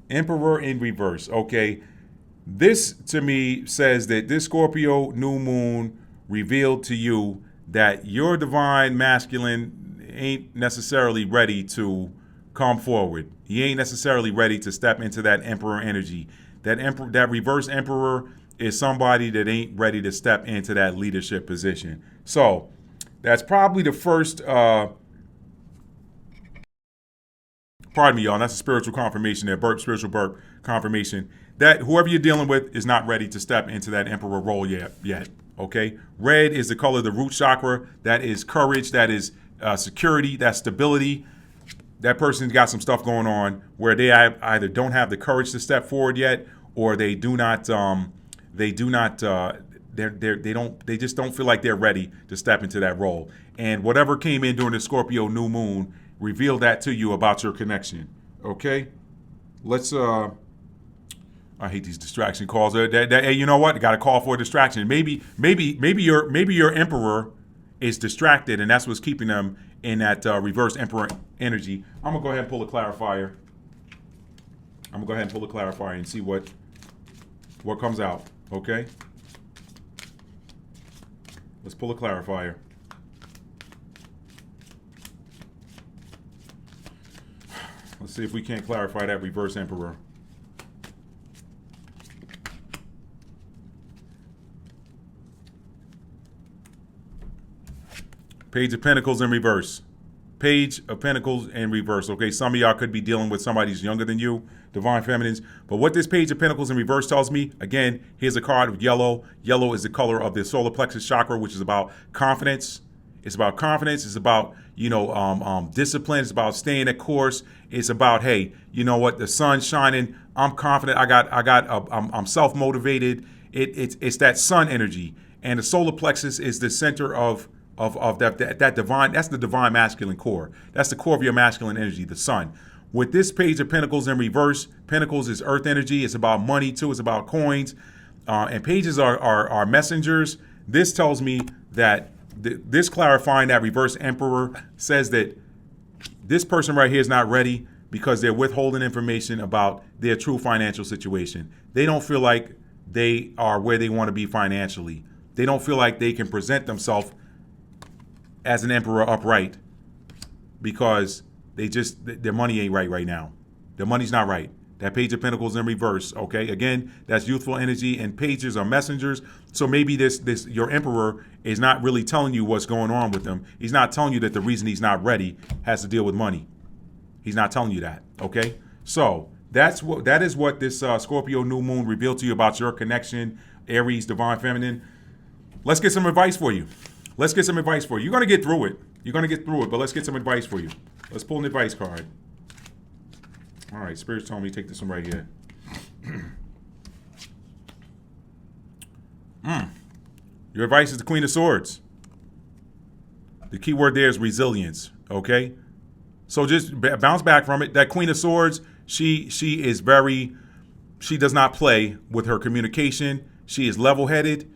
Emperor in reverse. Okay. This to me says that this Scorpio new moon revealed to you that your divine masculine ain't necessarily ready to come forward. He ain't necessarily ready to step into that emperor energy. That reverse emperor is somebody that ain't ready to step into that leadership position. So that's probably the first pardon me, y'all. That's a spiritual confirmation there. Spiritual burp confirmation that whoever you're dealing with is not ready to step into that emperor role yet. Okay. Red is the color of the root chakra. That is courage. That is security. That's stability. That person's got some stuff going on where they either don't have the courage to step forward yet, or they do not. They just don't feel like they're ready to step into that role. And whatever came in during the Scorpio new moon reveal that to you about your connection. Okay? Let's I hate these distraction calls. Hey, you know what? Got to call for a distraction. Maybe your emperor is distracted, and that's what's keeping them in that reverse emperor energy. I'm gonna go ahead and pull a clarifier. And see what comes out. Okay? Let's pull a clarifier. Let's see if we can't clarify that reverse emperor. Page of Pentacles in reverse. Page of Pentacles in reverse. Okay, some of y'all could be dealing with somebody who's younger than you, Divine Feminines. But what this Page of Pentacles in reverse tells me, again, here's a card of yellow. Yellow is the color of the solar plexus chakra, which is about confidence. It's about confidence. It's about, discipline. It's about staying the course. It's about, hey, you know what? The sun's shining. I'm confident. I'm self-motivated. It's that sun energy. And the solar plexus is the center of that divine. That's the divine masculine core. That's the core of your masculine energy, the sun. With this Page of Pentacles in reverse, Pentacles is earth energy. It's about money too. It's about coins. And pages are messengers. This tells me that this clarifying that reverse emperor says that this person right here is not ready because they're withholding information about their true financial situation. They don't feel like they are where they want to be financially. They don't feel like they can present themselves as an emperor upright because their money ain't right now. Their money's not right. That Page of Pentacles in reverse, okay? Again, that's youthful energy, and pages are messengers. So maybe your emperor is not really telling you what's going on with him. He's not telling you that the reason he's not ready has to deal with money. He's not telling you that, okay? So that is what this Scorpio new moon revealed to you about your connection, Aries divine feminine. Let's get some advice for you. Let's get some advice for you. You're going to get through it. You're going to get through it, but let's get some advice for you. Let's pull an advice card. All right, Spirit's telling me to take this one right here. Your advice is the Queen of Swords. The key word there is resilience, okay? So just bounce back from it. That Queen of Swords, she does not play with her communication. She is level-headed.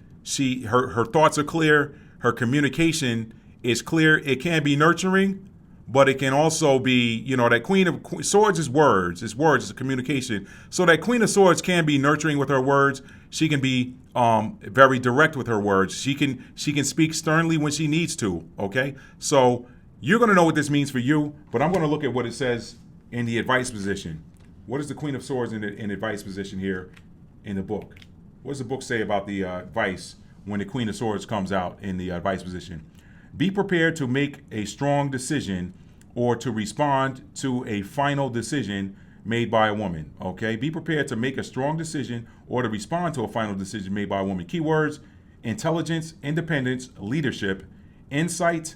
Her thoughts are clear. Her communication is clear. It can be nurturing, but it can also be, that Queen of Swords is words. It's words. It's communication. So that Queen of Swords can be nurturing with her words. She can be very direct with her words. She can speak sternly when she needs to. Okay, so you're going to know what this means for you, but I'm going to look at what it says in the advice position. What is the Queen of Swords in advice position here in the book? What does the book say about the advice when the Queen of Swords comes out in the advice position? Be prepared to make a strong decision or to respond to a final decision made by a woman, okay? Be prepared to make a strong decision or to respond to a final decision made by a woman. Keywords: intelligence, independence, leadership, insight,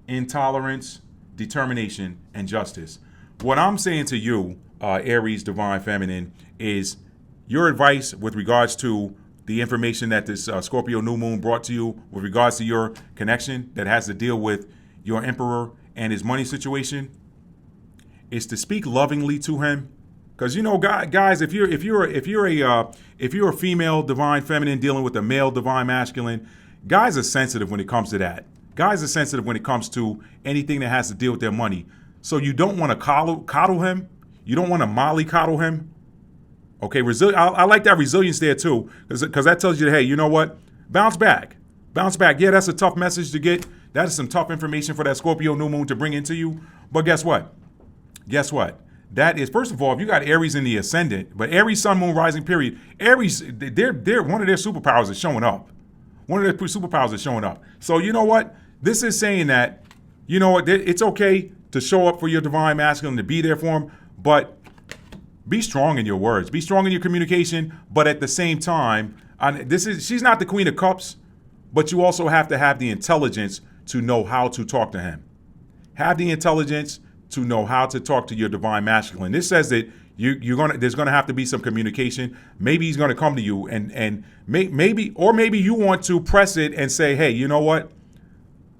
intolerance, determination, and justice. What I'm saying to you, Aries Divine Feminine, is your advice with regards to the information that this Scorpio new moon brought to you with regards to your connection that has to deal with your emperor and his money situation is to speak lovingly to him. Because guys, if you're a female divine feminine dealing with a male divine masculine, guys are sensitive when it comes to that. Guys are sensitive when it comes to anything that has to deal with their money. So you don't want to coddle him. You don't want to mollycoddle him. Okay, I like that resilience there too, because that tells you, hey, you know what? Bounce back. Bounce back. Yeah, that's a tough message to get. That is some tough information for that Scorpio new moon to bring into you. But guess what? Guess what? That is, first of all, if you got Aries in the ascendant, but Aries, sun, moon, rising, period, Aries, they're one of their superpowers is showing up. One of their superpowers is showing up. So you know what? This is saying that, you know what, it's okay to show up for your divine masculine, to be there for him, but be strong in your words. Be strong in your communication, but at the same time, she's not the Queen of Cups, but you also have to have the intelligence to know how to talk to him. Have the intelligence to know how to talk to your divine masculine. This says that there's gonna have to be some communication. Maybe he's gonna come to you and maybe you want to press it and say, hey, you know what?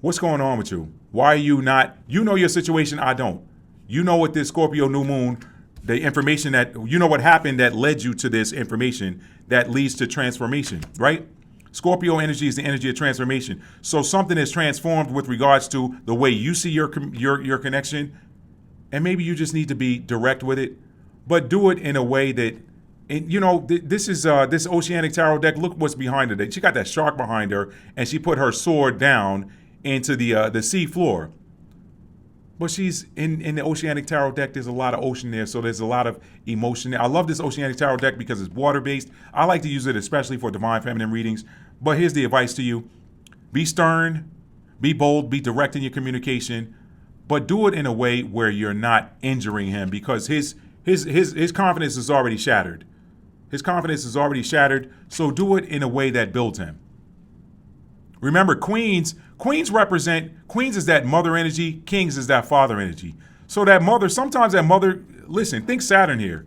What's going on with you? Why are you not? You know your situation. I don't. You know what this Scorpio new moon, the information that, you know what happened that led you to this information that leads to transformation, right? Scorpio energy is the energy of transformation. So something is transformed with regards to the way you see your connection, and maybe you just need to be direct with it, but do it in a way that, and this is this Oceanic Tarot deck. Look what's behind her. She got that shark behind her, and she put her sword down into the sea floor. But she's in the Oceanic Tarot deck. There's a lot of ocean there, so there's a lot of emotion there. I love this Oceanic Tarot deck because it's water-based. I like to use it especially for divine feminine readings. But here's the advice to you. Be stern, be bold, be direct in your communication, but do it in a way where you're not injuring him, because his confidence is already shattered. His confidence is already shattered, so do it in a way that builds him. Remember, Queens is that mother energy, Kings is that father energy. So that mother, sometimes that mother, listen, think Saturn here.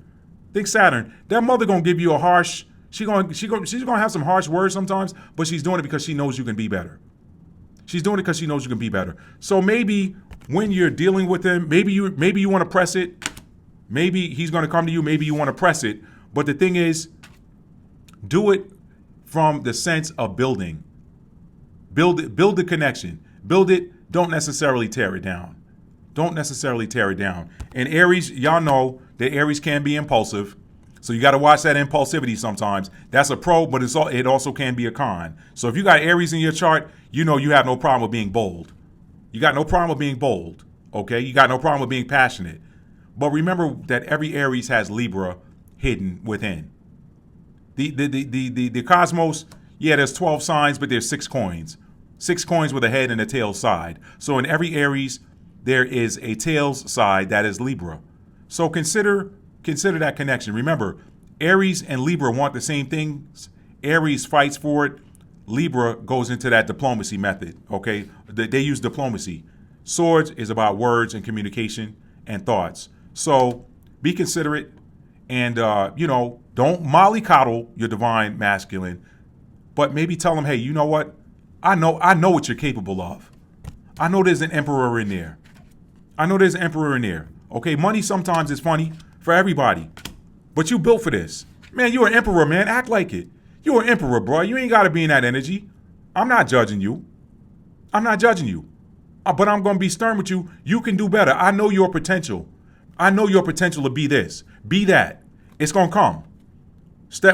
Think Saturn. That mother gonna give you a harsh, she's gonna have some harsh words sometimes, but she's doing it because she knows you can be better. She's doing it because she knows you can be better. So maybe when you're dealing with him, maybe you want to press it. Maybe he's gonna come to you, maybe you want to press it. But the thing is, do it from the sense of building. Build the connection. Build it. Don't necessarily tear it down. Don't necessarily tear it down. And Aries, y'all know that Aries can be impulsive. So you got to watch that impulsivity sometimes. That's a pro, but it also can be a con. So if you got Aries in your chart, you know you have no problem with being bold. You got no problem with being bold. Okay? You got no problem with being passionate. But remember that every Aries has Libra hidden within. The cosmos, yeah, there's 12 signs, but there's 6 coins. 6 coins with a head and a tail side. So in every Aries, there is a tails side that is Libra. So consider Consider that connection. Remember, Aries and Libra want the same things. Aries fights for it. Libra goes into that diplomacy method, okay? They use diplomacy. Swords is about words and communication and thoughts. So be considerate and, don't mollycoddle your divine masculine, but maybe tell them, hey, you know what? I know what you're capable of. I know there's an emperor in there. Okay, money sometimes is funny for everybody, but you built for this. Man, you're an emperor, man. Act like it. You're an emperor, bro. You ain't got to be in that energy. I'm not judging you. But I'm going to be stern with you. You can do better. I know your potential. To be this, be that. It's going to come.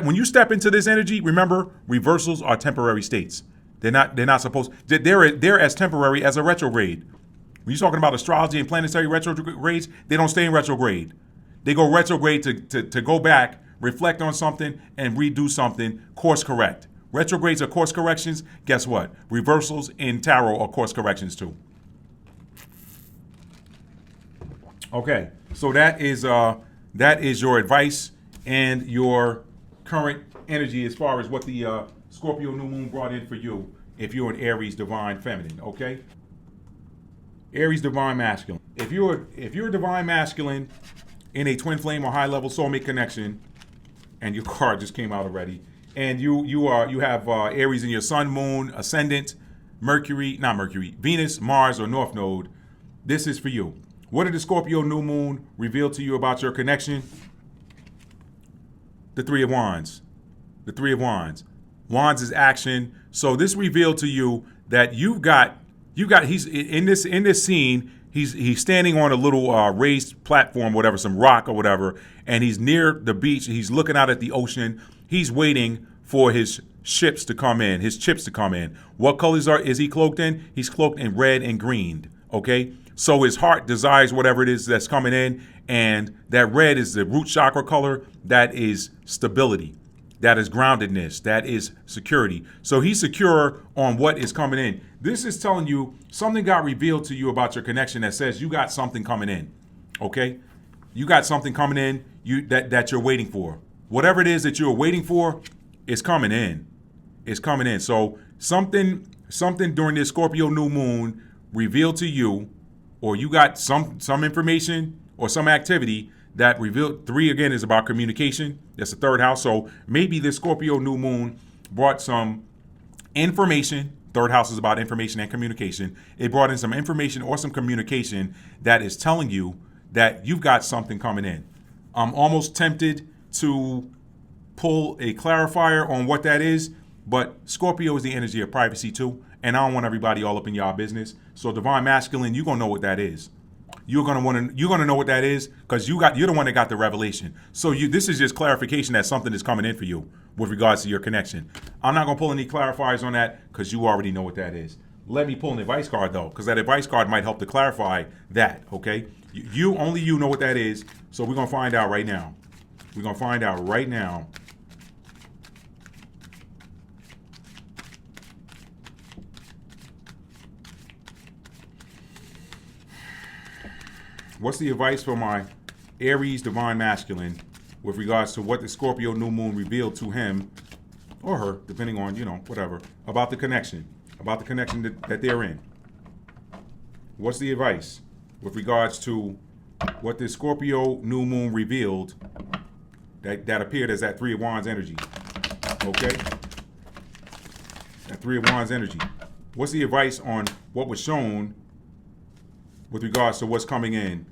When you step into this energy, remember, reversals are temporary states. They're not supposed, they're as temporary as a retrograde. When you're talking about astrology and planetary retrogrades, they don't stay in retrograde. They go retrograde to go back, reflect on something, and redo something, course correct. Retrogrades are course corrections. Guess what? Reversals in tarot are course corrections too. Okay, so that is your advice and your current energy as far as what the Scorpio new moon brought in for you if you're an Aries divine feminine, okay? Aries divine masculine. If you're a divine masculine in a twin flame or high level soulmate connection, and your card just came out already, and you have Aries in your sun, moon, ascendant, Venus, Mars, or North Node, this is for you. What did the Scorpio new moon reveal to you about your connection? The Three of Wands. Wands is action. So this revealed to you that he's in this scene, he's standing on a little raised platform, whatever, some rock or whatever, and he's near the beach. He's looking out at the ocean. He's waiting for his chips to come in. What colors is he cloaked in? He's cloaked in red and green, okay? So his heart desires whatever it is that's coming in, and that red is the root chakra color. That is stability. That is groundedness. That is security. So he's secure on what is coming in. This is telling you something got revealed to you about your connection that says you got something coming in, okay? You got something coming in that you're waiting for. Whatever it is that you're waiting for is coming in. So something during this Scorpio new moon revealed to you, or you got some information or some activity that revealed. 3 again is about communication. That's the third house. So maybe this Scorpio new moon brought some information. Third house is about information and communication. It brought in some information or some communication that is telling you that you've got something coming in. I'm almost tempted to pull a clarifier on what that is, but Scorpio is the energy of privacy too, and I don't want everybody all up in y'all business. So divine masculine, you're gonna know what that is. You're gonna know what that is because you're the one that got the revelation. So this is just clarification that something is coming in for you with regards to your connection. I'm not gonna pull any clarifiers on that because you already know what that is. Let me pull an advice card though, because that advice card might help to clarify that. Okay, only you know what that is. So we're gonna find out right now. What's the advice for my Aries divine masculine with regards to what the Scorpio new moon revealed to him or her, depending on, whatever, about the connection that they're in? What's the advice with regards to what the Scorpio new moon revealed that appeared as that Three of Wands energy? Okay? That Three of Wands energy. What's the advice on what was shown with regards to what's coming in?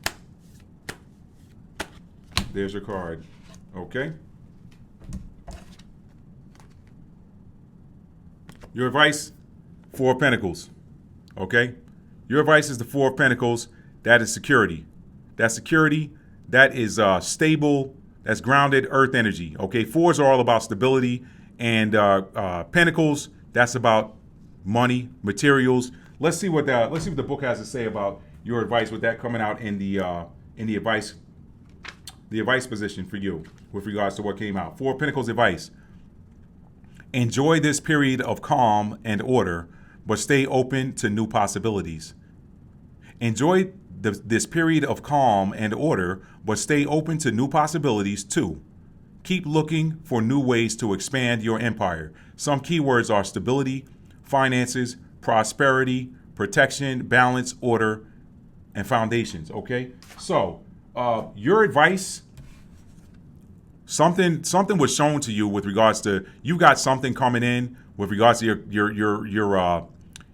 There's your card. Okay? Your advice, Four of Pentacles. Okay? Your advice is the Four of Pentacles. That is security. That's security. That is stable. That's grounded earth energy. Okay? Fours are all about stability. And Pentacles, that's about money, materials. Let's see what the book has to say about your advice with that coming out in the advice position for you with regards to what came out. Four of Pentacles advice. Enjoy this period of calm and order, but stay open to new possibilities. Enjoy this period of calm and order, but stay open to new possibilities too. Keep looking for new ways to expand your empire. Some keywords are stability, finances, prosperity, protection, balance, order, and foundations. Okay, so your advice. Something was shown to you with regards to you got something coming in with regards to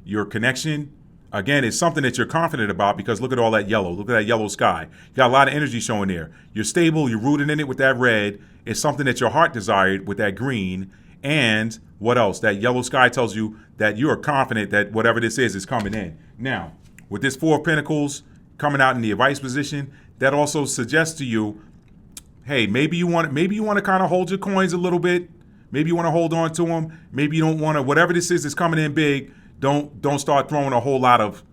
your connection. Again, it's something that you're confident about because look at all that yellow. Look at that yellow sky. You got a lot of energy showing there. You're stable. You're rooted in it with that red. It's something that your heart desired with that green. And what else? That yellow sky tells you that you are confident that whatever this is coming in. Now, with this Four of Pentacles coming out in the advice position, that also suggests to you, hey, maybe you want to kind of hold your coins a little bit. Maybe you want to hold on to them. Maybe you don't want to. Whatever this is that's coming in big. Don't start throwing a whole lot of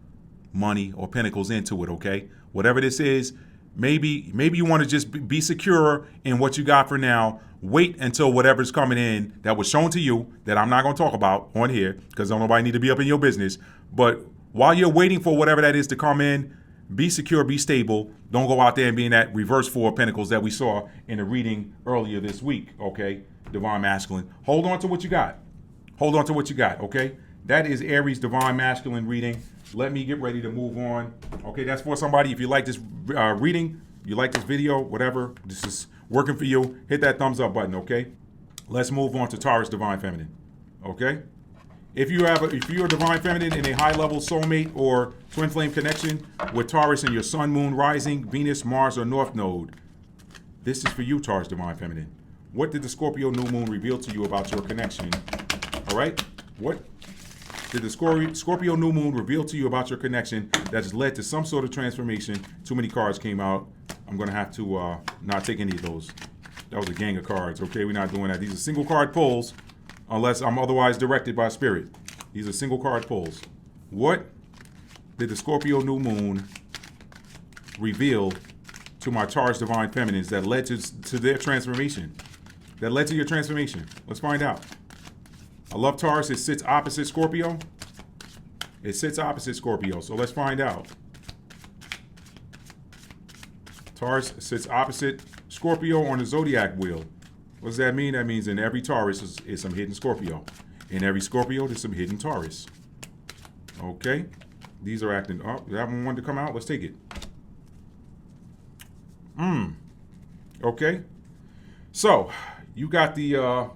money or pentacles into it, okay? Whatever this is, maybe you want to just be secure in what you got for now. Wait until whatever's coming in that was shown to you that I'm not going to talk about on here because don't nobody need to be up in your business. But while you're waiting for whatever that is to come in, be secure, be stable. Don't go out there and be in that reverse Four of Pentacles that we saw in the reading earlier this week, okay? Divine Masculine. Hold on to what you got. Hold on to what you got, okay? That is Aries Divine Masculine reading. Let me get ready to move on. Okay, that's for somebody. If you like this reading, you like this video, whatever, this is working for you, hit that thumbs up button, okay? Let's move on to Taurus Divine Feminine, okay? If you're a Divine Feminine in a high-level soulmate or twin flame connection with Taurus in your Sun, Moon, Rising, Venus, Mars, or North Node, this is for you, Taurus Divine Feminine. What did the Scorpio New Moon reveal to you about your connection? All right? What did the Scorpio New Moon reveal to you about your connection that has led to some sort of transformation? Too many cards came out. I'm going to have to not take any of those. That was a gang of cards. Okay, we're not doing that. These are single card pulls unless I'm otherwise directed by spirit. These are single card pulls. What did the Scorpio New Moon reveal to my Taurus Divine Feminines that led to their transformation? That led to your transformation. Let's find out. I love Taurus. It sits opposite Scorpio. It sits opposite Scorpio. So let's find out. Taurus sits opposite Scorpio on the zodiac wheel. What does that mean? That means in every Taurus is some hidden Scorpio. In every Scorpio, there's some hidden Taurus. Okay. These are acting up. That one wanted to come out. Let's take it. Okay. So you got the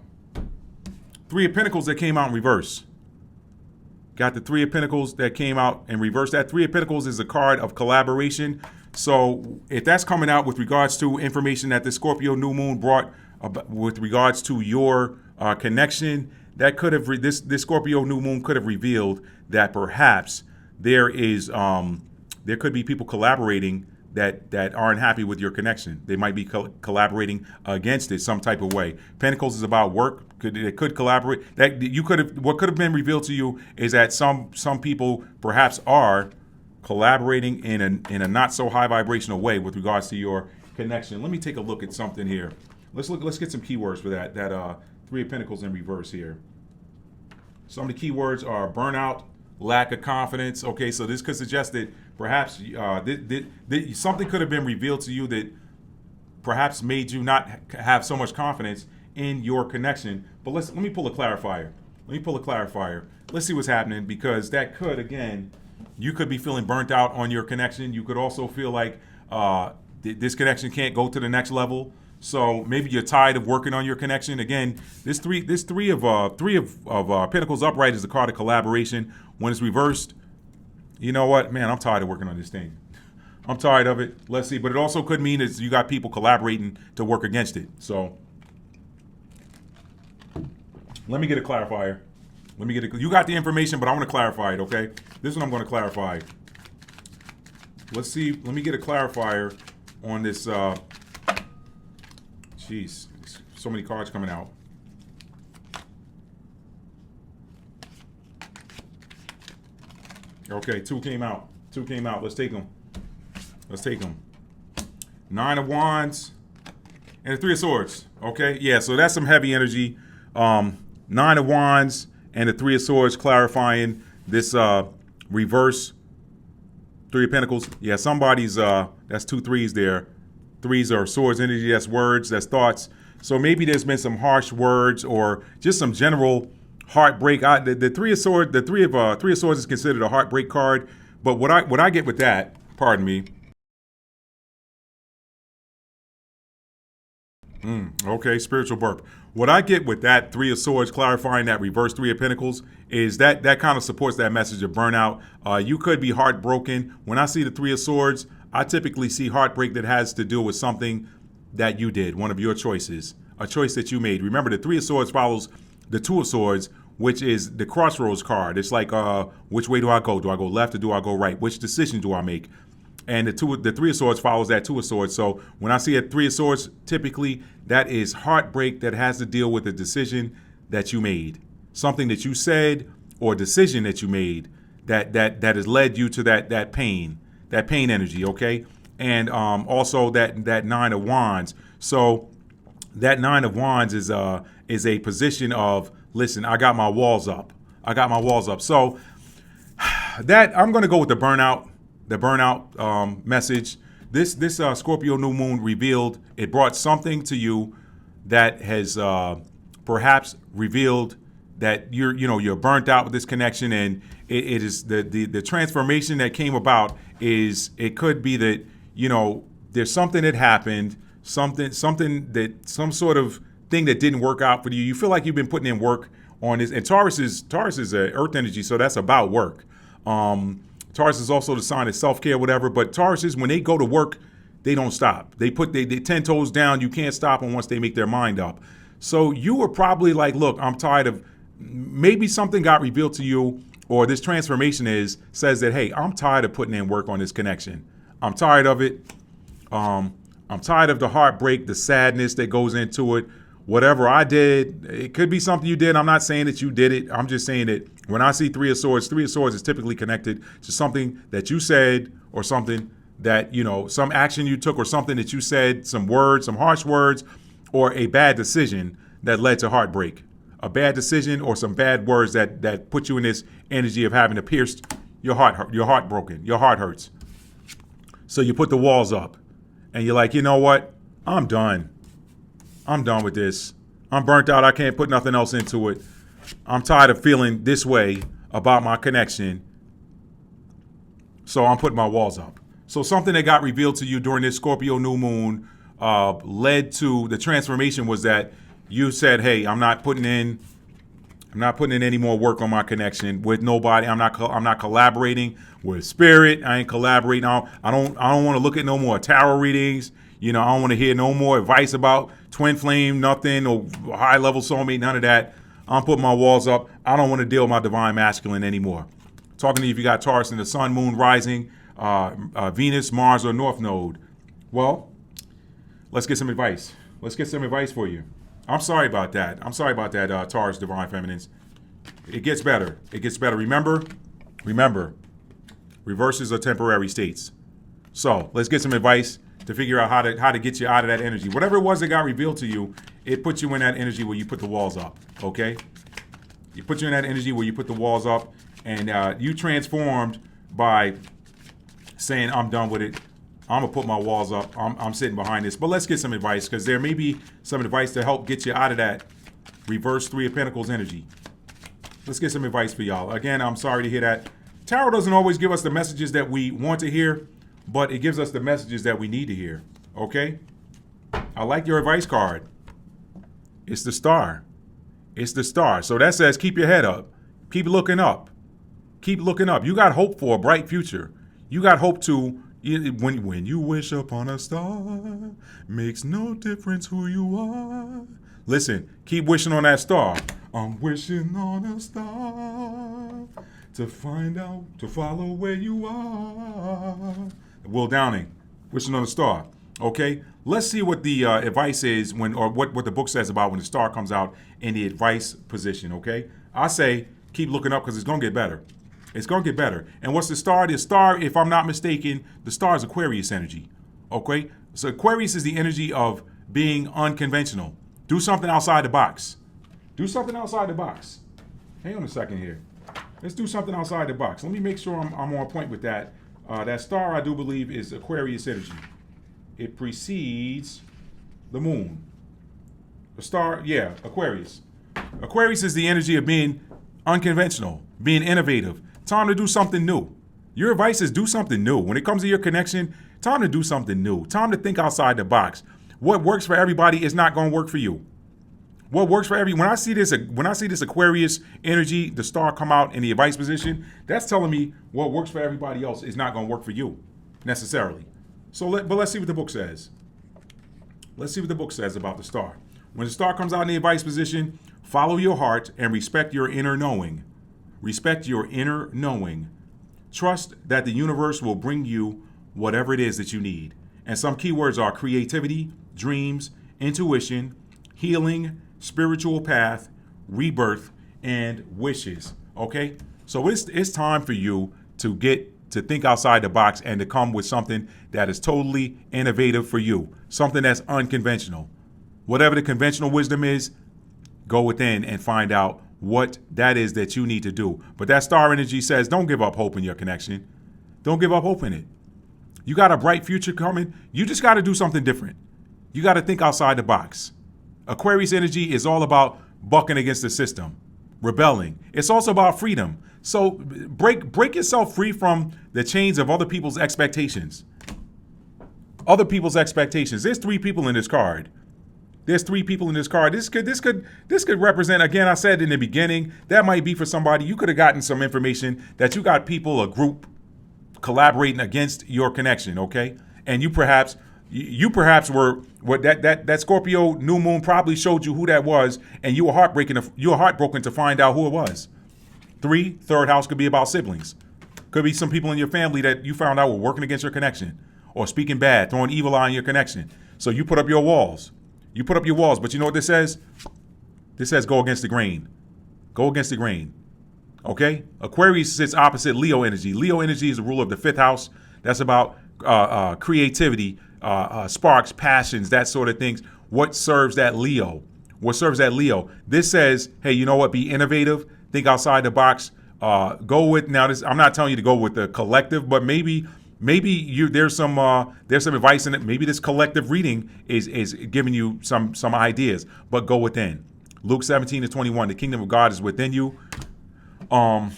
Three of Pentacles that came out in reverse. Got the Three of Pentacles that came out in reverse. That Three of Pentacles is a card of collaboration. So if that's coming out with regards to information that the Scorpio New Moon brought with regards to your connection, that could have this Scorpio New Moon could have revealed that perhaps there could be people collaborating that aren't happy with your connection. They might be collaborating against it some type of way. Pentacles is about work. It could collaborate. What could have been revealed to you is that some people perhaps are collaborating in a not so high vibrational way with regards to your connection. Let me take a look at something here. Let's get some keywords for that Three of Pentacles in reverse here. Some of the keywords are burnout, lack of confidence. Okay, so this could suggest that perhaps something could have been revealed to you that perhaps made you not have so much confidence in your connection. But let me pull a clarifier. Let's see what's happening, because that could, again, you could be feeling burnt out on your connection. You could also feel like this connection can't go to the next level. So maybe you're tired of working on your connection. Again, this three of Pentacles upright is a card of collaboration. When it's reversed, you know what, man, I'm tired of working on this thing. I'm tired of it. Let's see. But it also could mean that you got people collaborating to work against it. So let me get a clarifier. You got the information, but I want to clarify it, okay? This one I'm going to clarify. Let's see. Let me get a clarifier on this. Jeez, so many cards coming out. Okay, two came out. Let's take them. Nine of Wands and the Three of Swords. Okay, yeah, so that's some heavy energy. Nine of Wands and the Three of Swords clarifying this reverse Three of Pentacles. Yeah, somebody's, that's 2 threes there. Threes are swords energy, that's words, that's thoughts. So maybe there's been some harsh words or just some general heartbreak. The Three of Swords, Three of Swords is considered a heartbreak card. But what I get with that, pardon me. Okay, spiritual burp. What I get with that Three of Swords, clarifying that reverse Three of Pentacles, is that kind of supports that message of burnout. You could be heartbroken. When I see the Three of Swords, I typically see heartbreak that has to do with something that you did, one of your choices, a choice that you made. Remember, the Three of Swords follows the Two of Swords, which is the crossroads card. It's like, which way do I go? Do I go left or do I go right? Which decision do I make? And the Three of Swords follows that Two of Swords. So when I see a Three of Swords, typically that is heartbreak that has to deal with a decision that you made, something that you said or a decision that you made that has led you to that pain energy. Okay, and also that Nine of Wands. So that Nine of Wands is a position of, listen, I got my walls up. So that I'm going to go with the burnout message. This Scorpio new moon revealed, it brought something to you that has perhaps revealed that you're burnt out with this connection, and it is the transformation that came about is, it could be that there's something that happened, some sort of thing that didn't work out for you. You feel like you've been putting in work on this, and Taurus is a earth energy, so that's about work. Taurus is also the sign of self-care, whatever, but Taurus is, when they go to work, they don't stop. They put they 10 toes down. You can't stop them once they make their mind up. So you were probably like, look, I'm tired of, maybe something got revealed to you, or this transformation says that, hey, I'm tired of putting in work on this connection. I'm tired of it. I'm tired of the heartbreak, the sadness that goes into it. Whatever I did, it could be something you did. I'm not saying that you did it. I'm just saying that when I see Three of Swords is typically connected to something that you said, or something that, some action you took, or something that you said, some words, some harsh words, or a bad decision that led to heartbreak. A bad decision or some bad words that put you in this energy of having to pierce your heart broken, your heart hurts. So you put the walls up and you're like, you know what? I'm done with this. I'm burnt out. I can't put nothing else into it. I'm tired of feeling this way about my connection. So I'm putting my walls up. So something that got revealed to you during this Scorpio new moon led to the transformation, was that you said, hey, I'm not putting in any more work on my connection with nobody. I'm not collaborating with spirit. I ain't collaborating. I don't want to look at no more tarot readings. I don't want to hear no more advice about twin flame, nothing, or high level soulmate, none of that. I'm putting my walls up. I don't want to deal with my divine masculine anymore. Talking to you if you got Taurus in the sun, moon, rising, Venus, Mars, or North Node. Well, let's get some advice. Let's get some advice for you. I'm sorry about that. Taurus divine feminines. It gets better. Remember, reverses are temporary states. So let's get some advice to figure out how to get you out of that energy. Whatever it was that got revealed to you, it puts you in that energy where you put the walls up, okay? You put you in that energy where you put the walls up, and you transformed by saying, I'm done with it. I'm going to put my walls up. I'm sitting behind this. But let's get some advice, because there may be some advice to help get you out of that reverse Three of Pentacles energy. Let's get some advice for y'all. Again, I'm sorry to hear that. Tarot doesn't always give us the messages that we want to hear, but it gives us the messages that we need to hear, okay? I like your advice card. It's the star. So that says keep your head up. Keep looking up. You got hope for a bright future. You got hope to, when you wish upon a star, makes no difference who you are. Listen, keep wishing on that star. I'm wishing on a star to find out, to follow where you are. Will Downing, wishing on a star. Okay, let's see what the advice is what the book says about when the star comes out in the advice position. Okay, I say keep looking up, because it's gonna get better. And what's the star? The star, if I'm not mistaken, the star is Aquarius energy. Okay, so Aquarius is the energy of being unconventional. Do something outside the box. Hang on a second here. Let's do something outside the box. Let me make sure I'm on point with that. That star, I do believe, is Aquarius energy. It precedes the moon. The star, yeah, Aquarius. Aquarius is the energy of being unconventional, being innovative. Time to do something new. Your advice is do something new. When it comes to your connection, time to do something new. Time to think outside the box. What works for everybody is not going to work for you. What works for when I see this Aquarius energy, the star come out in the advice position, that's telling me what works for everybody else is not going to work for you necessarily. But let's see what the book says. Let's see what the book says about the star. When the star comes out in the advice position, follow your heart and respect your inner knowing. Respect your inner knowing. Trust that the universe will bring you whatever it is that you need. And some keywords are creativity, dreams, intuition, healing, spiritual path, rebirth, and wishes. Okay? So it's time for you to get to think outside the box and to come with something that is totally innovative for you. Something that's unconventional. Whatever the conventional wisdom is, go within and find out what that is that you need to do. But that star energy says don't give up hope in your connection. Don't give up hope in it. You got a bright future coming. You just got to do something different. You got to think outside the box. Aquarius energy is all about bucking against the system, rebelling. It's also about freedom. So break yourself free from the chains of other people's expectations. Other people's expectations. There's 3 people in this card. There's 3 people in this card. This could represent, again, I said in the beginning, that might be for somebody. You could have gotten some information that you got people, a group, collaborating against your connection, okay? And you perhaps were what that Scorpio new moon probably showed you who that was, and you were heartbroken to find out who it was. 3, third house could be about siblings. Could be some people in your family that you found out were working against your connection or speaking bad, throwing evil eye on your connection. So you put up your walls. You put up your walls, but you know what this says? This says go against the grain. Go against the grain. Okay? Aquarius sits opposite Leo energy. Leo energy is the ruler of the 5th house. That's about creativity, sparks, passions, that sort of things. What serves that Leo? What serves that Leo? This says, hey, you know what? Be innovative. Think outside the box. Go with, now this, I'm not telling you to go with the collective, but maybe there's some advice in it. Maybe this collective reading is giving you some ideas, but go within. Luke 17:21, the kingdom of God is within you. I'm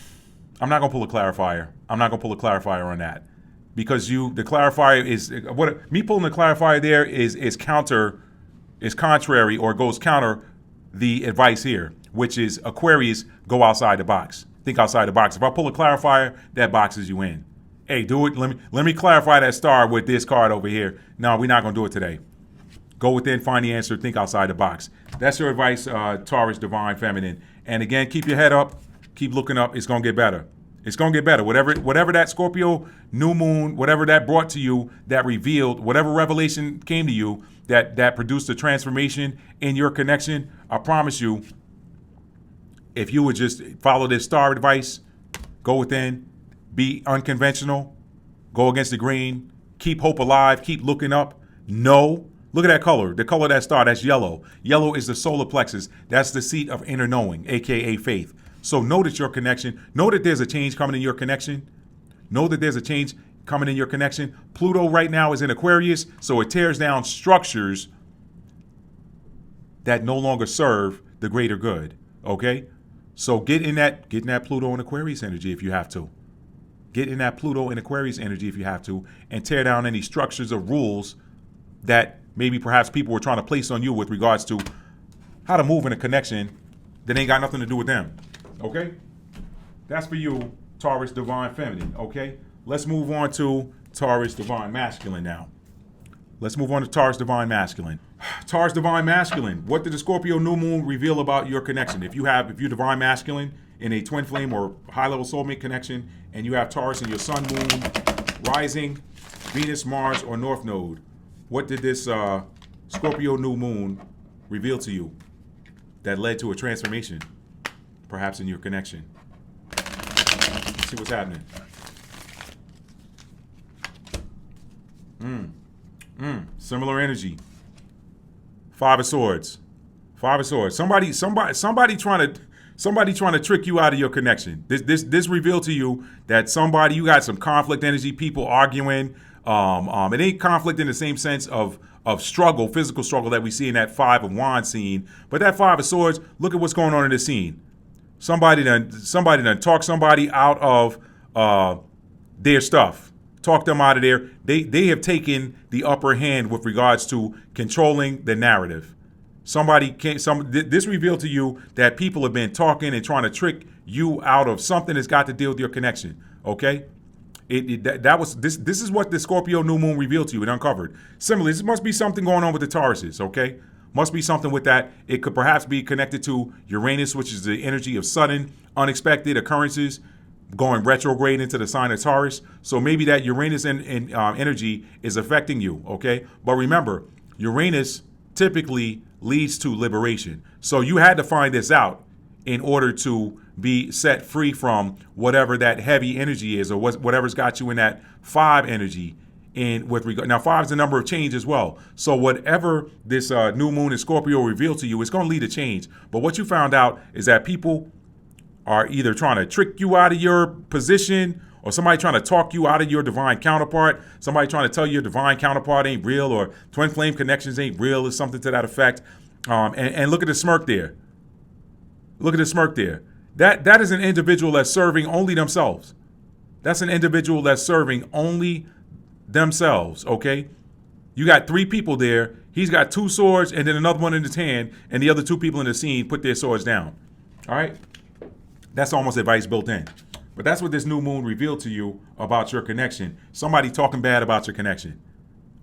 not gonna pull a clarifier. I'm not gonna pull a clarifier on that because the clarifier is what me pulling the clarifier there is contrary or goes counter the advice here, which is Aquarius, go outside the box. Think outside the box. If I pull a clarifier, that boxes you in. Hey, do it. Let me clarify that star with this card over here. No, we're not going to do it today. Go within, find the answer, think outside the box. That's your advice, Taurus Divine Feminine. And again, keep your head up. Keep looking up. It's going to get better. It's going to get better. Whatever that Scorpio new moon, whatever that brought to you, that revealed, whatever revelation came to you that produced a transformation in your connection, I promise you, if you would just follow this star advice, go within, be unconventional, go against the grain, keep hope alive, keep looking up. No, look at that color. The color of that star, that's yellow. Yellow is the solar plexus. That's the seat of inner knowing, aka faith. So know that your connection, know that there's a change coming in your connection. Know that there's a change coming in your connection. Pluto right now is in Aquarius, so it tears down structures that no longer serve the greater good. Okay? So get in that Pluto and Aquarius energy if you have to. Get in that Pluto and Aquarius energy if you have to, and tear down any structures or rules that maybe perhaps people were trying to place on you with regards to how to move in a connection that ain't got nothing to do with them. Okay? That's for you, Taurus Divine Feminine. Okay? Let's move on to Taurus Divine Masculine now. Let's move on to Taurus Divine Masculine. Taurus Divine Masculine. What did the Scorpio new moon reveal about your connection? If you're Divine Masculine in a twin flame or high-level soulmate connection, and you have Taurus in your sun, moon, rising, Venus, Mars, or North Node, what did this Scorpio new moon reveal to you that led to a transformation, perhaps in your connection? Let's see what's happening. Similar energy. 5 of Swords. 5 of Swords. Somebody trying Somebody trying to trick you out of your connection. This revealed to you that somebody, you got some conflict energy, people arguing. It ain't conflict in the same sense of struggle, physical struggle that we see in that Five of Wands scene. But that Five of Swords, look at what's going on in this scene. Somebody done talk somebody out of their stuff. Talk them out of there. They have taken the upper hand with regards to controlling the narrative. This revealed to you that people have been talking and trying to trick you out of something that's got to deal with your connection. Okay, this is what the Scorpio new moon revealed to you. It uncovered. Similarly, this must be something going on with the Tauruses. Okay, must be something with that. It could perhaps be connected to Uranus, which is the energy of sudden, unexpected occurrences, going retrograde into the sign of Taurus. So maybe that Uranus energy is affecting you. Okay, but remember, Uranus typically leads to liberation. So you had to find this out in order to be set free from whatever that heavy energy is, or whatever's got you in that 5 energy. Now 5 is the number of change as well. So whatever this new moon in Scorpio revealed to you, it's going to lead to change. But what you found out is that people are either trying to trick you out of your position, or somebody trying to talk you out of your divine counterpart, somebody trying to tell you your divine counterpart ain't real, or twin flame connections ain't real, or something to that effect. And look at the smirk there. Look at the smirk there. That is an individual that's serving only themselves. That's an individual that's serving only themselves, okay? You got 3 people there. He's got 2 swords and then another one in his hand, and the other 2 people in the scene put their swords down. All right? That's almost advice built in. But that's what this new moon revealed to you about your connection. Somebody talking bad about your connection.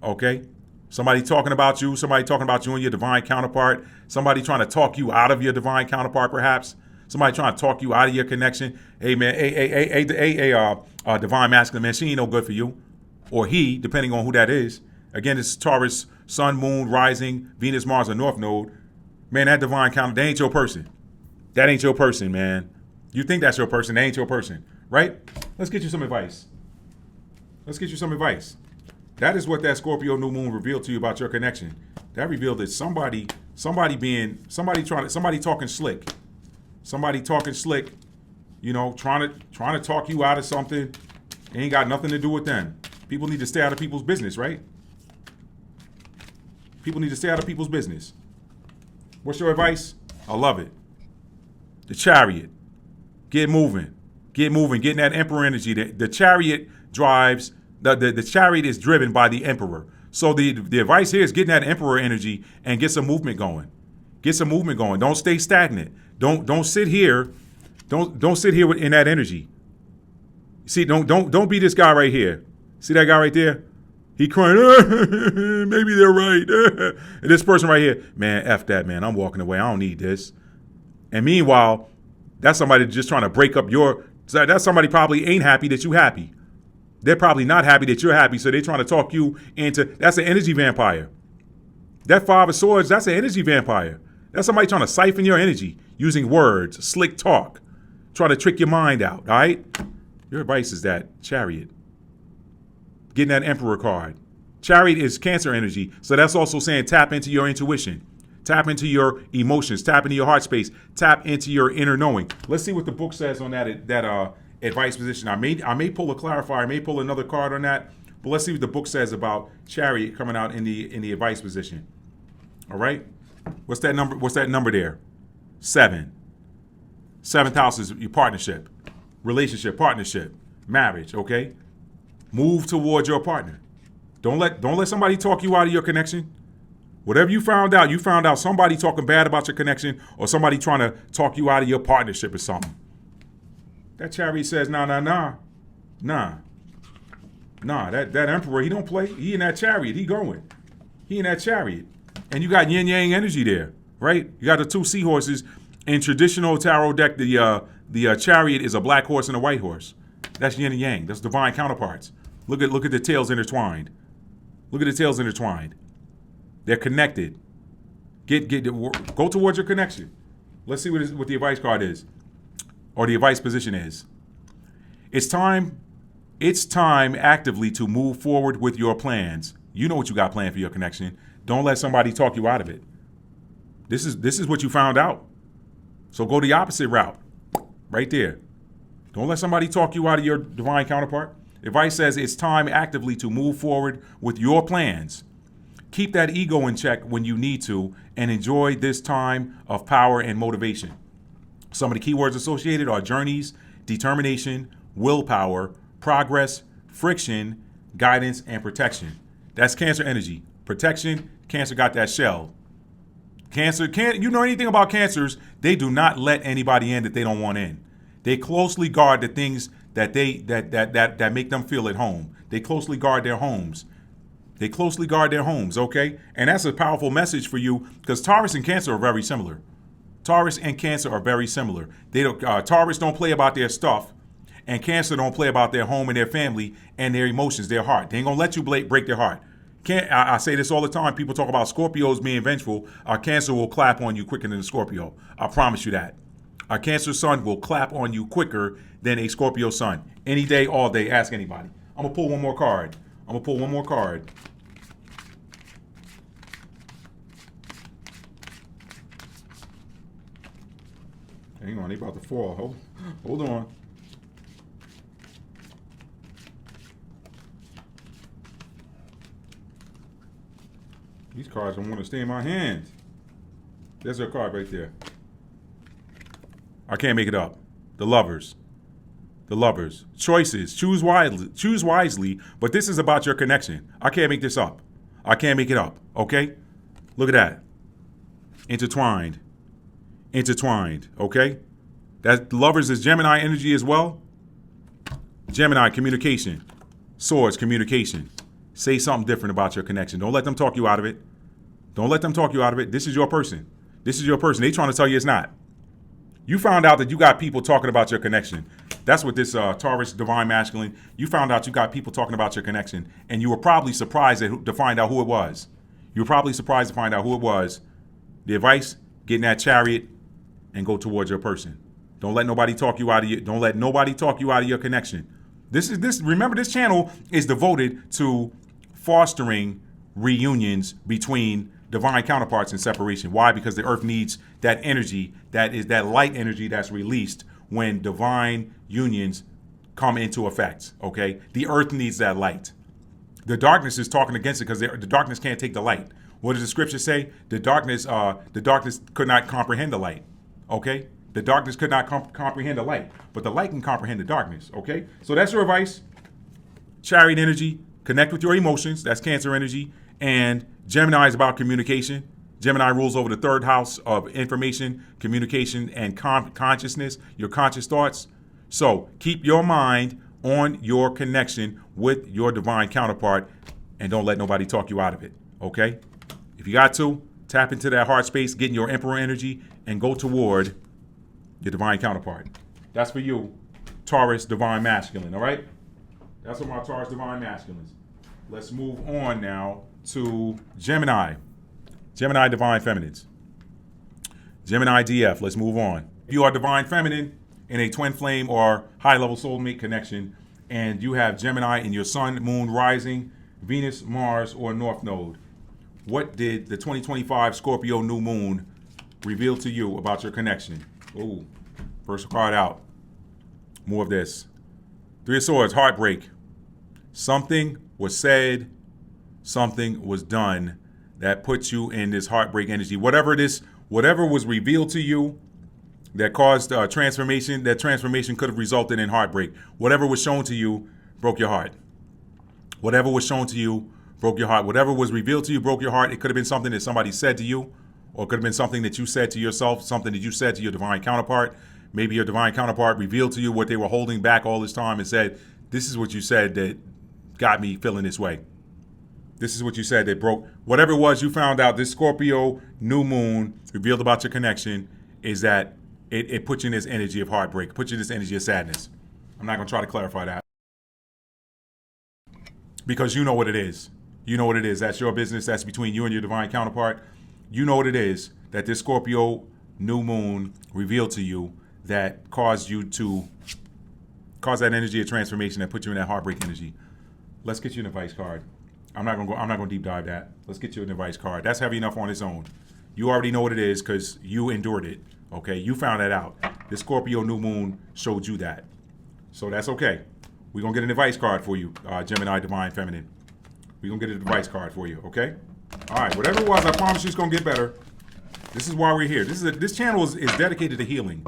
Okay? Somebody talking about you and your divine counterpart. Somebody trying to talk you out of your divine counterpart, perhaps. Somebody trying to talk you out of your connection. Hey, man, divine masculine, man, she ain't no good for you. Or he, depending on who that is. Again, it's Taurus, Sun, Moon, Rising, Venus, Mars, or North Node. Man, that divine counterpart, that ain't your person. That ain't your person, man. You think that's your person, that ain't your person, right? Let's get you some advice. That is what that Scorpio new moon revealed to you about your connection. That revealed that somebody talking slick. Somebody talking slick, you know, trying to talk you out of something. It ain't got nothing to do with them. People need to stay out of people's business, right? People need to stay out of people's business. What's your advice? I love it. The Chariot. Get moving, getting that Emperor energy. The Chariot drives, the Chariot is driven by the Emperor. So the advice here is getting that Emperor energy and get some movement going. Don't stay stagnant. Don't sit here. Don't sit here in that energy. See, don't be this guy right here. See that guy right there? He crying, maybe they're right. And this person right here, man, F that, man. I'm walking away. I don't need this. And meanwhile, that's somebody just trying to break up that's somebody probably ain't happy that you happy. They're probably not happy that you're happy, so they're trying to talk you into, that's an energy vampire. That 5 of Swords, that's an energy vampire. That's somebody trying to siphon your energy using words, slick talk, trying to trick your mind out, all right? Your advice is that Chariot. Getting that Emperor card. Chariot is Cancer energy, so that's also saying tap into your intuition. Tap into your emotions. Tap into your heart space. Tap into your inner knowing. Let's see what the book says on that advice position. I may pull a clarifier. I may pull another card on that. But let's see what the book says about Chariot coming out in the advice position. All right. What's that number there? 7. 7th house is your partnership, relationship, partnership, marriage. Okay. Move towards your partner. Don't let somebody talk you out of your connection. Whatever you found out somebody talking bad about your connection, or somebody trying to talk you out of your partnership or something. That Chariot says, nah. That Emperor, he don't play. He in that Chariot. He going. He in that Chariot. And you got yin yang energy there, right? You got the 2 seahorses. In traditional tarot deck, the Chariot is a black horse and a white horse. That's yin and yang. That's divine counterparts. Look at the tails intertwined. They're connected. Go towards your connection. Let's see what the advice card is, or the advice position is. It's time actively to move forward with your plans. You know what you got planned for your connection. Don't let somebody talk you out of it. This is what you found out. So go the opposite route. Right there. Don't let somebody talk you out of your divine counterpart. Advice says it's time actively to move forward with your plans. Keep that ego in check when you need to and enjoy this time of power and motivation. Some of the keywords associated are journeys, determination, willpower, progress, friction, guidance, and protection. That's Cancer energy. Protection, Cancer got that shell. Cancer, you know anything about Cancers, they do not let anybody in that they don't want in. They closely guard the things that that make them feel at home. They closely guard their homes. They closely guard their homes, okay? And that's a powerful message for you because Taurus and Cancer are very similar. Taurus and Cancer are very similar. They don't, Taurus don't play about their stuff, and Cancer don't play about their home and their family and their emotions, their heart. They ain't gonna let you break their heart. I say this all the time. People talk about Scorpios being vengeful. Our Cancer will clap on you quicker than a Scorpio. I promise you that. Our Cancer sun will clap on you quicker than a Scorpio sun. Any day, all day. Ask anybody. I'm gonna pull one more card. Hang on, they about to fall. Hold on. These cards don't want to stay in my hand. There's a card right there. I can't make it up. The Lovers. The Lovers. Choices. Choose wisely, but this is about your connection. I can't make this up. I can't make it up, okay? Look at that. Intertwined, okay? That Lovers is Gemini energy as well. Gemini, communication. Swords, communication. Say something different about your connection. Don't let them talk you out of it. This is your person. They trying to tell you it's not. You found out that you got people talking about your connection. That's what this Taurus divine masculine, you found out you got people talking about your connection, and you were probably surprised to find out who it was. The advice, get in that chariot and go towards your person. Don't let nobody talk you out of your connection. Remember, this channel is devoted to fostering reunions between divine counterparts in separation. Why? Because the earth needs that energy, that is that light energy that's released when divine unions come into effect, okay? The earth needs that light. The darkness is talking against it because the darkness can't take the light. What does the scripture say? The darkness could not comprehend the light, okay? The darkness could not comprehend the light, but the light can comprehend the darkness, okay? So that's your advice. Chariot energy, connect with your emotions. That's Cancer energy. And Gemini is about communication. Gemini rules over the third house of information, communication, and consciousness, your conscious thoughts. So keep your mind on your connection with your divine counterpart and don't let nobody talk you out of it, okay? If you got to, tap into that heart space, get in your Emperor energy, and go toward your divine counterpart. That's for you, Taurus divine masculine, all right? That's for my Taurus divine masculines. Let's move on now to Gemini. Gemini divine feminines. Gemini DF, let's move on. If you are divine feminine in a twin flame or high level soulmate connection, and you have Gemini in your sun, moon, rising, Venus, Mars, or North Node, what did the 2025 Scorpio new moon reveal to you about your connection? Ooh, first card out. More of this. Three of Swords, heartbreak. Something was said, something was done that puts you in this heartbreak energy. Whatever was revealed to you that caused transformation, that transformation could have resulted in heartbreak. Whatever was shown to you broke your heart. Whatever was shown to you broke your heart. Whatever was revealed to you broke your heart. It could have been something that somebody said to you, or it could have been something that you said to yourself, something that you said to your divine counterpart. Maybe your divine counterpart revealed to you what they were holding back all this time and said, this is what you said that got me feeling this way. This is what you said that broke. Whatever it was, you found out this Scorpio new moon revealed about your connection is that it puts you in this energy of heartbreak, puts you in this energy of sadness. I'm not going to try to clarify that. Because you know what it is. You know what it is. That's your business. That's between you and your divine counterpart. You know what it is that this Scorpio new moon revealed to you that caused you to cause that energy of transformation that put you in that heartbreak energy. Let's get you an advice card. I'm not gonna deep dive that. Let's get you an advice card. That's heavy enough on its own. You already know what it is because you endured it. Okay, you found that out. The Scorpio new moon showed you that. So that's okay. We're going to get an advice card for you, Gemini Divine Feminine. We're going to get an advice card for you, okay? All right, whatever it was, I promise you it's going to get better. This is why we're here. This channel is dedicated to healing.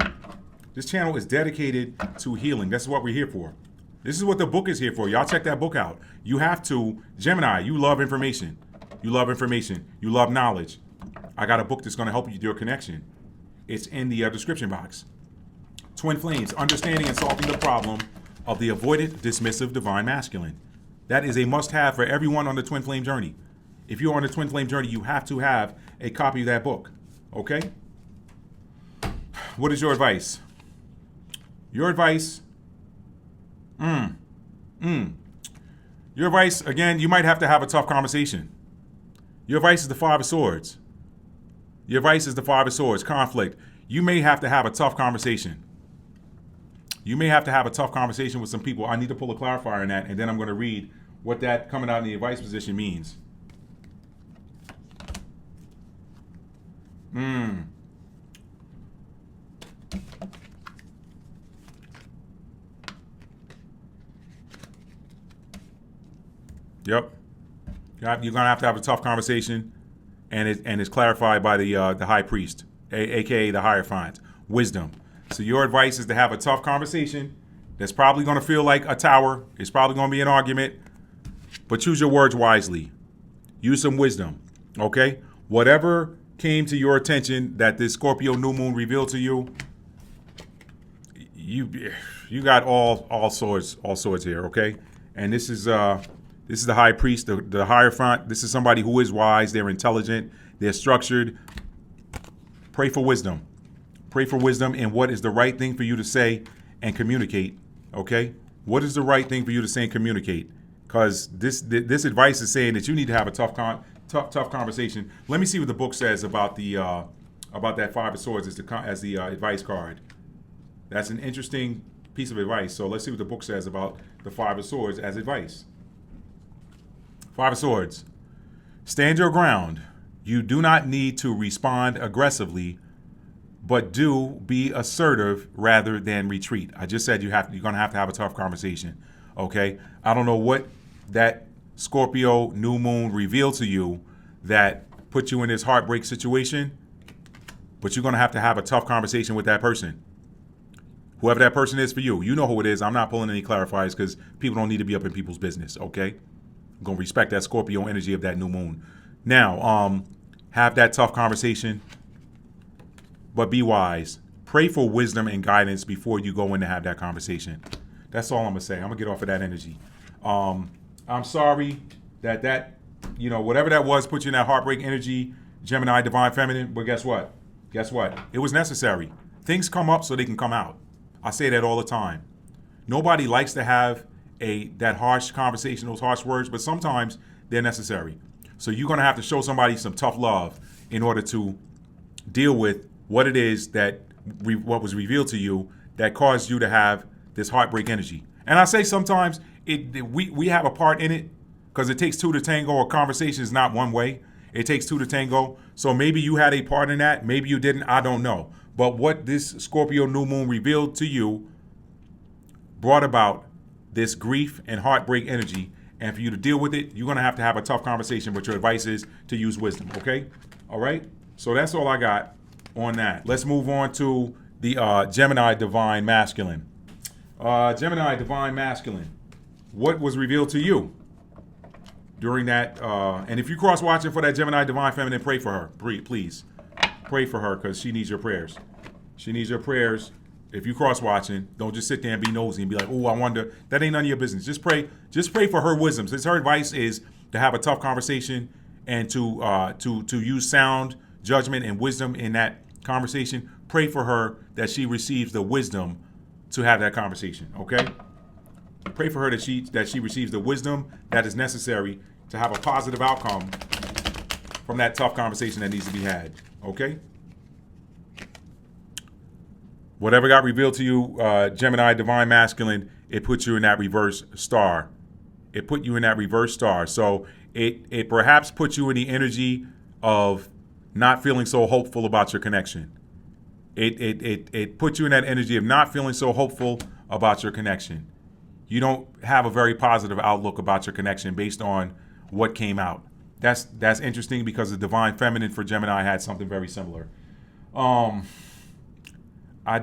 This channel is dedicated to healing. That's what we're here for. This is what the book is here for. Y'all check that book out. You have to. Gemini, you love information. You love information. You love knowledge. I got a book that's going to help you do a connection. It's in the description box. Twin Flames, Understanding and Solving the Problem of the Avoided Dismissive Divine Masculine. That is a must-have for everyone on the Twin Flame journey. If you're on the Twin Flame journey, you have to have a copy of that book. Okay? What is your advice? Your advice... Your advice, again, you might have to have a tough conversation. Your advice is the Five of Swords. Your advice is the Five of Swords, conflict. You may have to have a tough conversation. You may have to have a tough conversation with some people. I need to pull a clarifier in that, and then I'm going to read what that coming out in the advice position means. Yep. You're going to have a tough conversation, and it's clarified by the High Priest, a.k.a. the Hierophant. Wisdom. So your advice is to have a tough conversation that's probably going to feel like a tower. It's probably going to be an argument, but choose your words wisely. Use some wisdom, okay? Whatever came to your attention that this Scorpio new moon revealed to you, you got all swords here, okay? And this is the High Priest, the Hierophant. This is somebody who is wise. They're intelligent. They're structured. Pray for wisdom. Pray for wisdom in what is the right thing for you to say and communicate, okay? What is the right thing for you to say and communicate? Because this advice is saying that you need to have a tough conversation. Let me see what the book says about that Five of Swords as the advice card. That's an interesting piece of advice. So let's see what the book says about the Five of Swords as advice. Five of Swords. Stand your ground. You do not need to respond aggressively, but do be assertive rather than retreat. I just said you're going to have a tough conversation, okay? I don't know what that Scorpio new moon revealed to you that put you in this heartbreak situation, but you're going to have a tough conversation with that person. Whoever that person is for you, you know who it is. I'm not pulling any clarifiers because people don't need to be up in people's business, okay? I'm going to respect that Scorpio energy of that new moon. Now, have that tough conversation, but be wise. Pray for wisdom and guidance before you go in to have that conversation. That's all I'm going to say. I'm going to get off of that energy. I'm sorry that whatever that was put you in that heartbreak energy, Gemini Divine Feminine, but guess what? It was necessary. Things come up so they can come out. I say that all the time. Nobody likes to have that harsh conversation, those harsh words, but sometimes they're necessary. So you're going to have to show somebody some tough love in order to deal with what it is what was revealed to you that caused you to have this heartbreak energy. And I say sometimes we have a part in it because it takes two to tango. A conversation is not one way. It takes two to tango. So maybe you had a part in that. Maybe you didn't. I don't know. But what this Scorpio new moon revealed to you brought about this grief and heartbreak energy. And for you to deal with it, you're going to have a tough conversation. But your advice is to use wisdom. Okay? All right? So that's all I got on that. Let's move on to the Gemini Divine Masculine. Gemini Divine Masculine. What was revealed to you during that? And if you cross-watching for that Gemini Divine Feminine, pray for her. Please. Pray for her because she needs your prayers. She needs your prayers. If you cross-watching, don't just sit there and be nosy and be like, oh, I wonder. That ain't none of your business. Just pray for her wisdom. Since her advice is to have a tough conversation and to use sound judgment and wisdom in that conversation, pray for her that she receives the wisdom to have that conversation, okay? Pray for her that she receives the wisdom that is necessary to have a positive outcome from that tough conversation that needs to be had, okay? Whatever got revealed to you, Gemini Divine Masculine, it puts you in that reverse star. It put you in that reverse star. So it perhaps puts you in the energy of not feeling so hopeful about your connection. It puts you in that energy of not feeling so hopeful about your connection. You don't have a very positive outlook about your connection based on what came out. That's interesting because the divine feminine for Gemini had something very similar. I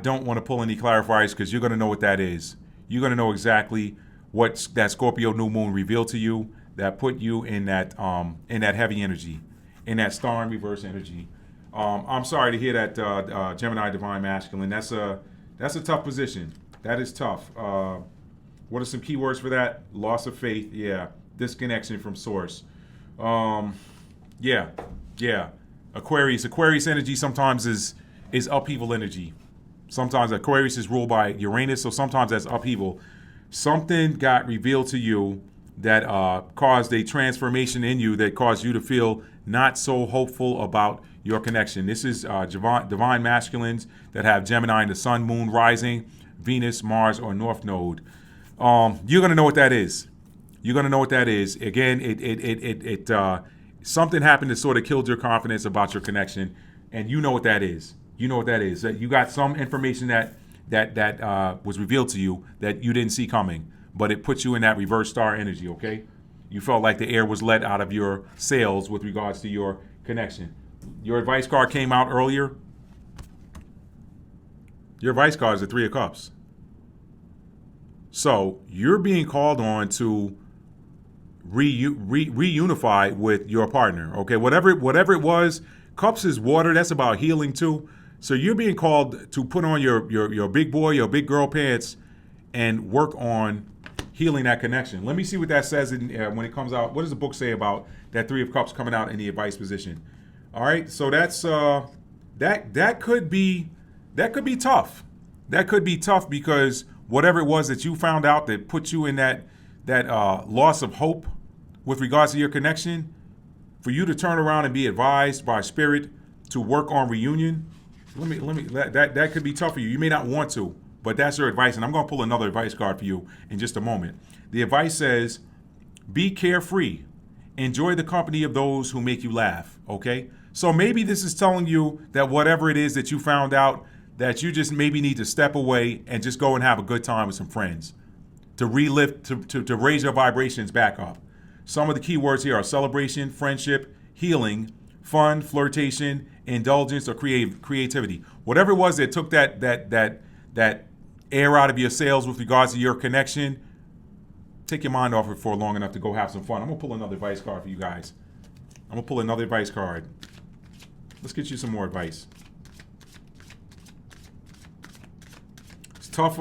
don't want to pull any clarifiers because you're going to know what that is. You're going to know exactly what that Scorpio new moon revealed to you that put you in that heavy energy, in that star in reverse energy. I'm sorry to hear that, Gemini divine masculine. That's a tough position. That is tough. What are some keywords for that? Loss of faith. Yeah. Disconnection from source. Yeah. Aquarius energy sometimes is upheaval energy. Sometimes Aquarius is ruled by Uranus, so sometimes that's upheaval. Something got revealed to you that caused a transformation in you that caused you to feel not so hopeful about your connection. This is divine masculines that have Gemini in the sun, moon, rising, Venus, Mars, or North Node. You're going to know what that is. You're going to know what that is. Again, something happened that sort of killed your confidence about your connection, and you know what that is. You know what that is. That you got some information that was revealed to you that you didn't see coming, but it puts you in that reverse star energy, okay? You felt like the air was let out of your sails with regards to your connection. Your advice card came out earlier. Your advice card is the Three of Cups. So you're being called on to reunify with your partner, okay? Whatever it was, Cups is water. That's about healing too. So you're being called to put on your big boy, your big girl pants and work on healing that connection. Let me see what that says when it comes out. What does the book say about that Three of Cups coming out in the advice position? All right, so that's that could be tough. That could be tough because whatever it was that you found out that put you in that loss of hope with regards to your connection, for you to turn around and be advised by spirit to work on reunion. That could be tough for you. You may not want to, but that's your advice. And I'm going to pull another advice card for you in just a moment. The advice says, be carefree. Enjoy the company of those who make you laugh, okay? So maybe this is telling you that whatever it is that you found out, that you just maybe need to step away and just go and have a good time with some friends to relift, to raise your vibrations back up. Some of the key words here are celebration, friendship, healing, fun, flirtation, indulgence, or creativity. Whatever it was that took that air out of your sails with regards to your connection, take your mind off it for long enough to go have some fun. I'm going to pull another advice card for you guys. I'm going to pull another advice card. Let's get you some more advice. It's tough.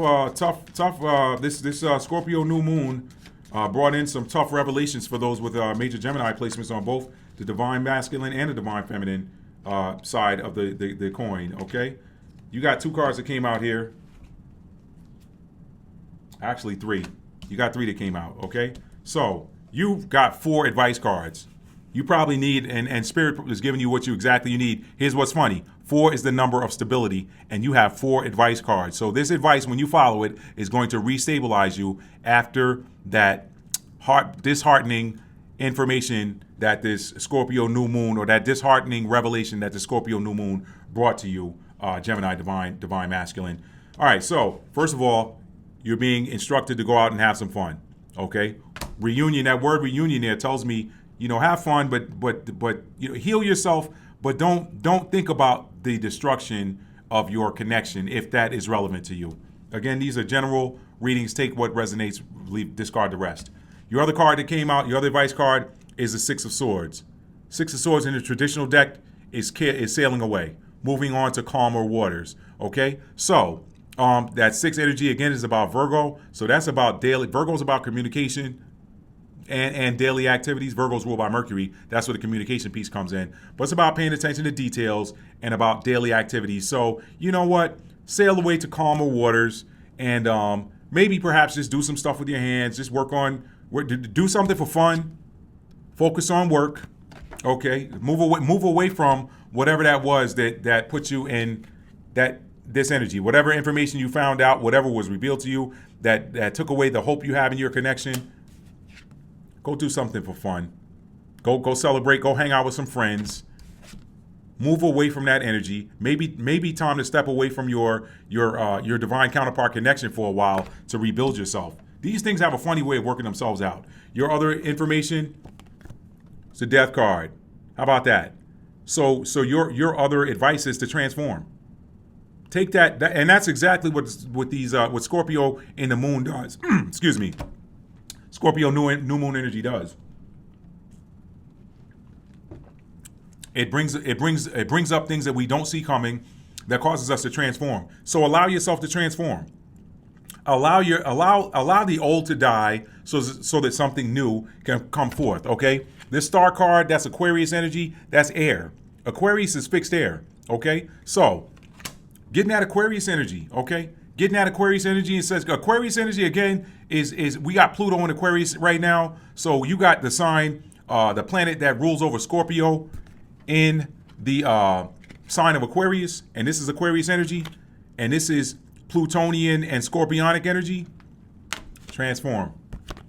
This Scorpio new moon brought in some tough revelations for those with major Gemini placements on both the divine masculine and the divine feminine side of the coin, okay? You got two cards that came out here. Actually, three. You got three that came out, okay? So you've got four advice cards. You probably need, and Spirit is giving you what you exactly need. Here's what's funny. 4 is the number of stability, and you have 4 advice cards. So this advice, when you follow it, is going to restabilize you after that disheartening information that this Scorpio new moon, or that disheartening revelation that the Scorpio new moon brought to you, Gemini divine masculine. All right, so first of all, you're being instructed to go out and have some fun, okay? Reunion, that word reunion there tells me, have fun, but heal yourself, but don't think about the destruction of your connection if that is relevant to you. Again, these are general readings. Take what resonates, discard the rest. Your other card that came out, your other advice card, is the Six of Swords. Six of Swords in the traditional deck is sailing away, moving on to calmer waters, okay? So that 6 energy, again, is about Virgo. So that's about daily. Virgo's about communication and daily activities. Virgo's ruled by Mercury. That's where the communication piece comes in. But it's about paying attention to details and about daily activities. So you know what? Sail away to calmer waters and maybe perhaps just do some stuff with your hands. Just do something for fun. Focus on work. Okay, move away from whatever that was that put you in this energy. Whatever information you found out, whatever was revealed to you that took away the hope you have in your connection. Go do something for fun. Go celebrate. Go hang out with some friends. Move away from that energy. Maybe time to step away from your divine counterpart connection for a while to rebuild yourself. These things have a funny way of working themselves out. Your other information, it's a death card. How about that? So your other advice is to transform. Take that and that's exactly what Scorpio in the moon does. Excuse me. Scorpio new moon energy does. It brings up things that we don't see coming that causes us to transform. So allow yourself to transform. Allow the old to die so that something new can come forth, okay? This star card, that's Aquarius energy, that's air. Aquarius is fixed air, okay? So, getting that Aquarius energy, okay? Getting that Aquarius energy, it says Aquarius energy again is we got Pluto in Aquarius right now. So you got the sign, the planet that rules over Scorpio in the sign of Aquarius, and this is Aquarius energy, and this is Plutonian and Scorpionic energy. Transform.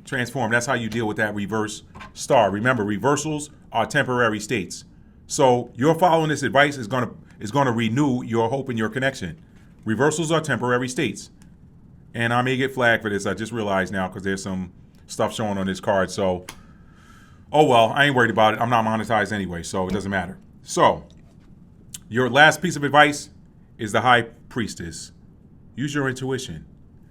That's how you deal with that reverse star. Remember, reversals are temporary states. So you're following this advice is gonna renew your hope and your connection. Reversals are temporary states. And I may get flagged for this. I just realized now because there's some stuff showing on this card. So, oh well, I ain't worried about it. I'm not monetized anyway, so it doesn't matter. So, your last piece of advice is the High Priestess. Use your intuition.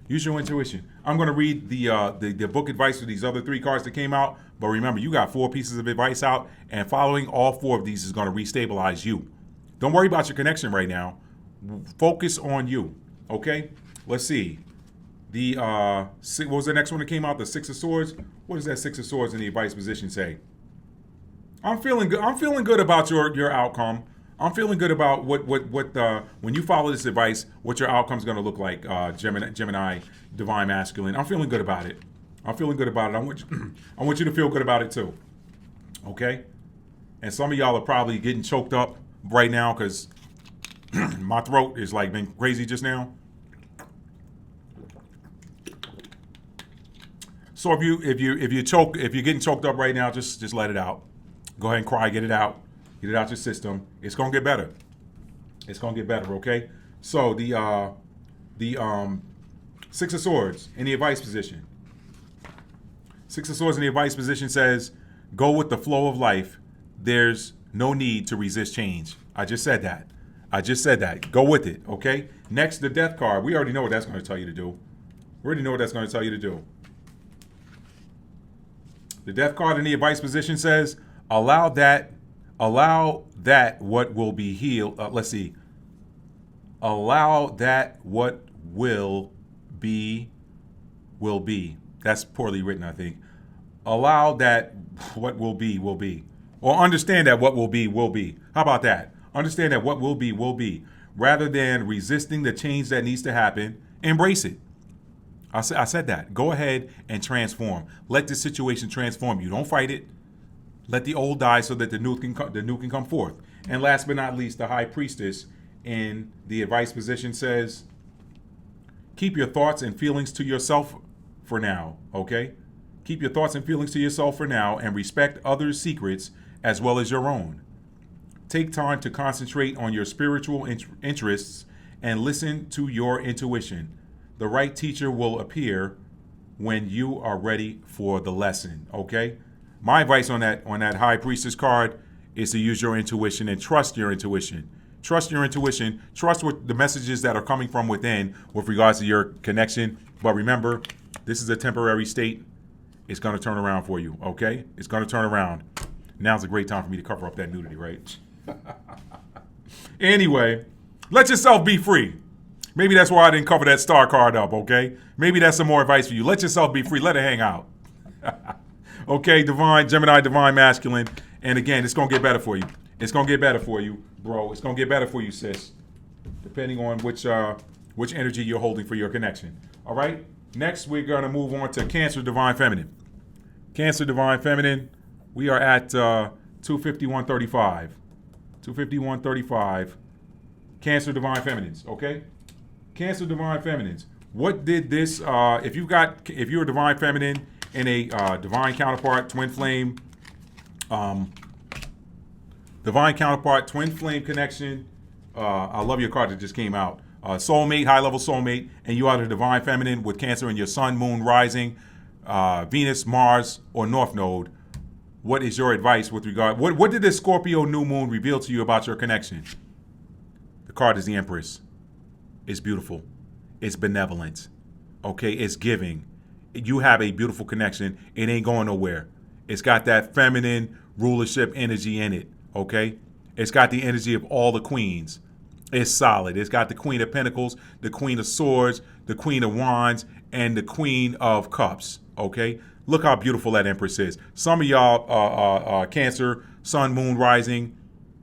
Use your intuition. I'm going to read the book advice for these other 3 cards that came out. But remember, you got 4 pieces of advice out, and following all 4 of these is going to restabilize you. Don't worry about your connection right now. Focus on you. Okay? Let's see. What was the next one that came out? The 6 of Swords. What does that 6 of Swords in the advice position say? I'm feeling good. I'm feeling good about your outcome. I'm feeling good about what when you follow this advice, what your outcome's going to look like. Gemini Divine Masculine. I'm feeling good about it. I'm feeling good about it. I want you to feel good about it too. Okay? And some of y'all are probably getting choked up right now because my throat is like been crazy just now. So if you're getting choked up right now, just let it out. Go ahead and cry, get it out your system. It's gonna get better. It's gonna get better, okay? So the 6 of Swords in the advice position. 6 of Swords in the advice position says, go with the flow of life. There's no need to resist change. I just said that. Go with it, okay? Next, the Death card. We already know what that's going to tell you to do. The Death card in the advice position says, allow that what will be healed. Allow that what will be. That's poorly written, I think. Allow that what will be. Or understand that what will be. How about that? Understand that what will be. Rather than resisting the change that needs to happen, embrace it. I said that. Go ahead and transform. Let the situation transform you. Don't fight it. Let the old die so that the new can come forth. And last but not least, the High Priestess in the advice position says, keep your thoughts and feelings to yourself for now, okay? Keep your thoughts and feelings to yourself for now and respect others' secrets as well as your own. Take time to concentrate on your spiritual interests and listen to your intuition. The right teacher will appear when you are ready for the lesson, okay? My advice on that High Priestess card is to use your intuition and trust your intuition. Trust your intuition. Trust what the messages that are coming from within with regards to your connection. But remember, this is a temporary state. It's going to turn around for you, okay? It's going to turn around. Now's a great time for me to cover up that nudity, right? Anyway, let yourself be free. Maybe that's why I didn't cover that star card up, okay? Maybe that's some more advice for you. Let yourself be free. Let it hang out. Okay, Gemini Divine Masculine. And again, it's going to get better for you. It's going to get better for you, bro. It's going to get better for you, sis. Depending on which energy you're holding for your connection. All right? Next, we're going to move on to Cancer Divine Feminine. Cancer Divine Feminine, we are at 251.35. 251.35. Cancer Divine Feminines, okay? Cancer Divine Feminines. What did this, if you're a Divine Feminine and a Divine counterpart, twin flame, Divine counterpart, twin flame connection. I love your card that just came out. Soulmate, high level soulmate, and you are the divine feminine with Cancer in your sun, moon, rising, Venus, Mars, or North Node. What is your advice with regard? What did this Scorpio new moon reveal to you about your connection? The card is the Empress. It's beautiful. It's benevolent. Okay, it's giving. You have a beautiful connection. It ain't going nowhere. It's got that feminine rulership energy in it. Okay, it's got the energy of all the queens. It's solid. It's got the Queen of Pentacles, the Queen of Swords, the Queen of Wands, and the Queen of Cups. Okay, look how beautiful that Empress is. Some of y'all, Cancer, Sun, Moon, Rising,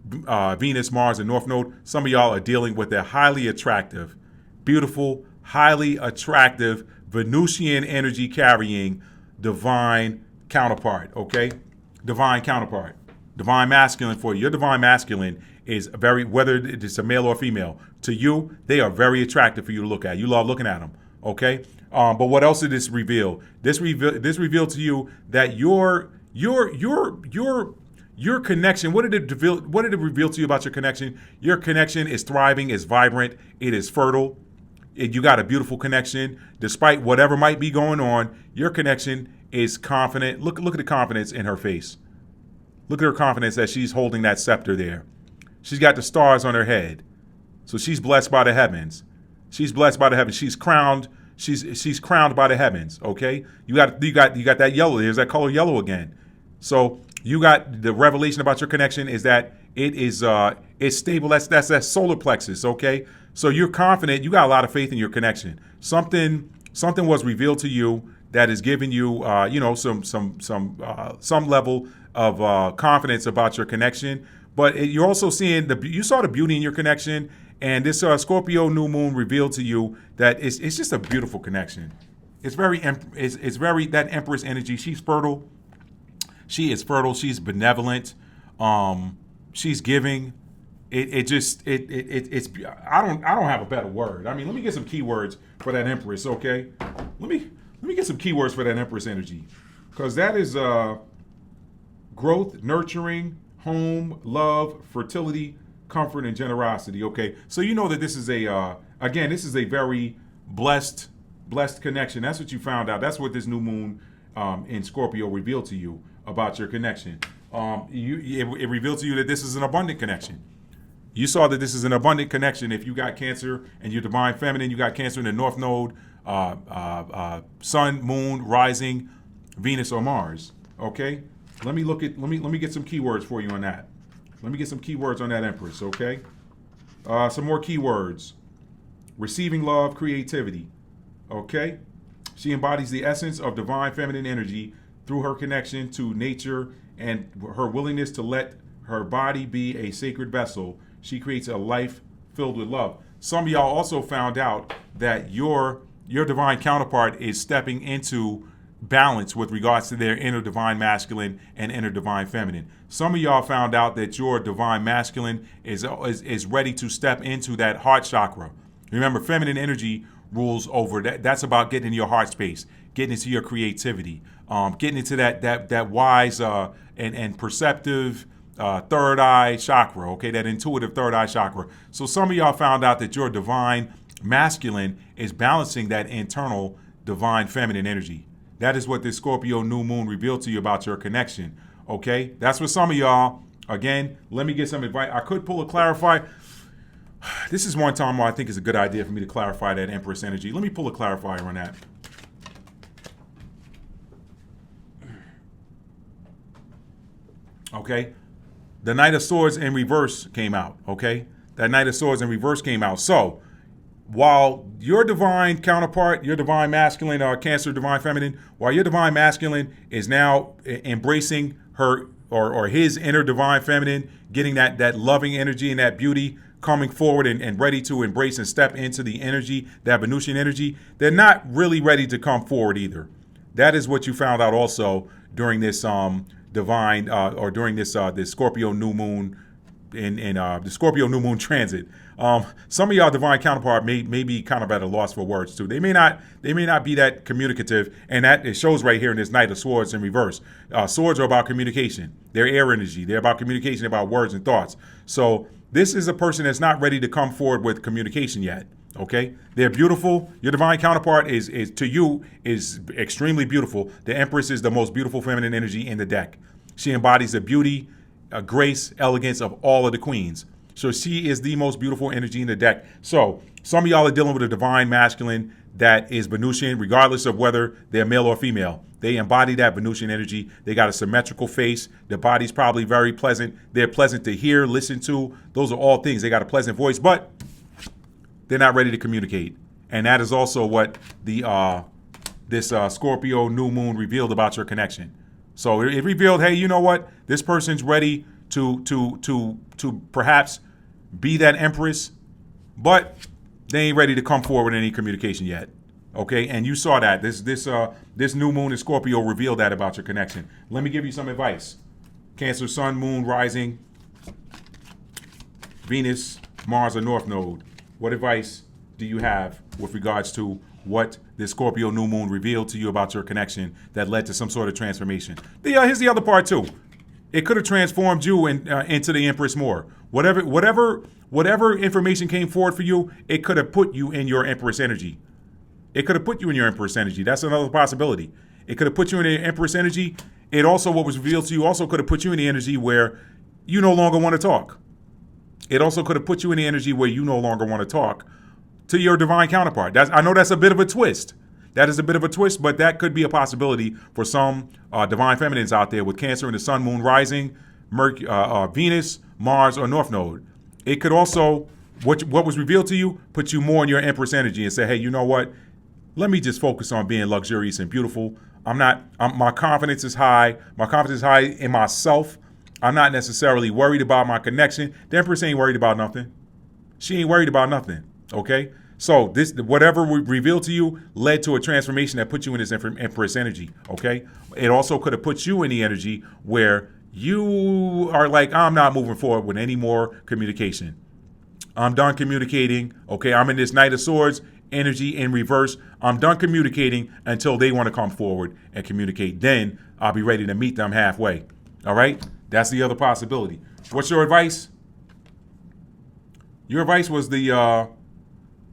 Venus, Mars, and North Node. Some of y'all are dealing with a highly attractive, beautiful, highly attractive Venusian energy carrying divine counterpart. Okay, divine counterpart, divine masculine for you. Your divine masculine is very, whether it's a male or female, to you, they are very attractive for you to look at. You love looking at them, okay? But what else did this reveal? This revealed to you that your connection. What did it reveal to you about your connection? Your connection is thriving, is vibrant, it is fertile. You got a beautiful connection, despite whatever might be going on. Your connection is confident. Look at the confidence in her face. Look at her confidence that she's holding that scepter there. She's got the stars on her head. So she's blessed by the heavens. She's blessed by the heavens. She's crowned. She's crowned by the heavens. Okay? You got that yellow. There's that color yellow again. So you got the revelation about your connection is that it's stable. That's that solar plexus. Okay? So you're confident. You got a lot of faith in your connection. Something was revealed to you that is giving you some level of confidence about your connection. But you're also seeing you saw the beauty in your connection, and this Scorpio new moon revealed to you that it's just a beautiful connection. It's very that Empress energy. She's fertile. She is fertile. She's benevolent. She's giving. It's I don't have a better word. I mean, let me get some keywords for that Empress. Okay, let me get some keywords for that Empress energy, because that is growth, nurturing, home, love, fertility, comfort, and generosity. Okay, so you know that this is this is a very blessed connection. That's what you found out. That's what this new moon in Scorpio revealed to you about your connection. It revealed to you that this is an abundant connection. You saw that this is an abundant connection. If you got Cancer and your divine feminine, you got Cancer in the North Node, Sun, Moon, Rising, Venus, or Mars. Okay. Let me get some keywords for you on that. Let me get some keywords on that Empress, okay? Some more keywords. Receiving love, creativity, okay? She embodies the essence of divine feminine energy through her connection to nature and her willingness to let her body be a sacred vessel. She creates a life filled with love. Some of y'all also found out that your divine counterpart is stepping into balance with regards to their inner divine masculine and inner divine feminine. Some of y'all found out that your divine masculine is ready to step into that heart chakra. Remember, feminine energy rules over that. That's about getting in your heart space, getting into your creativity, getting into that wise and perceptive third eye chakra. Okay, that intuitive third eye chakra. So some of y'all found out that your divine masculine is balancing that internal divine feminine energy. That is what this Scorpio new moon revealed to you about your connection. Okay? That's for some of y'all. Again, let me get some advice. I could pull a clarify. This is one time where I think it's a good idea for me to clarify that Empress energy. Let me pull a clarifier on that. Okay? The Knight of Swords in reverse came out. Okay? That Knight of Swords in reverse came out. So, while your divine counterpart, your divine masculine or Cancer divine feminine, while your divine masculine is now embracing her or his inner divine feminine, getting that loving energy and that beauty, coming forward and ready to embrace and step into the energy, that Venusian energy, they're not really ready to come forward either. That is what you found out also during this divine or during this Scorpio new moon the Scorpio new moon transit. Some of y'all divine counterpart may be kind of at a loss for words too. They may not be that communicative, and that it shows right here in this Knight of Swords in reverse. Swords are about communication. They're air energy. They're about communication, about words and thoughts. So this is a person that's not ready to come forward with communication yet. Okay, they're beautiful. Your divine counterpart is to you is extremely beautiful. The Empress is the most beautiful feminine energy in the deck. She embodies the beauty, grace, elegance of all of the queens. So she is the most beautiful energy in the deck. So some of y'all are dealing with a divine masculine that is Venusian, regardless of whether they're male or female. They embody that Venusian energy. They got a symmetrical face. Their body's probably very pleasant. They're pleasant to hear, listen to. Those are all things. They got a pleasant voice, but they're not ready to communicate. And that is also what the this Scorpio new moon revealed about your connection. So it revealed, hey, you know what? This person's ready to perhaps be that Empress, but they ain't ready to come forward with any communication yet. Okay, and you saw that this new moon in Scorpio revealed that about your connection. Let me give you some advice. Cancer, Sun, Moon, Rising, Venus, Mars, or North Node. What advice do you have with regards to what the Scorpio new moon revealed to you about your connection that led to some sort of transformation? Here's the other part too. It could have transformed you into the Empress more. Whatever information came forward for you, it could have put you in your Empress energy. It could have put you in your Empress energy. That's another possibility. It could have put you in the Empress energy. It also, what was revealed to you, also could have put you in the energy where you no longer want to talk. It also could have put you in the energy where you no longer want to talk to your divine counterpart. I know that's a bit of a twist. That is a bit of a twist, but that could be a possibility for some divine feminines out there with Cancer and the Sun, Moon, Rising, Venus, Mars, or North Node. It could also, what was revealed to you, put you more in your Empress energy and say, hey, you know what? Let me just focus on being luxurious and beautiful. My confidence is high. My confidence is high in myself. I'm not necessarily worried about my connection. The Empress ain't worried about nothing. She ain't worried about nothing. Okay? So this, whatever revealed to you led to a transformation that put you in this Empress energy. Okay? It also could have put you in the energy where you are like, I'm not moving forward with any more communication. I'm done communicating. Okay? I'm in this Knight of Swords energy in reverse. I'm done communicating until they want to come forward and communicate. Then I'll be ready to meet them halfway. All right? That's the other possibility. What's your advice? Your advice was the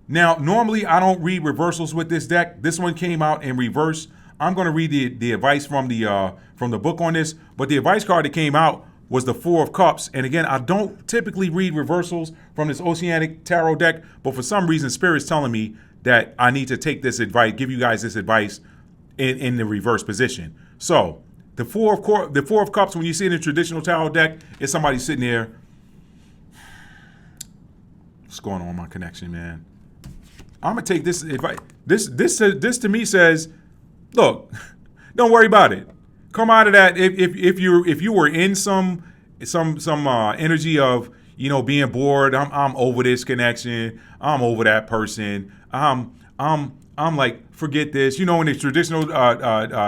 now, normally I don't read reversals with this deck. This one came out in reverse. I'm going to read the advice from the book on this, but the advice card that came out was the Four of Cups. And again, I don't typically read reversals from this Oceanic Tarot deck, but for some reason, Spirit's telling me that I need to take this advice, give you guys this advice in the reverse position. So the Four of Cups, when you see it in a traditional tarot deck, it's somebody sitting there. What's going on with my connection, man? I'm gonna take this advice. This to me says, look, don't worry about it. Come out of that. If you were in some energy of, you know, being bored, I'm over this connection, I'm over that person, I'm like, forget this. You know, in the traditional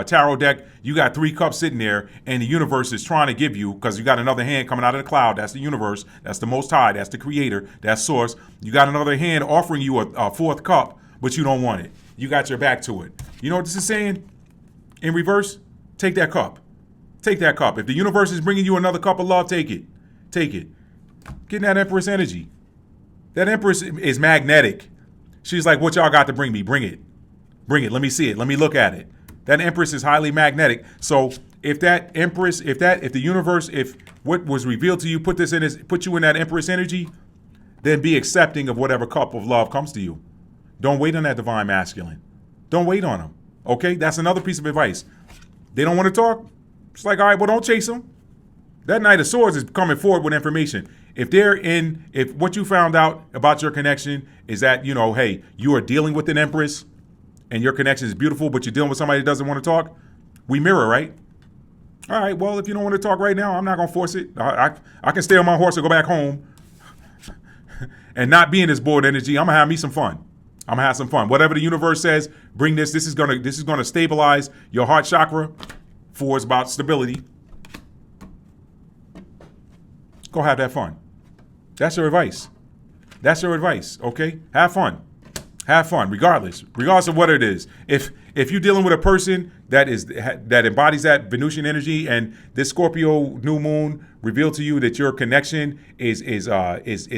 tarot deck, you got three cups sitting there, and the universe is trying to give you, because you got another hand coming out of the cloud. That's the universe. That's the Most High. That's the Creator. That's Source. You got another hand offering you a fourth cup, but you don't want it. You got your back to it. You know what this is saying? In reverse, take that cup. Take that cup. If the universe is bringing you another cup of love, take it. Take it. Get in that Empress energy. That Empress is magnetic. She's like, what y'all got to bring me? Bring it. Bring it. Let me see it. Let me look at it. That Empress is highly magnetic. So if that Empress, if the universe, if what was revealed to you put you in that Empress energy, then be accepting of whatever cup of love comes to you. Don't wait on that divine masculine. Don't wait on them. Okay? That's another piece of advice. They don't want to talk? It's like, all right, well, don't chase them. That Knight of Swords is coming forward with information. If what you found out about your connection is that, you know, hey, you are dealing with an Empress and your connection is beautiful, but you're dealing with somebody that doesn't want to talk, we mirror, right? All right, well, if you don't want to talk right now, I'm not going to force it. I can stay on my horse and go back home and not be in this bored energy. I'm going to have me some fun. I'm going to have some fun. Whatever the universe says, bring this. This is going to stabilize your heart chakra. 4 is about stability. Go have that fun. That's your advice. That's your advice, okay? Have fun. Have fun, regardless of what it is. If you're dealing with a person that embodies that Venusian energy, and this Scorpio new moon revealed to you that your connection is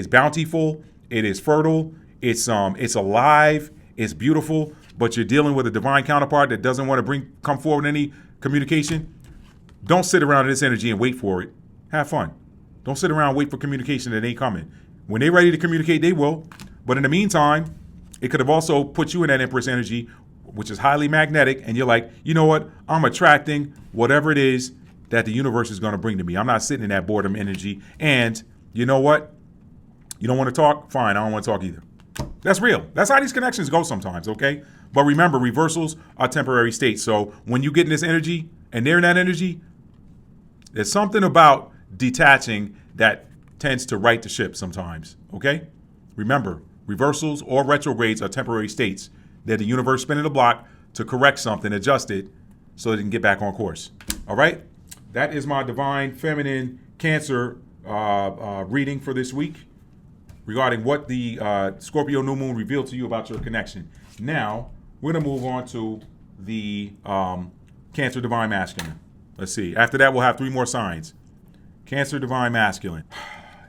bountiful, it is fertile, it's alive, it's beautiful, but you're dealing with a divine counterpart that doesn't want to come forward in any communication, don't sit around in this energy and wait for it. Have fun. Don't sit around and wait for communication that ain't coming. When they're ready to communicate, they will. But in the meantime, it could have also put you in that Empress energy, which is highly magnetic, and you're like, you know what? I'm attracting whatever it is that the universe is going to bring to me. I'm not sitting in that boredom energy. And you know what? You don't want to talk? Fine, I don't want to talk either. That's real. That's how these connections go sometimes, okay? But remember, reversals are temporary states. So when you get in this energy and they're in that energy, there's something about detaching that tends to right the ship sometimes, okay? Remember, reversals or retrogrades are temporary states. They're the universe spinning the block to correct something, adjust it, so it can get back on course. All right? That is my divine feminine Cancer reading for this week regarding what the Scorpio new moon revealed to you about your connection. Now, we're going to move on to the Cancer divine masculine. Let's see. After that, we'll have 3 more signs. Cancer divine masculine.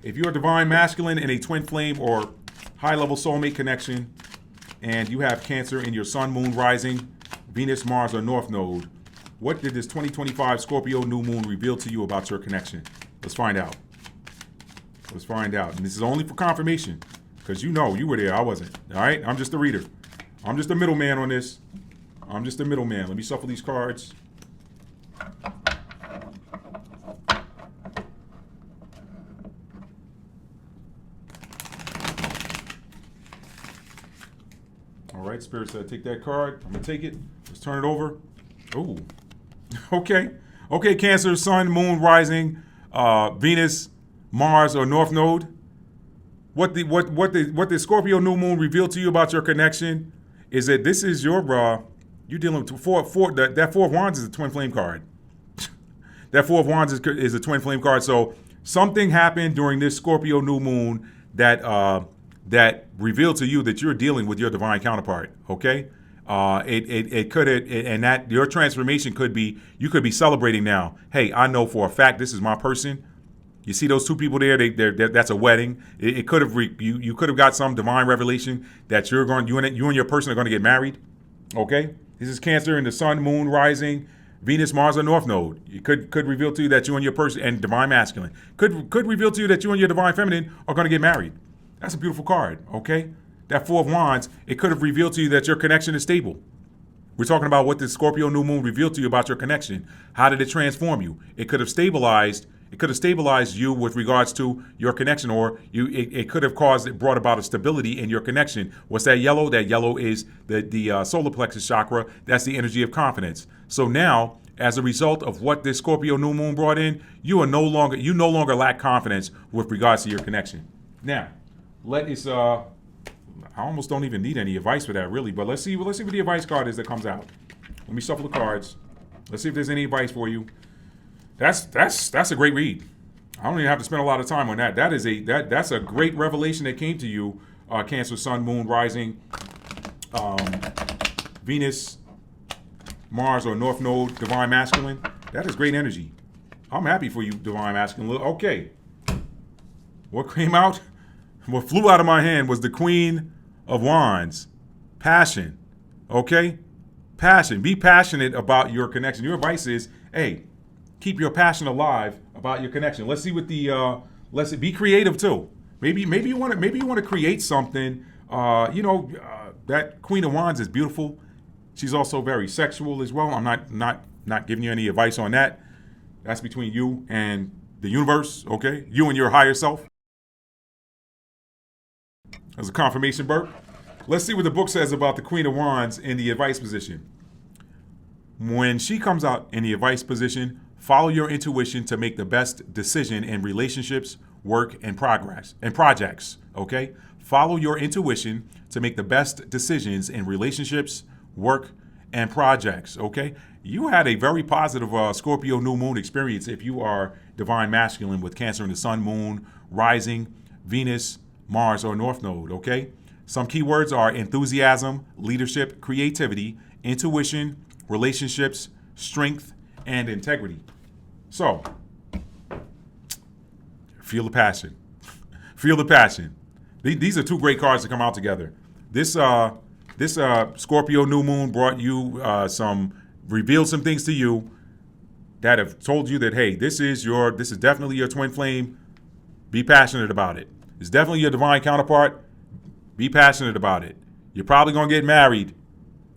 If you're a divine masculine in a twin flame or high-level soulmate connection, and you have Cancer in your sun, moon, rising, Venus, Mars, or North Node, what did this 2025 Scorpio new moon reveal to you about your connection? Let's find out. Let's find out. And this is only for confirmation, because you know you were there. I wasn't. All right? I'm just a reader. I'm just a middleman on this. I'm just a middleman. Let me shuffle these cards. All right, Spirit said, take that card. I'm going to take it. Let's turn it over. Ooh. Okay. Okay, Cancer, Sun, Moon, Rising, Venus, Mars, or North Node. What the Scorpio new moon revealed to you about your connection is that this is your, you're dealing with that 4 of Wands is a twin flame card. That 4 of Wands is a twin flame card. So something happened during this Scorpio new moon that revealed to you that you're dealing with your divine counterpart, okay? It could, and that your transformation could be, you could be celebrating now. Hey, I know for a fact this is my person. You see those 2 people there, that's a wedding. It could have, you could have got some divine revelation that you and your person are going to get married, okay? This is Cancer in the sun, moon, rising, Venus, Mars, or North Node. It could reveal to you that you and your person, and divine masculine, could reveal to you that you and your divine feminine are going to get married. That's a beautiful card, okay? That 4 of Wands, it could have revealed to you that your connection is stable. We're talking about what the Scorpio new moon revealed to you about your connection. How did it transform you? It could have stabilized you with regards to your connection, or it could have brought about a stability in your connection. What's that yellow? That yellow is the solar plexus chakra. That's the energy of confidence. So now, as a result of what this Scorpio new moon brought in, you no longer lack confidence with regards to your connection. Now, I almost don't even need any advice for that, really. But let's see what the advice card is that comes out. Let me shuffle the cards. Let's see if there's any advice for you. That's a great read. I don't even have to spend a lot of time on that. That's a great revelation that came to you, Cancer, Sun, Moon, Rising, Venus, Mars, or North Node, Divine Masculine. That is great energy. I'm happy for you, Divine Masculine. Okay. What came out? What flew out of my hand was the Queen of Wands. Passion. Okay? Passion. Be passionate about your connection. Your advice is, hey, keep your passion alive about your connection. Let's see what be creative too. Maybe you want to create something. That Queen of Wands is beautiful. She's also very sexual as well. I'm not giving you any advice on that. That's between you and the universe, okay? You and your higher self. As a confirmation burp. Let's see what the book says about the Queen of Wands in the advice position. When she comes out in the advice position, follow your intuition to make the best decision in relationships, work, and projects, okay? Follow your intuition to make the best decisions in relationships, work, and projects, okay? You had a very positive Scorpio new moon experience if you are divine masculine with Cancer in the sun, moon, rising, Venus, Mars, or North Node, okay? Some keywords are enthusiasm, leadership, creativity, intuition, relationships, strength, and integrity. So, feel the passion. Feel the passion. These are two great cards to come out together. This Scorpio new moon brought you revealed some things to you that have told you that, hey, this is definitely your twin flame. Be passionate about it. It's definitely your divine counterpart. Be passionate about it. You're probably going to get married.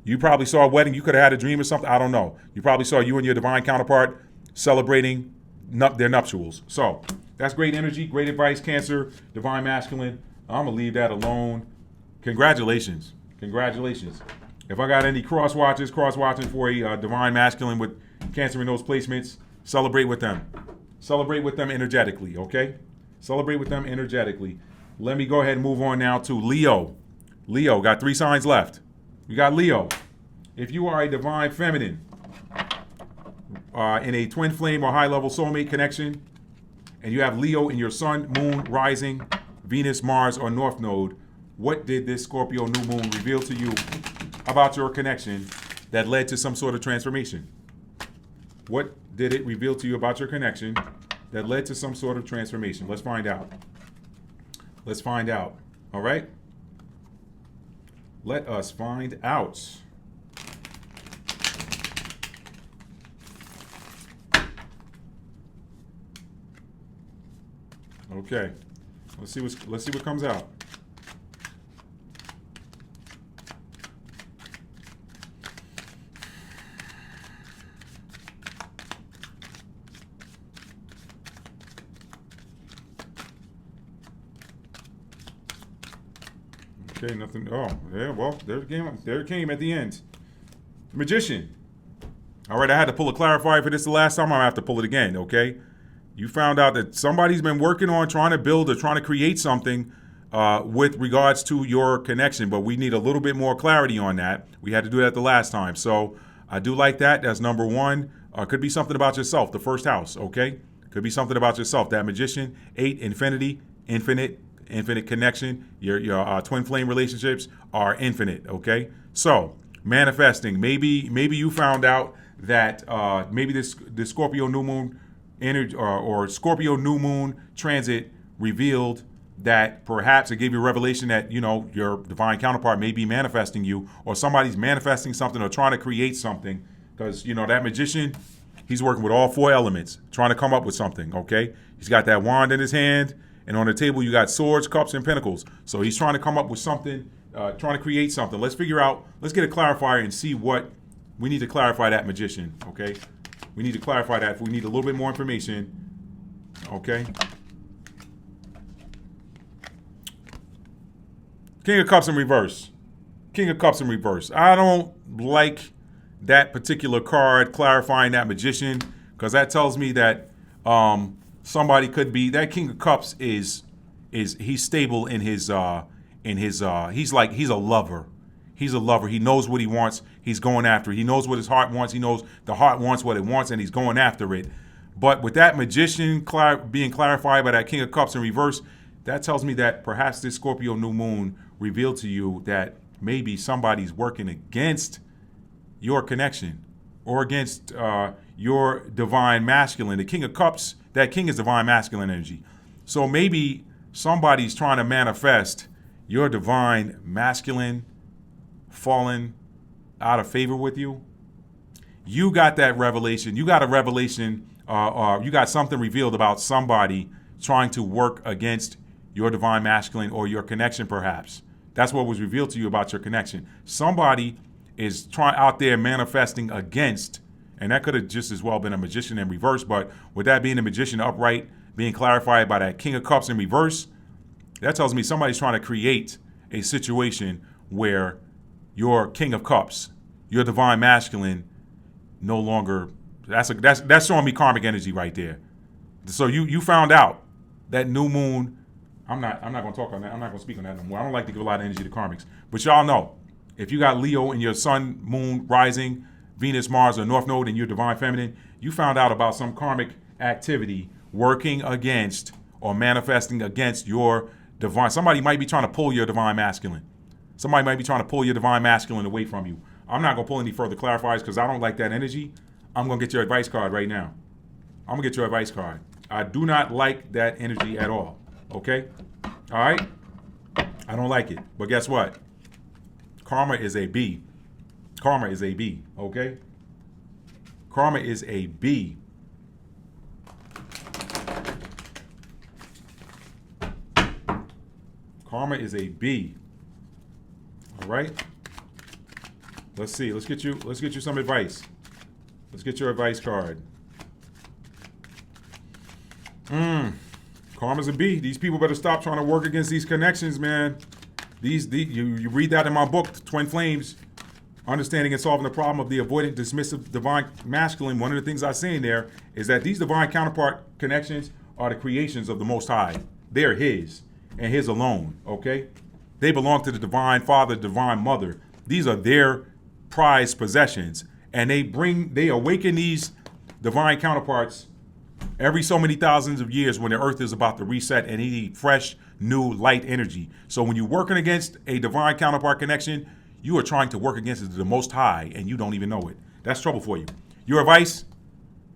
You probably saw a wedding. You could have had a dream or something. I don't know. You probably saw you and your divine counterpart celebrating their nuptials. So that's great energy, great advice, Cancer, divine masculine. I'm going to leave that alone. Congratulations. Congratulations. If I got any cross-watching for a divine masculine with Cancer in those placements, celebrate with them. Celebrate with them energetically, okay? Celebrate with them energetically. Let me go ahead and move on now to Leo. Leo, got 3 signs left. We got Leo. If you are a divine feminine in a twin flame or high-level soulmate connection, and you have Leo in your sun, moon, rising, Venus, Mars, or North Node, what did this Scorpio new moon reveal to you about your connection that led to some sort of transformation? What did it reveal to you about your connection that led to some sort of transformation? Let's find out. Let's find out. All right? Let us find out. Okay. Let's see what comes out. Okay, nothing. Oh, yeah, well, there it came at the end. Magician. All right, I had to pull a clarifier for this the last time. I'm going to have to pull it again, okay? You found out that somebody's been working on trying to build or trying to create something with regards to your connection, but we need a little bit more clarity on that. We had to do that the last time. So I do like that. That's number one. Could be something about yourself, the first house, okay? Could be something about yourself. That Magician, 8, infinity, infinite connection. Your twin flame relationships are infinite, okay? So manifesting. Maybe you found out that maybe this Scorpio new moon energy or Scorpio new moon transit revealed that perhaps it gave you a revelation that, your divine counterpart may be manifesting you, or somebody's manifesting something or trying to create something, because, that Magician, he's working with all 4 elements, trying to come up with something, okay? He's got that wand in his hand, and on the table you got swords, cups, and pentacles. So he's trying to come up with something, trying to create something. Let's get a clarifier and see what we need to clarify that Magician, okay? We need to clarify that. We need a little bit more information, okay? King of Cups in reverse. King of Cups in reverse. I don't like that particular card clarifying that Magician, because that tells me that somebody could be, that King of Cups is he's stable in his he's a lover. He's a lover. He knows what he wants. He's going after it. He knows what his heart wants. He knows the heart wants what it wants, and he's going after it. But with that Magician being clarified by that King of Cups in reverse, that tells me that perhaps this Scorpio new moon revealed to you that maybe somebody's working against your connection or against your divine masculine. The King of Cups, that king is divine masculine energy. So maybe somebody's trying to manifest your divine masculine fallen out of favor with you. You got that revelation. You got a revelation, you got something revealed about somebody trying to work against your divine masculine or your connection, perhaps. That's what was revealed to you about your connection. Somebody is out there manifesting against, and that could have just as well been a Magician in reverse, but with that being a Magician upright, being clarified by that King of Cups in reverse, that tells me somebody's trying to create a situation where your King of Cups, your divine masculine, no longer, that's showing me karmic energy right there. So you found out that new moon. I'm not going to talk on that. I'm not going to speak on that no more. I don't like to give a lot of energy to karmics. But y'all know, if you got Leo in your sun, moon, rising, Venus, Mars, or North Node in your divine feminine, you found out about some karmic activity working against or manifesting against your divine. Somebody might be trying to pull your divine masculine. Somebody might be trying to pull your divine masculine away from you. I'm not going to pull any further clarifiers because I don't like that energy. I'm going to get your advice card right now. I'm going to get your advice card. I do not like that energy at all. Okay? All right? I don't like it. But guess what? Karma is a B. Karma is a B. Okay? Karma is a B. Karma is a B. All right? Let's see. Let's get you some advice. Let's get your advice card. Karma's a B. These people better stop trying to work against these connections, man. You read that in my book, Twin Flames, Understanding and Solving the Problem of the Avoidant Dismissive Divine Masculine. One of the things I say in there is that these divine counterpart connections are the creations of the Most High. They're His and His alone, okay? They belong to the Divine Father, Divine Mother. These are their prized possessions. And they awaken these divine counterparts every so many thousands of years when the earth is about to reset and need fresh, new, light energy. So when you're working against a divine counterpart connection, you are trying to work against the Most High and you don't even know it. That's trouble for you. Your advice?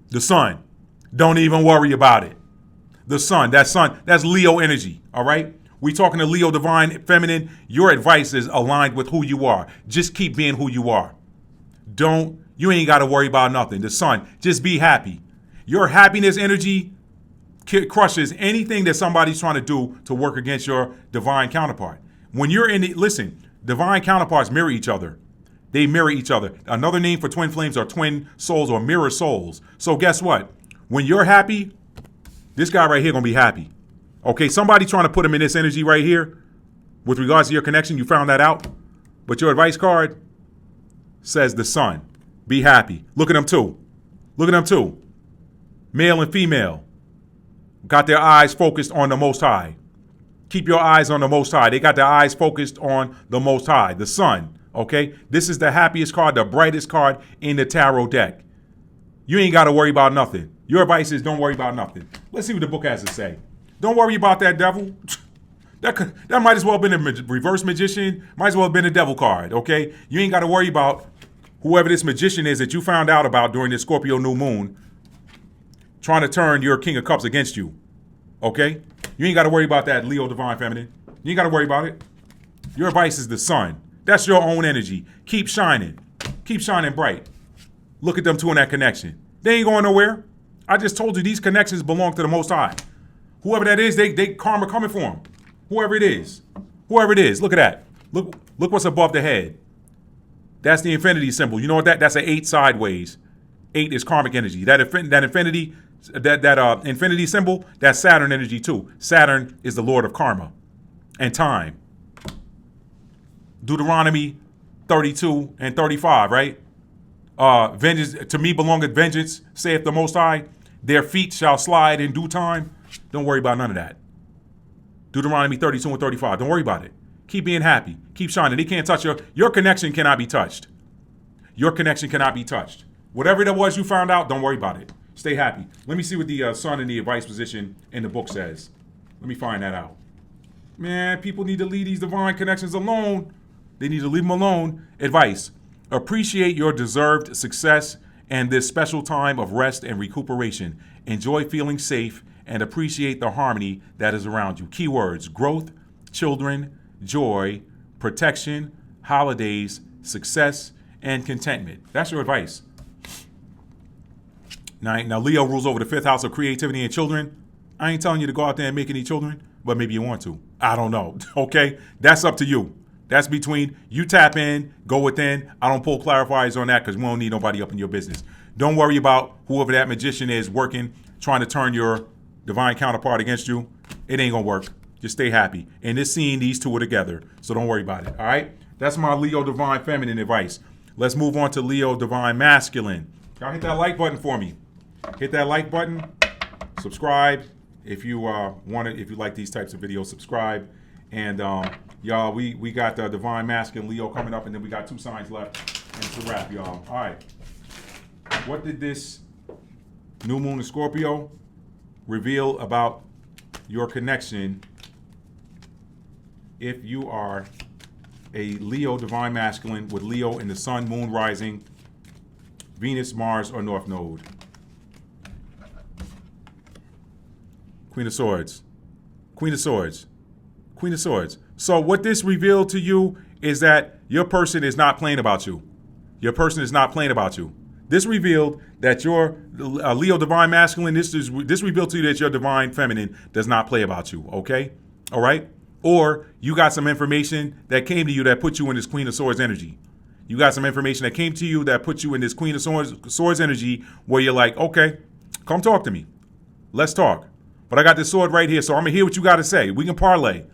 The sun. Don't even worry about it. The sun, that's Leo energy, all right? We talking to Leo divine feminine. Your advice is aligned with who you are. Just keep being who you are. You ain't got to worry about nothing. The sun, just be happy. Your happiness energy crushes anything that somebody's trying to do to work against your divine counterpart. When you're listen, divine counterparts mirror each other. They mirror each other. Another name for twin flames are twin souls or mirror souls. So guess what? When you're happy, this guy right here gonna be happy. Okay, somebody trying to put him in this energy right here with regards to your connection, you found that out. But your advice card says the sun. Be happy. Look at them too. Look at them too. Male and female. Got their eyes focused on the Most High. Keep your eyes on the Most High. They got their eyes focused on the Most High, the sun. Okay? This is the happiest card, the brightest card in the tarot deck. You ain't got to worry about nothing. Your advice is don't worry about nothing. Let's see what the book has to say. Don't worry about that devil. That might as well have been a reverse magician. Might as well have been a devil card, okay? You ain't got to worry about whoever this magician is that you found out about during this Scorpio new moon trying to turn your King of Cups against you, okay? You ain't got to worry about that, Leo Divine Feminine. You ain't got to worry about it. Your advice is the sun. That's your own energy. Keep shining. Keep shining bright. Look at them two in that connection. They ain't going nowhere. I just told you these connections belong to the Most High. Whoever that is, they karma coming for them. Whoever it is. Whoever it is. Look at that. Look what's above the head. That's the infinity symbol. You know what that's an 8 sideways. 8 is karmic energy. That infinity symbol, that's Saturn energy too. Saturn is the Lord of karma and time. Deuteronomy 32 and 35, right? Vengeance, to me belongeth vengeance, saith the Most High. Their feet shall slide in due time. Don't worry about none of that. Deuteronomy 32 and 35. Don't worry about it. Keep being happy. Keep shining. They can't touch your connection cannot be touched. Your connection cannot be touched. Whatever that was you found out, don't worry about it. Stay happy. Let me see what the sun in the advice position in the book says. Let me find that out. Man, people need to leave these divine connections alone. They need to leave them alone. Advice. Appreciate your deserved success and this special time of rest and recuperation. Enjoy feeling safe and appreciate the harmony that is around you. Keywords: growth, children, joy, protection, holidays, success, and contentment. That's your advice. Now Leo rules over the 5th house of creativity and children. I ain't telling you to go out there and make any children, but maybe you want to. I don't know. Okay? That's up to you. That's between you. Tap in, go within. I don't pull clarifiers on that because we don't need nobody up in your business. Don't worry about whoever that magician is working, trying to turn your divine counterpart against you. It ain't gonna work. Just stay happy. In this scene, these two are together, so don't worry about it. All right? That's my Leo Divine Feminine advice. Let's move on to Leo Divine Masculine. Y'all hit that like button for me. Hit that like button. Subscribe if you want it. If you like these types of videos, subscribe. And y'all, we got the Divine Masculine Leo coming up, and then we got 2 signs left, and it's a wrap, y'all. All right. What did this new moon in Scorpio reveal about your connection if you are a Leo divine masculine with Leo in the sun, moon, rising, Venus, Mars, or North Node. Queen of Swords. Queen of Swords. Queen of Swords. So what this revealed to you is that your person is not playing about you. Your person is not playing about you. This revealed that your Leo divine masculine, this revealed to you that your divine feminine does not play about you, okay? All right? Or you got some information that came to you that put you in this Queen of Swords energy. You got some information that came to you that put you in this Queen of Swords energy where you're like, okay, come talk to me. Let's talk. But I got this sword right here, so I'm gonna hear what you got to say. We can parlay.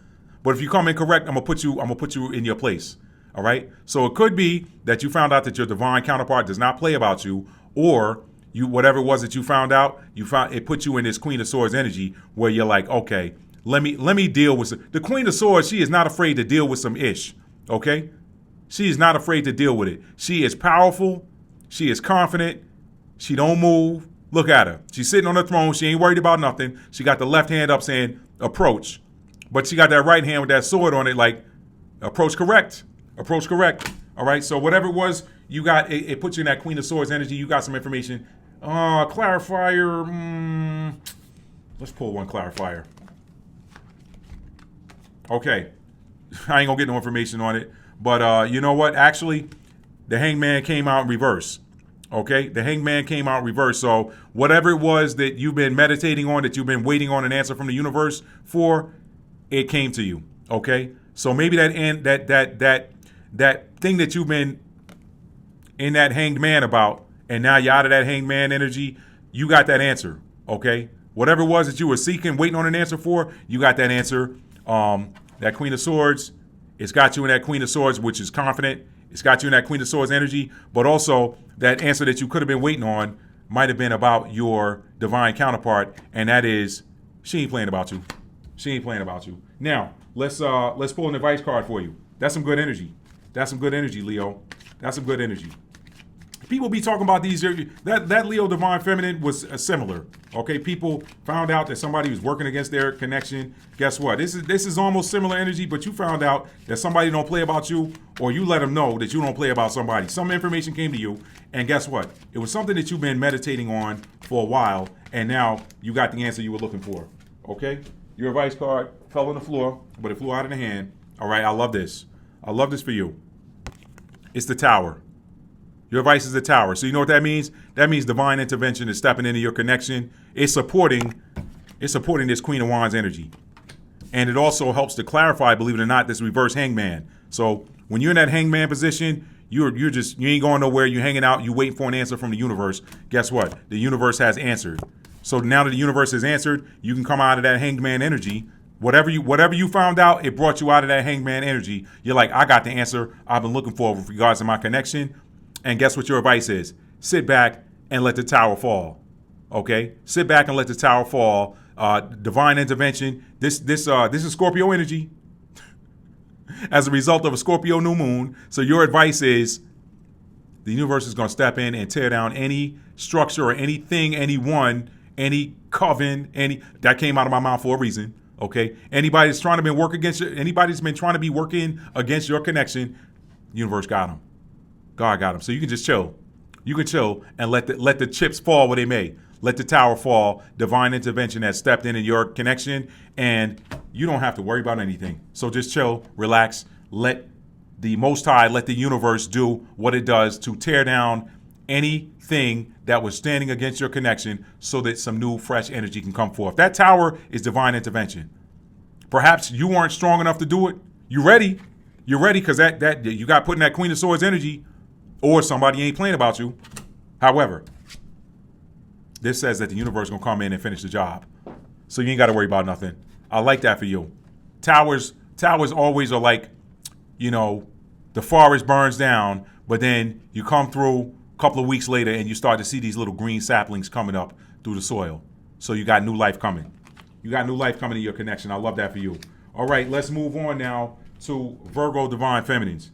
But if you come incorrect, I'm gonna put you in your place. All right? So it could be that you found out that your divine counterpart does not play about you, or you whatever it was that you found out, it put you in this Queen of Swords energy where you're like, okay, let me deal with the Queen of Swords. She is not afraid to deal with some ish. Okay? She is not afraid to deal with it. She is powerful. She is confident. She don't move. Look at her. She's sitting on the throne. She ain't worried about nothing. She got the left hand up saying approach. But she got that right hand with that sword on it like approach correct. Approach correct. All right. So whatever it was, you got it puts you in that Queen of Swords energy. You got some information. Clarifier. Let's pull one clarifier. Okay. I ain't gonna get no information on it. But you know what? Actually, the Hangman came out in reverse. Okay? The Hangman came out in reverse. So whatever it was that you've been meditating on, that you've been waiting on an answer from the universe for, it came to you. Okay? So maybe that thing that you've been in that Hanged Man about, and now you're out of that Hanged Man energy, you got that answer. Okay? Whatever it was that you were seeking, waiting on an answer for, you got that answer. That Queen of Swords, it's got you in that Queen of Swords, which is confident. It's got you in that Queen of Swords energy. But also, that answer that you could have been waiting on might have been about your divine counterpart. And that is, she ain't playing about you. She ain't playing about you. Now, let's pull an advice card for you. That's some good energy. That's some good energy, Leo. That's some good energy. People be talking about these. That Leo divine feminine was similar. Okay, people found out that somebody was working against their connection. Guess what? This is almost similar energy, but you found out that somebody don't play about you, or you let them know that you don't play about somebody. Some information came to you, and guess what? It was something that you've been meditating on for a while, and now you got the answer you were looking for. Okay, your advice card fell on the floor, but it flew out of the hand. All right, I love this. I love this for you. It's the Tower. Your advice is the Tower. So you know what that means? That means divine intervention is stepping into your connection. It's supporting this Queen of Wands energy. And it also helps to clarify, believe it or not, this reverse Hangman. So when you're in that Hangman position, you ain't going nowhere. You're hanging out. You waiting for an answer from the universe. Guess what? The universe has answered. So now that the universe has answered, you can come out of that Hangman energy. Whatever you found out, it brought you out of that Hangman energy. You're like, I got the answer I've been looking for with regards to my connection. And guess what your advice is? Sit back and let the tower fall. Okay? Sit back and let the tower fall. Divine intervention. This is Scorpio energy as a result of a Scorpio new moon. So your advice is the universe is going to step in and tear down any structure or anything, anyone, any coven, that came out of my mouth for a reason. Okay? Anybody's trying to anybody's been trying to be working against your connection, universe got them. God got them. So you can just chill. You can chill and let the chips fall where they may. Let the tower fall. Divine intervention has stepped in your connection, and you don't have to worry about anything. So just chill, relax. Let the Most High, let the universe do what it does to tear down anything that was standing against your connection so that some new, fresh energy can come forth. That tower is divine intervention. Perhaps you weren't strong enough to do it. You ready? You're ready because that you got put in that Queen of Swords energy. Or somebody ain't playing about you. However, this says that the universe is going to come in and finish the job. So you ain't got to worry about nothing. I like that for you. Towers always are like, the forest burns down, but then you come through a couple of weeks later and you start to see these little green saplings coming up through the soil. So you got new life coming. You got new life coming to your connection. I love that for you. All right, let's move on now to Virgo Divine Feminines.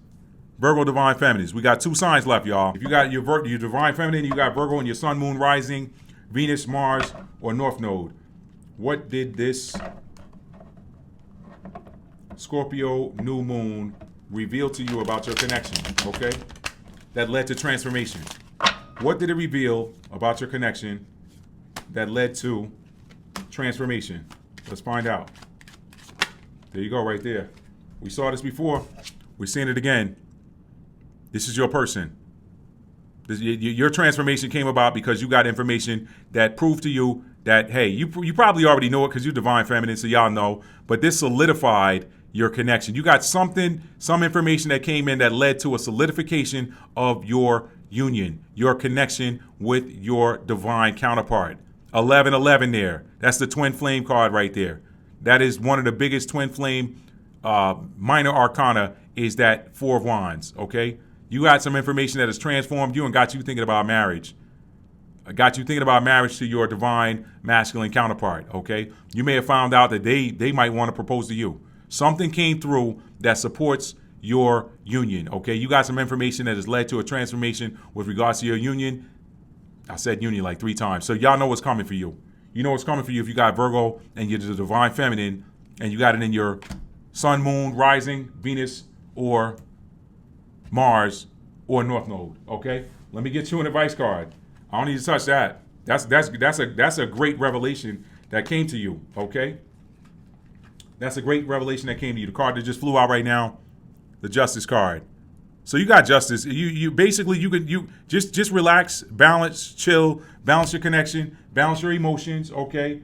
Virgo Divine Feminines. We got 2 signs left, y'all. If you got your Divine Feminine, you got Virgo in your Sun, Moon, Rising, Venus, Mars, or North Node. What did this Scorpio new moon reveal to you about your connection, okay? That led to transformation. What did it reveal about your connection that led to transformation? Let's find out. There you go, right there. We saw this before. We're seeing it again. This is your person. Your transformation came about because you got information that proved to you that, hey, you probably already know it because you're divine feminine, so y'all know, but this solidified your connection. You got some information that came in that led to a solidification of your union, your connection with your divine counterpart. 1111 there. That's the twin flame card right there. That is one of the biggest twin flame minor arcana is that Four of Wands, okay? You got some information that has transformed you and got you thinking about marriage. Got you thinking about marriage to your divine masculine counterpart, okay? You may have found out that they might want to propose to you. Something came through that supports your union, okay? You got some information that has led to a transformation with regards to your union. I said union like 3 times. So y'all know what's coming for you. You know what's coming for you if you got Virgo and you're the divine feminine and you got it in your sun, moon, rising, Venus, or Mars, or North Node, okay? Let me get you an advice card. I don't need to touch that. That's a great revelation that came to you, okay? That's a great revelation that came to you. The card that just flew out right now, the Justice card. So you got justice. You basically you just relax, balance, chill, balance your connection, balance your emotions, okay?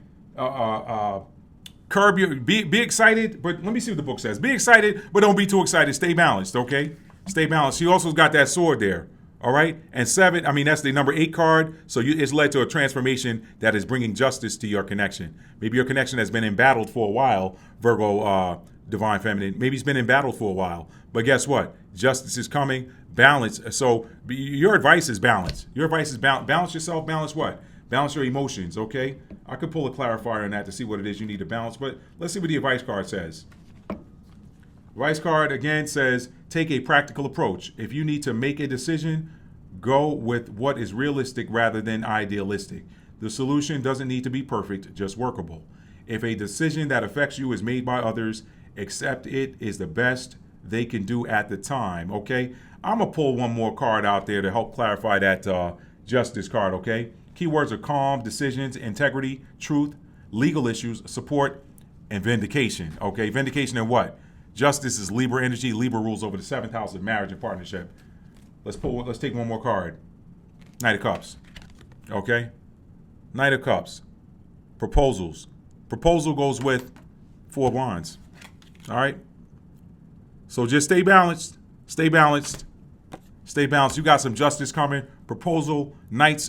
Curb your be excited, but let me see what the book says. Be excited, but don't be too excited. Stay balanced, okay? Stay balanced. She also got that sword there. All right. And 7, I mean, that's the number 8 card. So it's led to a transformation that is bringing justice to your connection. Maybe your connection has been embattled for a while, Virgo, divine feminine. Maybe it's been embattled for a while. But guess what? Justice is coming. Balance. So your advice is balance. Your advice is balance yourself. Balance what? Balance your emotions. Okay. I could pull a clarifier on that to see what it is you need to balance. But let's see what the advice card says. Advice card again says, take a practical approach. If you need to make a decision, go with what is realistic rather than idealistic. The solution doesn't need to be perfect, just workable. If a decision that affects you is made by others, accept it is the best they can do at the time, okay? I'm going to pull one more card out there to help clarify that justice card, okay? Keywords are calm, decisions, integrity, truth, legal issues, support, and vindication, okay? Vindication in what? Justice is Libra energy. Libra rules over the 7th house of marriage and partnership. Let's take one more card. Knight of Cups. Okay? Knight of Cups. Proposals. Proposal goes with 4 of Wands. All right? So just stay balanced. Stay balanced. Stay balanced. You got some justice coming. Proposal. Knights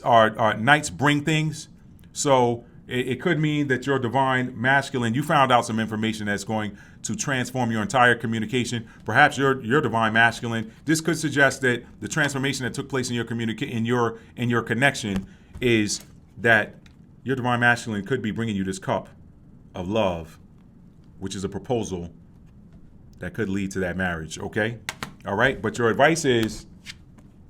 bring things. So it could mean that your divine masculine, you found out some information that's going to transform your entire communication. Perhaps your divine masculine. This could suggest that the transformation that took place in your connection is that your divine masculine could be bringing you this cup of love, which is a proposal that could lead to that marriage. Okay, all right. But your advice is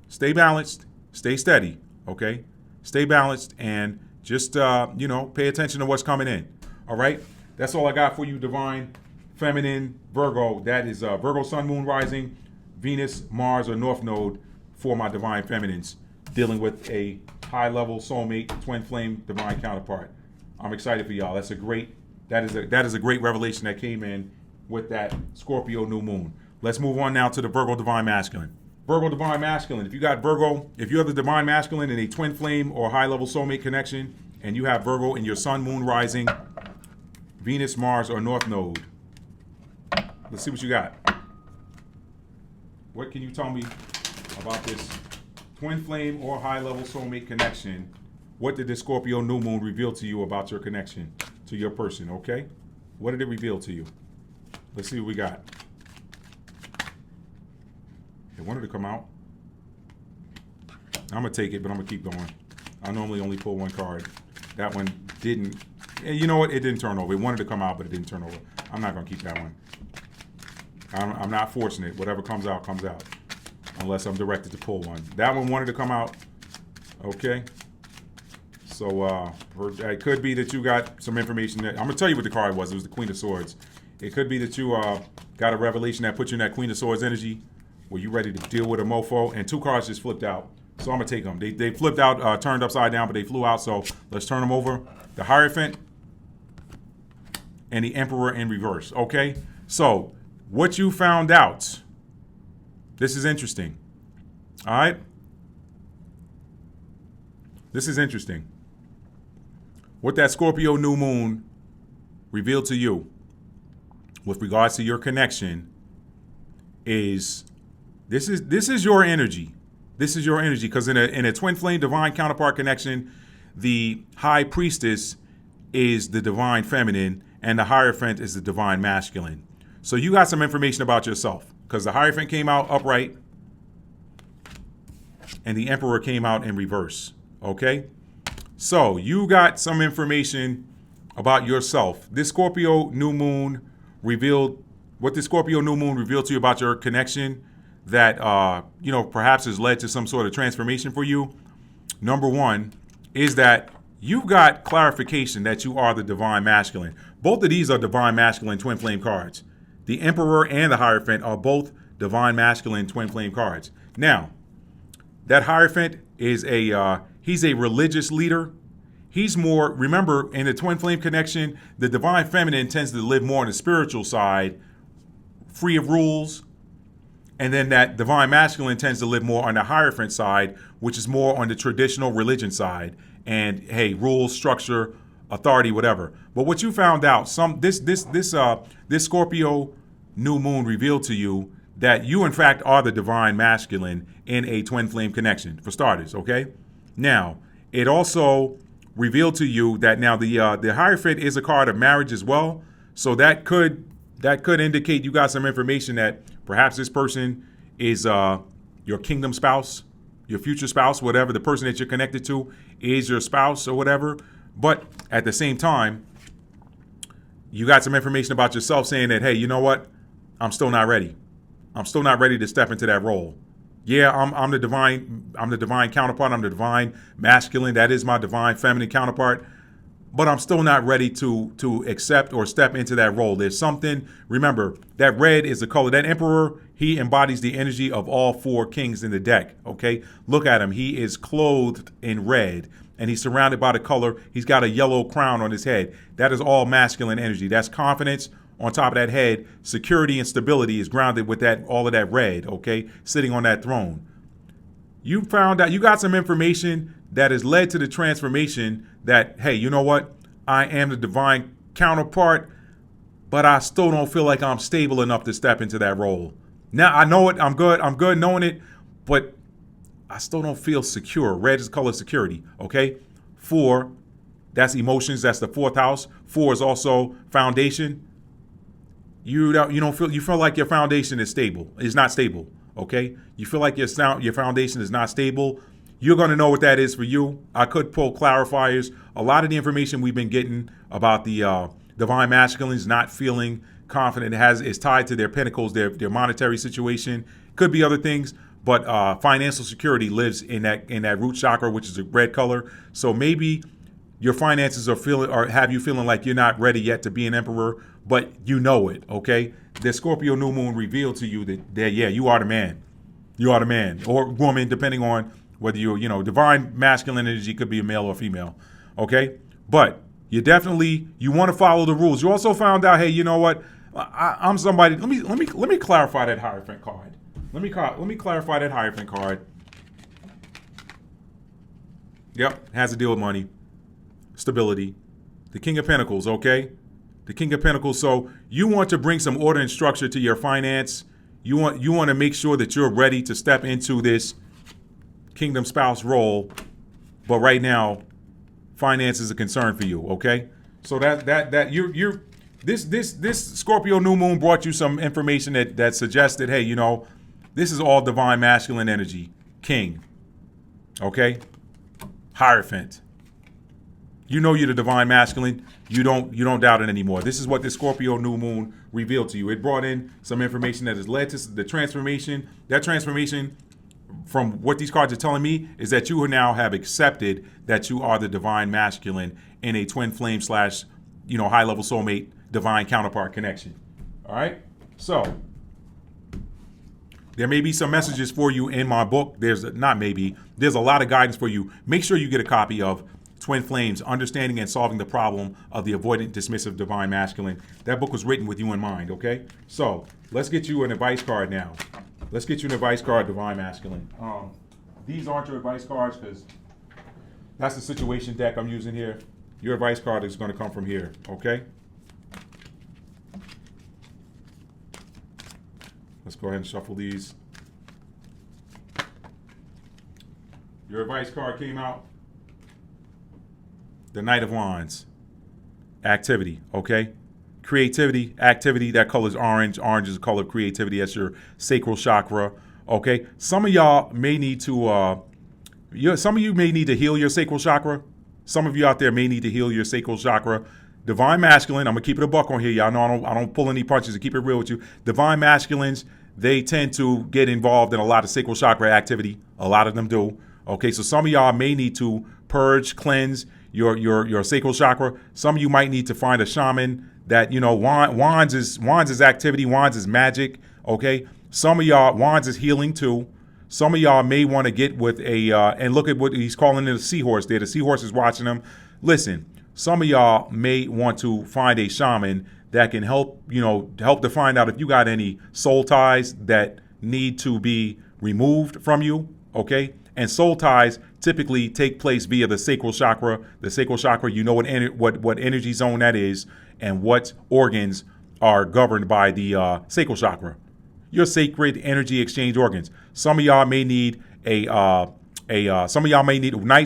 stay balanced, stay steady. Okay, stay balanced and just, pay attention to what's coming in. All right? That's all I got for you, divine, feminine, Virgo. That is Virgo, sun, moon, rising, Venus, Mars, or North Node for my divine feminines dealing with a high-level soulmate, twin flame, divine counterpart. I'm excited for y'all. That is a great revelation that came in with that Scorpio new moon. Let's move on now to the Virgo divine masculine. Virgo divine masculine. If you got Virgo, if you have the divine masculine in a twin flame or high level soulmate connection, and you have Virgo in your sun, moon, rising, Venus, Mars, or North Node, let's see what you got. What can you tell me about this twin flame or high level soulmate connection? What did the Scorpio new moon reveal to you about your connection to your person? Okay, what did it reveal to you? Let's see what we got. It wanted to come out. I'm going to take it, but I'm going to keep going. I normally only pull one card. That one didn't. And you know what? It didn't turn over. It wanted to come out, but it didn't turn over. I'm not going to keep that one. I'm not forcing it. Whatever comes out, comes out. Unless I'm directed to pull one. That one wanted to come out. Okay. So it could be that you got some information. I'm going to tell you what the card was. It was the Queen of Swords. It could be that you got a revelation that puts you in that Queen of Swords energy where you're ready to deal with a mofo, and 2 cards just flipped out. So I'm going to take them. They flipped out, turned upside down, but they flew out, so let's turn them over. The Hierophant and the Emperor in reverse, okay? So what you found out, this is interesting, all right? This is interesting. What that Scorpio new moon revealed to you with regards to your connection is this is your energy. This is your energy, because in a twin flame divine counterpart connection, the high priestess is the divine feminine and the Hierophant is the divine masculine. So you got some information about yourself, because the Hierophant came out upright and the Emperor came out in reverse. Okay? So you got some information about yourself. This Scorpio new moon revealed what the Scorpio new moon revealed to you about your connection that perhaps has led to some sort of transformation for you. Number one is that you got clarification that you are the divine masculine. Both of these are divine masculine twin flame cards. The Emperor and the Hierophant are both divine masculine twin flame cards. Now, that Hierophant is he's a religious leader. He's more, remember, in the twin flame connection, the divine feminine tends to live more on the spiritual side, free of rules. And then that divine masculine tends to live more on the Hierophant side, which is more on the traditional religion side. And hey, rules, structure, authority, whatever. But what you found out, this Scorpio new moon revealed to you that you in fact are the divine masculine in a twin flame connection, for starters, okay? Now, it also revealed to you that now the Hierophant is a card of marriage as well. So that could indicate you got some information that perhaps this person is your kingdom spouse, your future spouse, whatever. The person that you're connected to is your spouse or whatever. But at the same time, you got some information about yourself saying that, hey, you know what? I'm still not ready. I'm still not ready to step into that role. Yeah, I'm the divine counterpart. I'm the divine masculine. That is my divine feminine counterpart. But I'm still not ready to accept or step into that role. There's something, remember, that red is the color. That Emperor, he embodies the energy of all 4 kings in the deck, okay? Look at him. He is clothed in red, and he's surrounded by the color. He's got a yellow crown on his head. That is all masculine energy. That's confidence on top of that head. Security and stability is grounded with all of that red, okay? Sitting on that throne. You found out, you got some information that has led to the transformation that, hey, you know what? I am the divine counterpart, but I still don't feel like I'm stable enough to step into that role. Now, I know it. I'm good knowing it, but I still don't feel secure. Red is the color of security, okay? 4, that's emotions. That's the 4th house. 4 is also foundation. You feel like your foundation is stable. It's not stable, okay? You feel like your foundation is not stable. You're going to know what that is for you. I could pull clarifiers. A lot of the information we've been getting about the divine masculines not feeling confident is tied to their pentacles, their monetary situation. Could be other things, but financial security lives in that root chakra, which is a red color. So maybe your finances have you feeling like you're not ready yet to be an emperor, but you know it, okay? The Scorpio new moon revealed to you that yeah, you are the man. You are the man or woman, depending on whether you're, divine masculine energy could be a male or female, okay? But you want to follow the rules. You also found out, hey, you know what? I'm somebody. Let me clarify that Hierophant card. Let me clarify that Hierophant card. Yep, has to deal with money, stability, the King of Pentacles, okay? The King of Pentacles. So you want to bring some order and structure to your finance. You want to make sure that you're ready to step into this kingdom spouse role, but right now, finance is a concern for you. Okay, so this Scorpio new moon brought you some information that suggested, hey, this is all divine masculine energy, King. Okay, Hierophant. You're the divine masculine. You don't doubt it anymore. This is what the Scorpio new moon revealed to you. It brought in some information that has led to the transformation. That transformation, from what these cards are telling me, is that you now have accepted that you are the divine masculine in a twin flame / high level soulmate divine counterpart connection. All right. So there may be some messages for you in my book. There's a lot of guidance for you. Make sure you get a copy of Twin Flames, Understanding and Solving the Problem of the Avoidant Dismissive Divine Masculine. That book was written with you in mind, okay? So let's get you an advice card now. Let's get you an advice card, Divine Masculine. These aren't your advice cards because that's the situation deck I'm using here. Your advice card is going to come from here, okay? Let's go ahead and shuffle these. Your advice card came out. The Knight of Wands. Activity, okay? Creativity, activity, that color is orange. Orange is the color of creativity. That's your sacral chakra, okay? Some of y'all may need to, some of you may need to heal your sacral chakra. Some of you out there may need to heal your sacral chakra. Divine Masculine, I'm going to keep it a buck on here. Y'all know I don't pull any punches to keep it real with you. Divine Masculines, they tend to get involved in a lot of sacral chakra activity. A lot of them do. Okay, so some of y'all may need to purge, cleanse your sacral chakra. Some of you might need to find a shaman that, wands is activity, wands is magic. Okay, some of y'all, wands is healing too. Some of y'all may want to get with and look at what he's calling it, a seahorse there. The seahorse is watching them. Listen. Some of y'all may want to find a shaman that can help to find out if you got any soul ties that need to be removed from you, okay? And soul ties typically take place via the sacral chakra. The sacral chakra, you know what energy zone that is and what organs are governed by the sacral chakra. Your sacred energy exchange organs. Some of y'all may need nights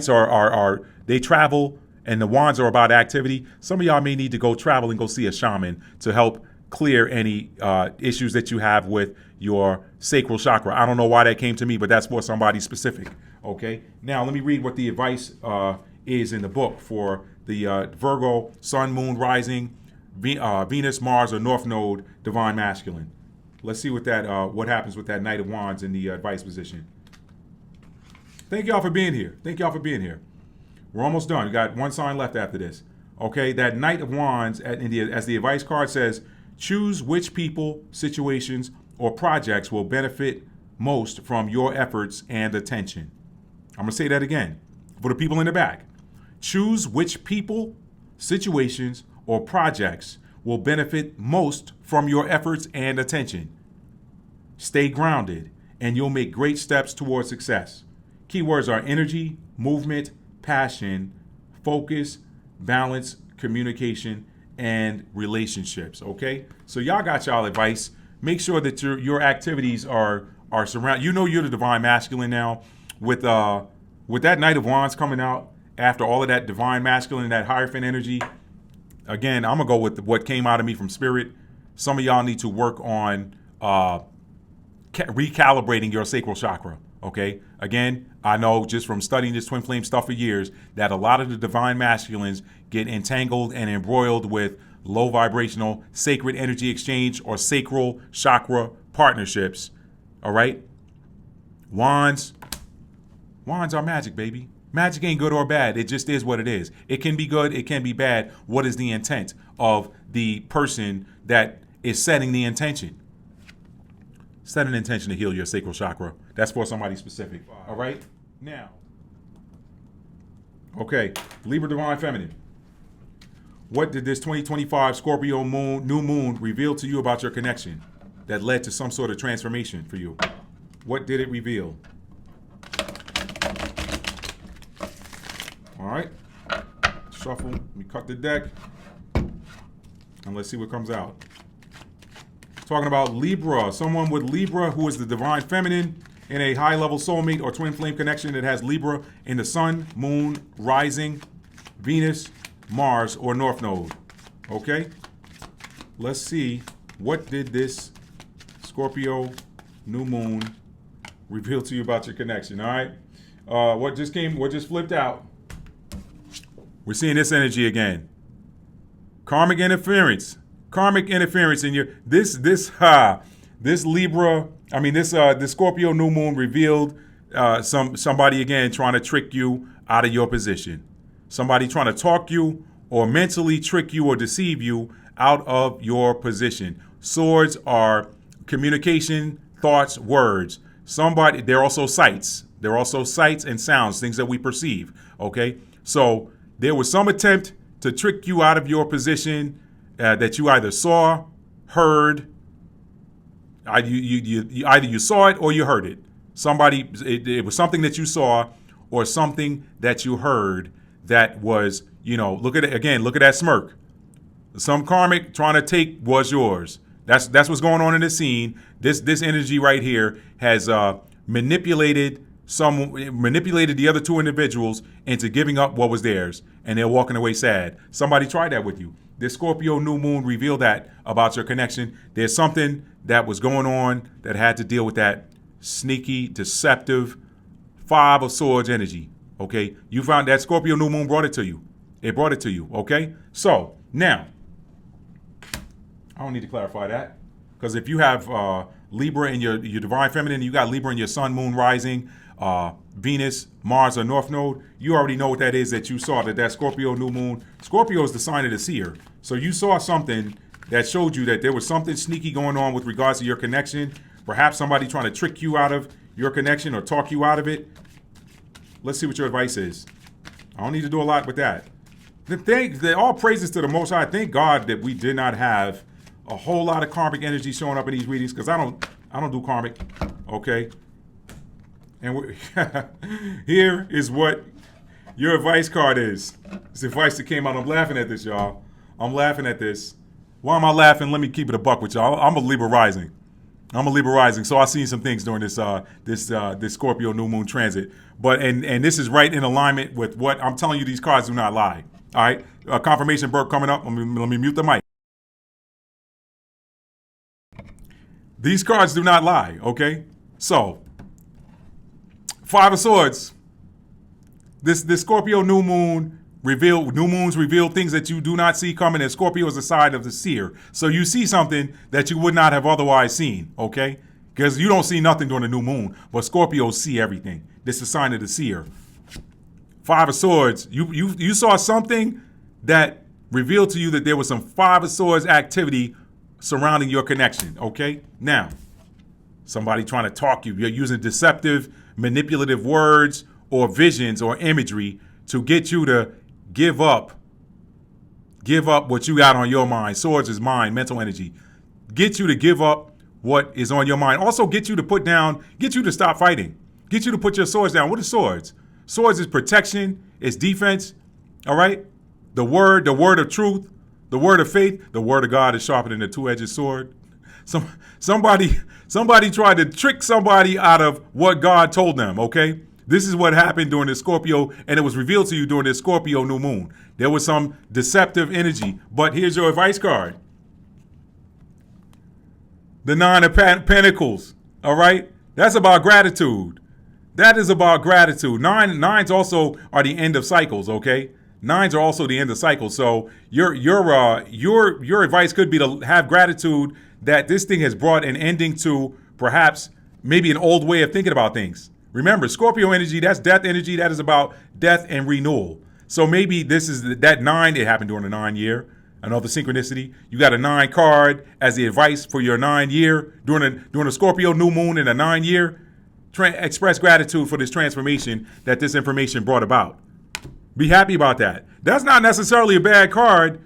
are they travel. And the wands are about activity. Some of y'all may need to go travel and go see a shaman to help clear any issues that you have with your sacral chakra. I don't know why that came to me, but that's for somebody specific. Okay. Now let me read what the advice is in the book for the Virgo, Sun, Moon, Rising, Venus, Mars, or North Node, Divine Masculine. Let's see what happens with that Knight of Wands in the advice position. Thank y'all for being here. We're almost done. We got one sign left after this. Okay, that Knight of Wands, as the advice card says, choose which people, situations, or projects will benefit most from your efforts and attention. I'm going to say that again for the people in the back. Choose which people, situations, or projects will benefit most from your efforts and attention. Stay grounded, and you'll make great steps towards success. Keywords are energy, movement, passion, focus, balance, communication, and relationships. Okay, so y'all got y'all advice. Make sure that your activities are surrounded. You're the Divine Masculine now. With that Knight of Wands coming out after all of that Divine Masculine, that Hierophant energy. Again, I'm gonna go with what came out of me from Spirit. Some of y'all need to work on recalibrating your sacral chakra. Okay. Again, I know just from studying this twin flame stuff for years that a lot of the Divine Masculines get entangled and embroiled with low vibrational sacred energy exchange or sacral chakra partnerships. All right. Wands are magic, baby. Magic ain't good or bad. It just is what it is. It can be good. It can be bad. What is the intent of the person that is setting the intention? Set an intention to heal your sacral chakra. That's for somebody specific. All right? Now. Okay. Libra Divine Feminine. What did this 2025 Scorpio new moon reveal to you about your connection that led to some sort of transformation for you? What did it reveal? All right. Shuffle. Let me cut the deck. And let's see what comes out. Talking about Libra, someone with Libra who is the Divine Feminine in a high-level soulmate or twin flame connection that has Libra in the Sun, Moon, Rising, Venus, Mars, or North Node. Okay? Let's see, what did this Scorpio new moon reveal to you about your connection, all right? What just flipped out? We're seeing this energy again. Karmic interference in your this Libra. I mean this Scorpio new moon revealed somebody again trying to trick you out of your position. Somebody trying to talk you or mentally trick you or deceive you out of your position. Swords are communication, thoughts, words. They're also sights. They're also sights and sounds, things that we perceive. Okay, so there was some attempt to trick you out of your position that you either saw, heard. Either you saw it or you heard it. It was something that you saw or something that you heard that was, look at it again. Look at that smirk. Some karmic trying to take was yours. That's what's going on in the scene. This energy right here has manipulated the other two individuals into giving up what was theirs, and they're walking away sad. Somebody tried that with you. This Scorpio new moon revealed that about your connection. There's something that was going on that had to deal with that sneaky, deceptive Five of Swords energy. Okay, you found that Scorpio new moon brought it to you. It brought it to you. Okay, so now I don't need to clarify that, because if you have Libra in your divine feminine, you got Libra in your sun, moon, rising, Venus, Mars, or North Node, you already know what that is that you saw, that Scorpio new moon. Scorpio is the sign of the seer. So you saw something that showed you that there was something sneaky going on with regards to your connection. Perhaps somebody trying to trick you out of your connection or talk you out of it. Let's see what your advice is. I don't need to do a lot with that. All praises to the Most High. Thank God that we did not have a whole lot of karmic energy showing up in these readings, because I don't do karmic. Okay. And here is what your advice card is. It's advice that came out. I'm laughing at this, y'all. I'm laughing at this. Why am I laughing? Let me keep it a buck with y'all. I'm a Libra rising. So I've seen some things during this Scorpio new moon transit. But and this is right in alignment with what I'm telling you. These cards do not lie. All right. Confirmation Burke coming up. Let me mute the mic. These cards do not lie. Okay. So Five of Swords. This Scorpio new moons reveal things that you do not see coming, and Scorpio is the side of the seer. So you see something that you would not have otherwise seen, okay? Because you don't see nothing during the new moon, but Scorpios see everything. This is a sign of the seer. Five of Swords. You saw something that revealed to you that there was some Five of Swords activity surrounding your connection, okay? Now, somebody trying to talk you. You're using deceptive, manipulative words or visions or imagery to get you to give up what you got on your mind. Swords is mind, mental energy. Get you to give up what is on your mind. Also get you to stop fighting. Get you to put your swords down. What is swords? Swords is protection, it's defense, all right? The word of truth, the word of faith, the word of God is sharper than a two-edged sword. Somebody tried to trick somebody out of what God told them, okay? This is what happened during the Scorpio, and it was revealed to you during the Scorpio new moon. There was some deceptive energy, but here's your advice card. The Nine of Pentacles, all right? That's about gratitude. That is about gratitude. Nines also are the end of cycles, okay? Nines are also the end of cycles. So your advice could be to have gratitude that this thing has brought an ending to perhaps maybe an old way of thinking about things. Remember, Scorpio energy, that's death energy. That is about death and renewal. So maybe this is that 9. It happened during the 9 year. Another synchronicity. You got a 9 card as the advice for your 9 year. During a Scorpio new moon in a 9 year, express gratitude for this transformation that this information brought about. Be happy about that. That's not necessarily a bad card,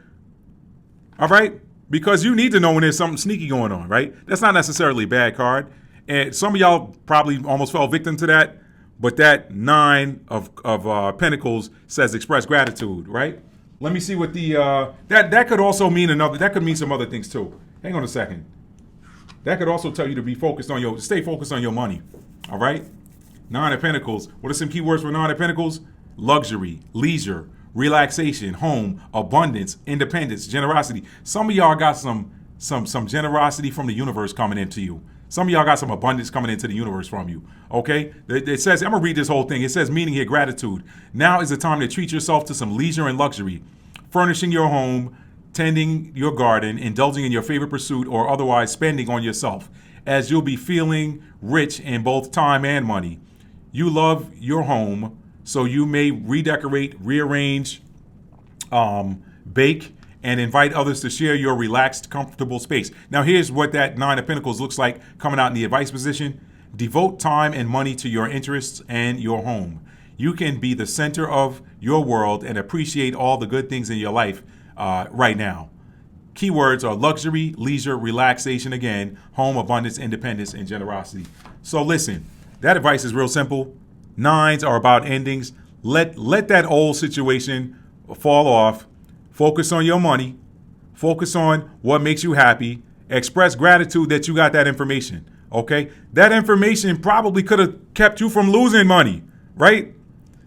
all right? Because you need to know when there's something sneaky going on, right? That's not necessarily a bad card. And some of y'all probably almost fell victim to that, but that 9 of Pentacles says express gratitude, right? Let me see what that could also mean that could mean some other things too. Hang on a second. That could also tell you to stay focused on your money, all right? 9 of Pentacles. What are some key words for 9 of Pentacles? Luxury, leisure, relaxation, home, abundance, independence, generosity. Some of y'all got some generosity from the universe coming into you. Some of y'all got some abundance coming into the universe from you, okay? It says, I'm going to read this whole thing. It says, meaning here, gratitude. Now is the time to treat yourself to some leisure and luxury, furnishing your home, tending your garden, indulging in your favorite pursuit, or otherwise spending on yourself, as you'll be feeling rich in both time and money. You love your home, so you may redecorate, rearrange, bake, and invite others to share your relaxed, comfortable space. Now, here's what that Nine of Pentacles looks like coming out in the advice position. Devote time and money to your interests and your home. You can be the center of your world and appreciate all the good things in your life right now. Keywords are luxury, leisure, relaxation, again, home, abundance, independence, and generosity. So listen, that advice is real simple. Nines are about endings. Let that old situation fall off. Focus on your money. Focus on what makes you happy. Express gratitude that you got that information, okay? That information probably could have kept you from losing money, right?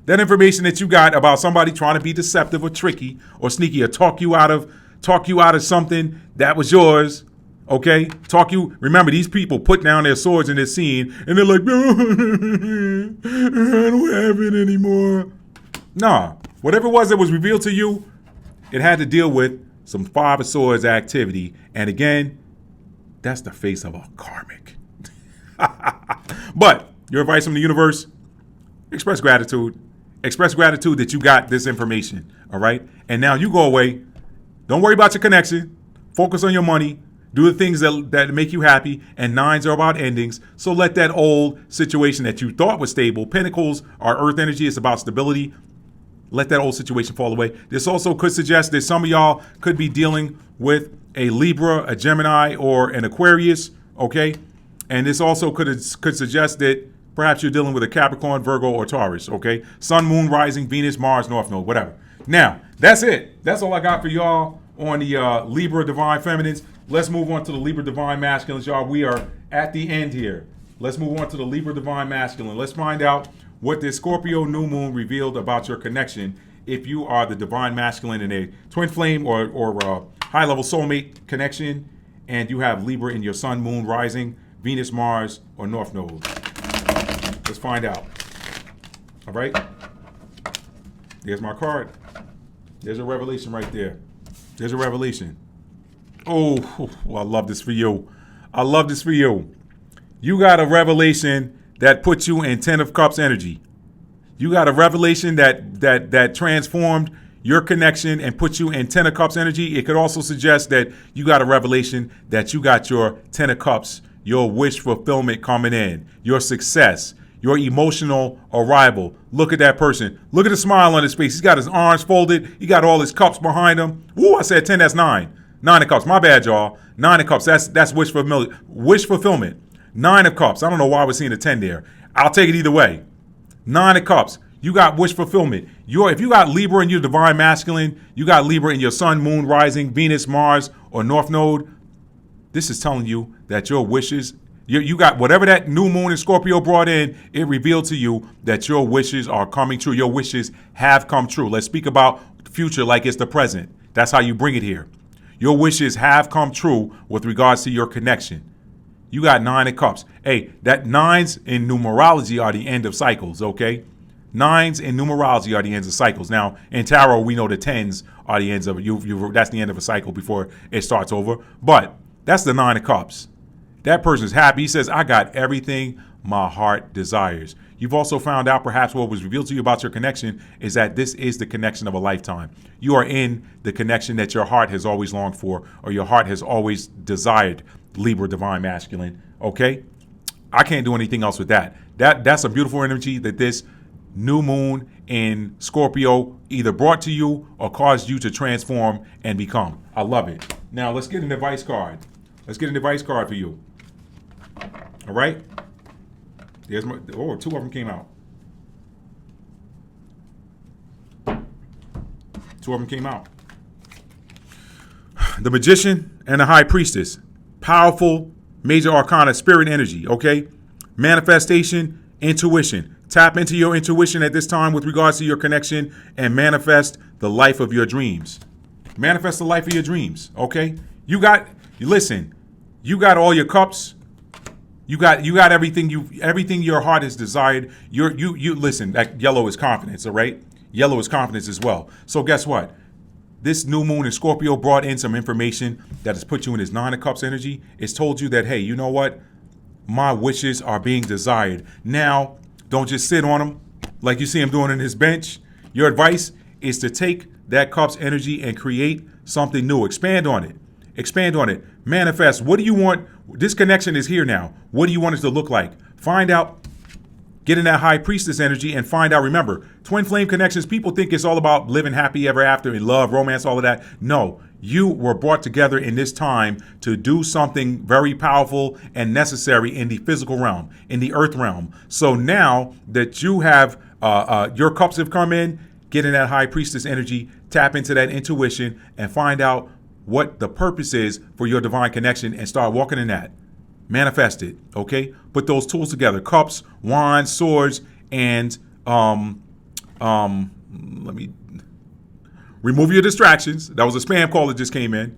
That information that you got about somebody trying to be deceptive or tricky or sneaky or talk you out of something that was yours, okay? Remember, these people put down their swords in this scene and they're like, no, I don't have it anymore. Nah, whatever it was that was revealed to you, it had to deal with some Five of Swords activity. And again, that's the face of a karmic. But your advice from the universe, express gratitude. Express gratitude that you got this information, all right? And now you go away. Don't worry about your connection. Focus on your money. Do the things that make you happy. And nines are about endings. So let that old situation that you thought was stable. Pentacles are earth energy. It's about stability. Let that old situation fall away. This also could suggest that some of y'all could be dealing with a Libra, a Gemini, or an Aquarius, okay? And this also could suggest that perhaps you're dealing with a Capricorn, Virgo, or Taurus, okay? Sun, Moon, Rising, Venus, Mars, North Node, whatever. Now, that's it. That's all I got for y'all on the Libra Divine Feminines. Let's move on to the Libra Divine Masculines, y'all. We are at the end here. Let's move on to the Libra Divine Masculine. Let's find out what this Scorpio new moon revealed about your connection if you are the Divine Masculine in a twin flame or high-level soulmate connection, and you have Libra in your Sun, Moon, Rising, Venus, Mars, or North Node. Let's find out. All right? There's my card. There's a revelation right there. There's a revelation. Oh, I love this for you. I love this for you. You got a revelation that puts you in Ten of Cups energy. You got a revelation that transformed your connection and put you in Ten of Cups energy. It could also suggest that you got a revelation that you got your Ten of Cups, your wish fulfillment coming in, your success, your emotional arrival. Look at that person. Look at the smile on his face. He's got his arms folded. He got all his cups behind him. Ooh, I said 10, that's 9. 9 of Cups. My bad, y'all. 9 of Cups. That's wish fulfillment. Wish fulfillment. 9 of Cups. I don't know why we're seeing a 10 there. I'll take it either way. 9 of Cups. You got wish fulfillment. If you got Libra in your Divine Masculine, you got Libra in your Sun, Moon, Rising, Venus, Mars, or North Node, this is telling you that your wishes, you got whatever that new moon in Scorpio brought in, it revealed to you that your wishes are coming true. Your wishes have come true. Let's speak about the future like it's the present. That's how you bring it here. Your wishes have come true with regards to your connection. You got 9 of Cups. Hey, that 9s in numerology are the end of cycles, okay? 9s in numerology are the ends of cycles. Now, in tarot, we know the 10s are the ends of that's the end of a cycle before it starts over. But that's the 9 of Cups. That person's happy. He says, I got everything my heart desires. You've also found out perhaps what was revealed to you about your connection is that this is the connection of a lifetime. You are in the connection that your heart has always longed for or your heart has always desired, Libra Divine Masculine, okay? I can't do anything else with that. That's a beautiful energy that this new moon in Scorpio either brought to you or caused you to transform and become. I love it. Now, let's get an advice card. Let's get an advice card for you. All right? There's my, 2 of them came out. 2 of them came out. The Magician and the High Priestess. Powerful major arcana, spirit energy, okay? Manifestation, intuition. Tap into your intuition at this time with regards to your connection and manifest the life of your dreams. Manifest the life of your dreams, okay? You got all your cups. You got everything your heart has desired. You listen, that yellow is confidence, all right? Yellow is confidence as well. So guess what? This new moon in Scorpio brought in some information that has put you in this 9 of Cups energy. It's told you that, hey, you know what? My wishes are being desired. Now, don't just sit on them like you see him doing in his bench. Your advice is to take that cup's energy and create something new. Expand on it. Expand on it. Manifest. What do you want? This connection is here now. What do you want it to look like? Find out. Get in that high priestess energy and find out. Remember, twin flame connections, people think it's all about living happy ever after in love, romance, all of that. No, you were brought together in this time to do something very powerful and necessary in the physical realm, in the earth realm. So now that you have, your cups have come in, get in that high priestess energy, tap into that intuition and find out what the purpose is for your divine connection and start walking in that. Manifest it, okay? Put those tools together: cups, wands, swords, and let me remove your distractions. That was a spam call that just came in.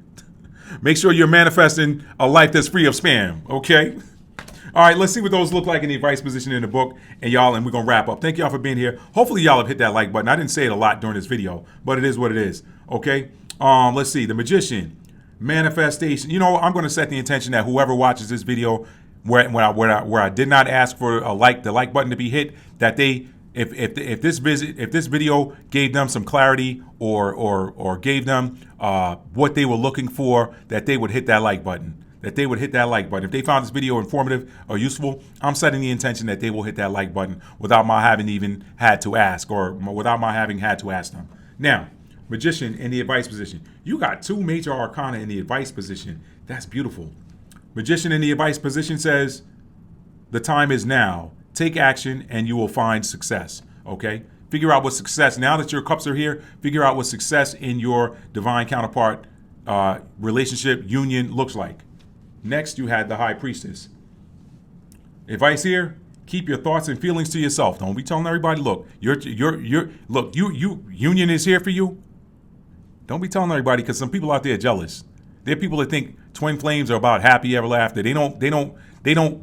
Make sure you're manifesting a life that's free of spam, okay? All right, let's see what those look like in the advice position in the book, and we're gonna wrap up. Thank y'all for being here. Hopefully y'all have hit that like button. I didn't say it a lot during this video, but it is what it is, okay? Let's see, the Magician. Manifestation. I'm going to set the intention that whoever watches this video, where I did not ask for the like button to be hit, that they, if this video gave them some clarity or gave them what they were looking for, that they would hit that like button. That they would hit that like button. If they found this video informative or useful, I'm setting the intention that they will hit that like button without my having even had to ask, or without my having had to ask them. Now, Magician in the advice position. You got two major arcana in the advice position. That's beautiful. Magician in the advice position says, the time is now. Take action and you will find success. Okay? Figure out what success, now that your cups are here, figure out what success in your divine counterpart relationship, union looks like. Next, you had the High Priestess. Advice here: keep your thoughts and feelings to yourself. Don't be telling everybody, look, union is here for you. Don't be telling everybody, because some people out there are jealous. There are people that think twin flames are about happy ever after. They don't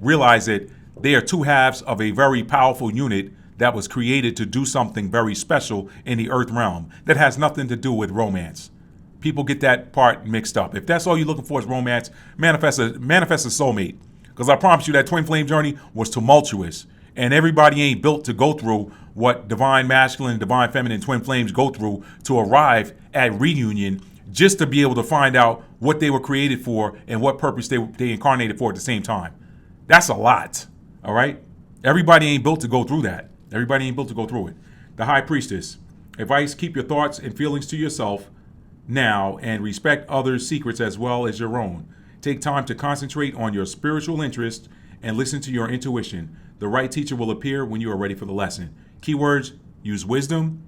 realize that they are two halves of a very powerful unit that was created to do something very special in the earth realm that has nothing to do with romance. People get that part mixed up. If that's all you're looking for is romance, manifest a soulmate. Because I promise you that twin flame journey was tumultuous. And everybody ain't built to go through what divine masculine, divine feminine twin flames go through to arrive at reunion, just to be able to find out what they were created for and what purpose they incarnated for at the same time. That's a lot, all right? Everybody ain't built to go through that. Everybody ain't built to go through it. The High Priestess. Advice: keep your thoughts and feelings to yourself now and respect others' secrets as well as your own. Take time to concentrate on your spiritual interest and listen to your intuition. The right teacher will appear when you are ready for the lesson. Keywords: use wisdom,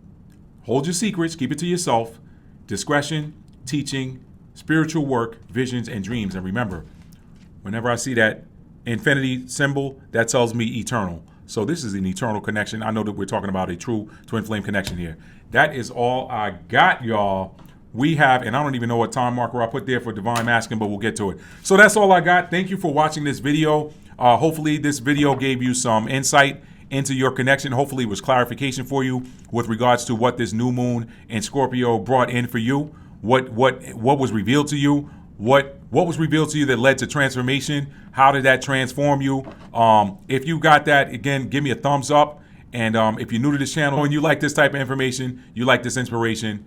hold your secrets, keep it to yourself, discretion, teaching, spiritual work, visions, and dreams. And remember, whenever I see that infinity symbol, that tells me eternal. So this is an eternal connection. I know that we're talking about a true twin flame connection here. That is all I got, y'all. We have, and I don't even know what time marker I put there for divine masculine, but we'll get to it. So that's all I got. Thank you for watching this video. Hopefully this video gave you some insight into your connection. Hopefully it was clarification for you with regards to what this new moon in Scorpio brought in for you. What was revealed to you? What was revealed to you that led to transformation? How did that transform you? If you got that, again, give me a thumbs up. And if you're new to this channel and you like this type of information, you like this inspiration,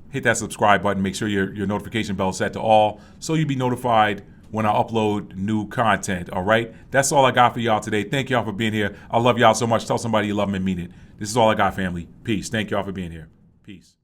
hit that subscribe button. Make sure your notification bell is set to all so you'll be notified when I upload new content, all right? That's all I got for y'all today. Thank y'all for being here. I love y'all so much. Tell somebody you love them and mean it. This is all I got, family. Peace. Thank y'all for being here. Peace.